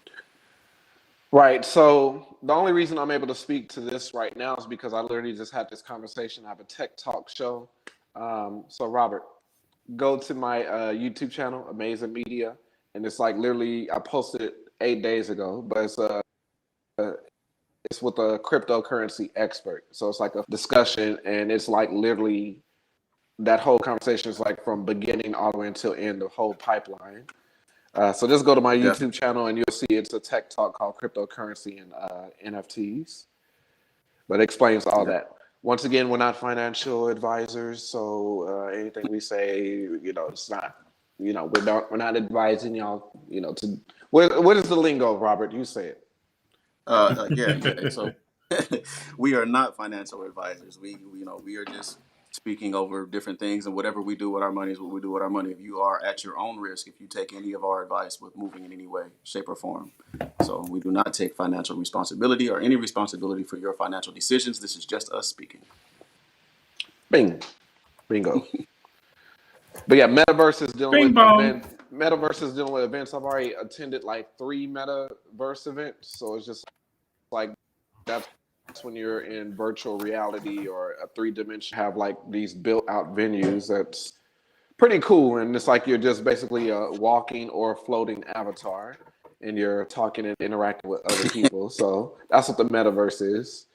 Speaker 2: Right. So the only reason I'm able to speak to this right now is because I literally just had this conversation. I have a tech talk show. So Robert, go to my YouTube channel, Amazing Media, and it's like literally I posted it 8 days ago, but it's with a cryptocurrency expert. So it's like a discussion, and it's like literally that whole conversation is like from beginning all the way until end, the whole pipeline. So just go to my
Speaker 4: definitely.
Speaker 2: YouTube channel and you'll see it's a tech talk called Cryptocurrency and NFTs, but it explains all
Speaker 4: Yeah.
Speaker 2: that. Once again, we're not financial advisors, so anything we say, it's not, we're not advising y'all, to what is the lingo, Robert? You say it.
Speaker 4: Yeah. So we are not financial advisors. We are just speaking over different things, and whatever we do with our money is what we do with our money. If you are at your own risk, if you take any of our advice with moving in any way, shape, or form. So we do not take financial responsibility or any responsibility for your financial decisions. This is just us speaking.
Speaker 2: Bing, bingo. But yeah, metaverse is dealing
Speaker 3: Bing
Speaker 2: with
Speaker 3: bong.
Speaker 2: event. Metaverse is dealing with events. I've already attended like 3 metaverse events, so it's just like that's when you're in virtual reality or a 3 dimension. Have like these built out venues that's pretty cool, and it's like you're just basically a walking or floating avatar, and you're talking and interacting with other people. So that's what the metaverse is.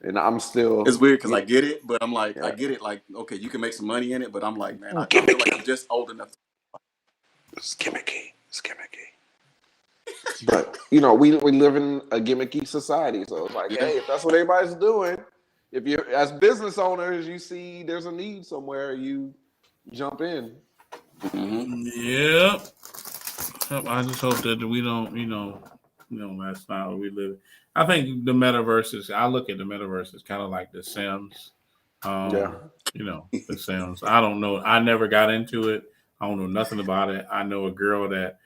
Speaker 2: And I'm
Speaker 4: It's
Speaker 2: still,
Speaker 4: weird because I get it, but I'm like, I
Speaker 2: yeah,
Speaker 4: get it. Like, okay, you can make some money in it, but I'm like, man, I feel like I'm
Speaker 2: gimmicky.
Speaker 4: just old enough.
Speaker 2: It's gimmicky. It's gimmicky. But we live in a gimmicky society, so it's like,
Speaker 4: Yeah.
Speaker 2: hey, if that's what everybody's doing, if you're as business owners, you see there's a need somewhere, you jump in.
Speaker 4: Hmm.
Speaker 3: Yep. I just hope that we don't, that's not what we live. I think the metaverse is. I look at the metaverse as kind of like The Sims.
Speaker 2: Yeah.
Speaker 3: The Sims. I don't know. I never got into it. I don't know nothing about it. I know a girl that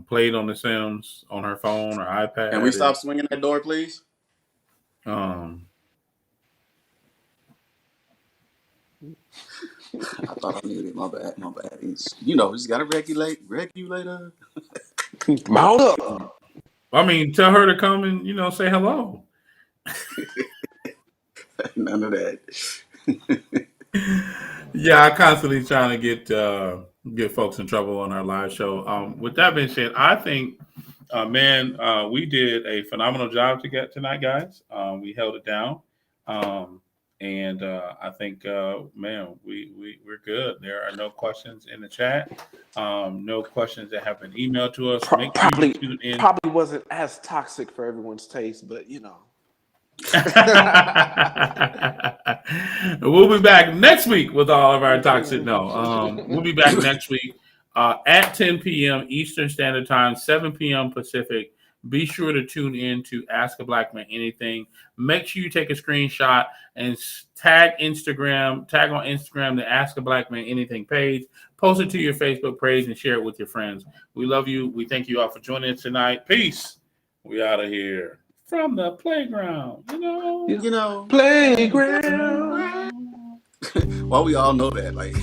Speaker 3: played on The Sims on her phone or
Speaker 4: Can we
Speaker 3: iPad, and
Speaker 4: stop swinging that door, please?
Speaker 3: um,
Speaker 4: I thought I muted. My bad. My bad. Just gotta regulator.
Speaker 2: Mount up.
Speaker 3: I mean, tell her to come and say hello.
Speaker 4: None of that.
Speaker 3: Yeah, I constantly trying to get folks in trouble on our live show. With that being said, I think, man, we did a phenomenal job to get tonight, guys. We held it down, and I think, man, we're good. There are no questions in the chat. No questions that have been emailed to us.
Speaker 2: Pro-
Speaker 3: Make sure you
Speaker 2: probably
Speaker 3: tune in.
Speaker 2: probably wasn't as toxic for everyone's taste, but
Speaker 3: We'll be back next week with all of our toxic. No, we'll be back next week at 10 p.m. Eastern Standard Time, 7 p.m. Pacific. Be sure to tune in to Ask a Black Man Anything. Make sure you take a screenshot and tag on Instagram the Ask a Black Man Anything page. Post it to your Facebook page and share it with your friends. We love you. We thank you all for joining us tonight. Peace. We out of here. From the playground,
Speaker 4: you know,
Speaker 2: playground.
Speaker 4: Well, we all know that. Like, I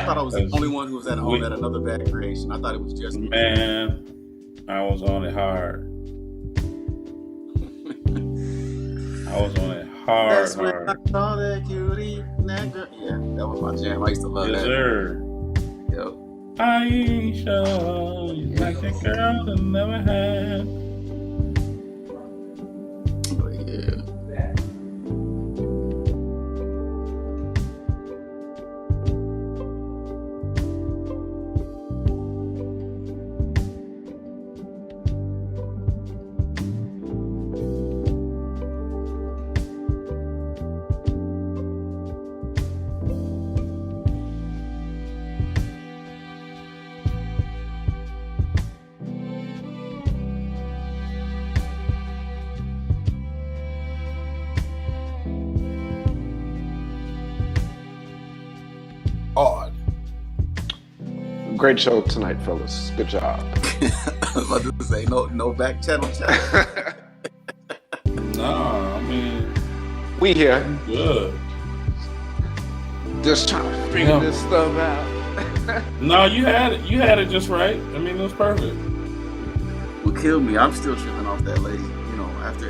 Speaker 4: thought I
Speaker 2: Right.
Speaker 4: was the only one who was on
Speaker 3: We,
Speaker 4: that another bad creation. I thought it was just me.
Speaker 3: man, I was on it hard. I was on it
Speaker 4: That's when
Speaker 3: hard.
Speaker 4: I saw that cutie. That girl. Yeah, that was my jam. I used to love
Speaker 3: Yes,
Speaker 4: that.
Speaker 3: sir.
Speaker 4: Yep.
Speaker 3: Aisha, you like the girl that never had.
Speaker 2: odd. Great show tonight, fellas. Good job.
Speaker 4: I was about to say no back channel chat.
Speaker 3: Nah, I mean,
Speaker 2: We here.
Speaker 3: good.
Speaker 2: Just trying to figure this stuff out.
Speaker 3: No, you had it. You had it just right. I mean, it was perfect.
Speaker 4: What killed me, I'm still tripping off that lady. You know, after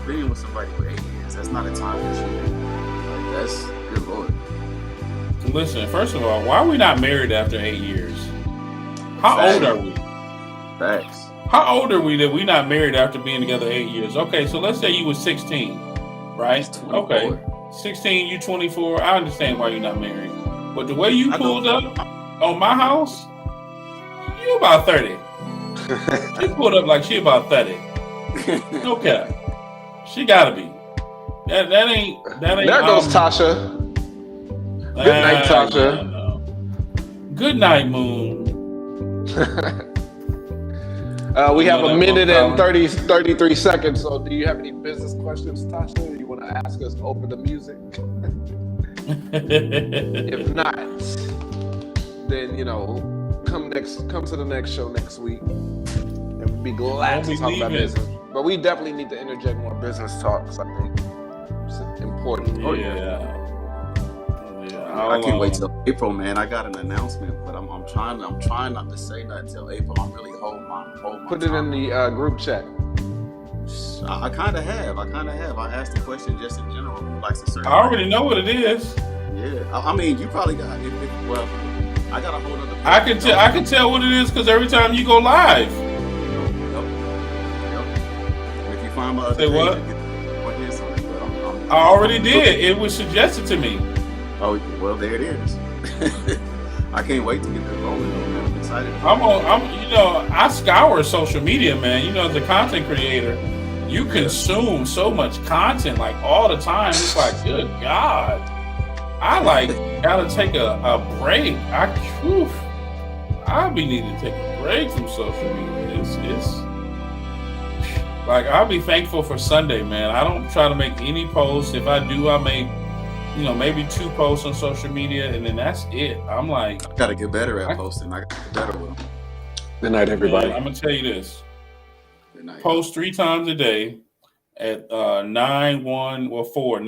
Speaker 4: being with somebody for 8 years, that's not a time for cheating. Like, that's good Lord.
Speaker 3: Listen, first of all, why are we not married after 8 years? How old are we?
Speaker 4: Facts.
Speaker 3: How old are we that we not married after being together 8 years? Okay, so let's say you was 16, right? Okay, 16, you 24. I understand why you're not married, but the way you pulled up on my house, you about 30. She pulled up like she about 30. Okay, she gotta be. That ain't.
Speaker 2: There goes Tasha. Good night, Tasha.
Speaker 3: No. Good night, Moon.
Speaker 2: We have a minute and 33 seconds. So, do you have any business questions, Tasha? You want to ask us over the music? If not, then come to the next show next week, and we'd be glad to talk about business. But we definitely need to interject more business talks. I think it's important.
Speaker 3: Oh yeah.
Speaker 4: I can't wait till April, man. I got an announcement, but I'm trying not to say nothing till April. I'm really holding my
Speaker 2: Put it in the group chat.
Speaker 4: I kind of have. I asked the question just in general. Who likes a certain?
Speaker 3: I already know what it is.
Speaker 4: Yeah. I mean, you probably got it. Well, I got a hold of the.
Speaker 3: I can tell what it is because every time you go live.
Speaker 4: Yep. And if you find my other
Speaker 3: Say what? I already did. It was suggested to me.
Speaker 4: Oh well, there it is. I can't wait to get this rolling, man. I'm excited.
Speaker 3: I scour social media, man. As a content creator, you consume so much content like all the time. It's like, good God, I gotta take a break. I be needing to take a break from social media. It's like I'll be thankful for Sunday, man. I don't try to make any posts. If I do, I make maybe 2 posts on social media, and then that's it. I'm like,
Speaker 4: I gotta get better at posting. I gotta get better with them.
Speaker 2: Good night, everybody.
Speaker 3: Man, I'm gonna tell you this.
Speaker 4: Good night.
Speaker 3: Post 3 times a day at 915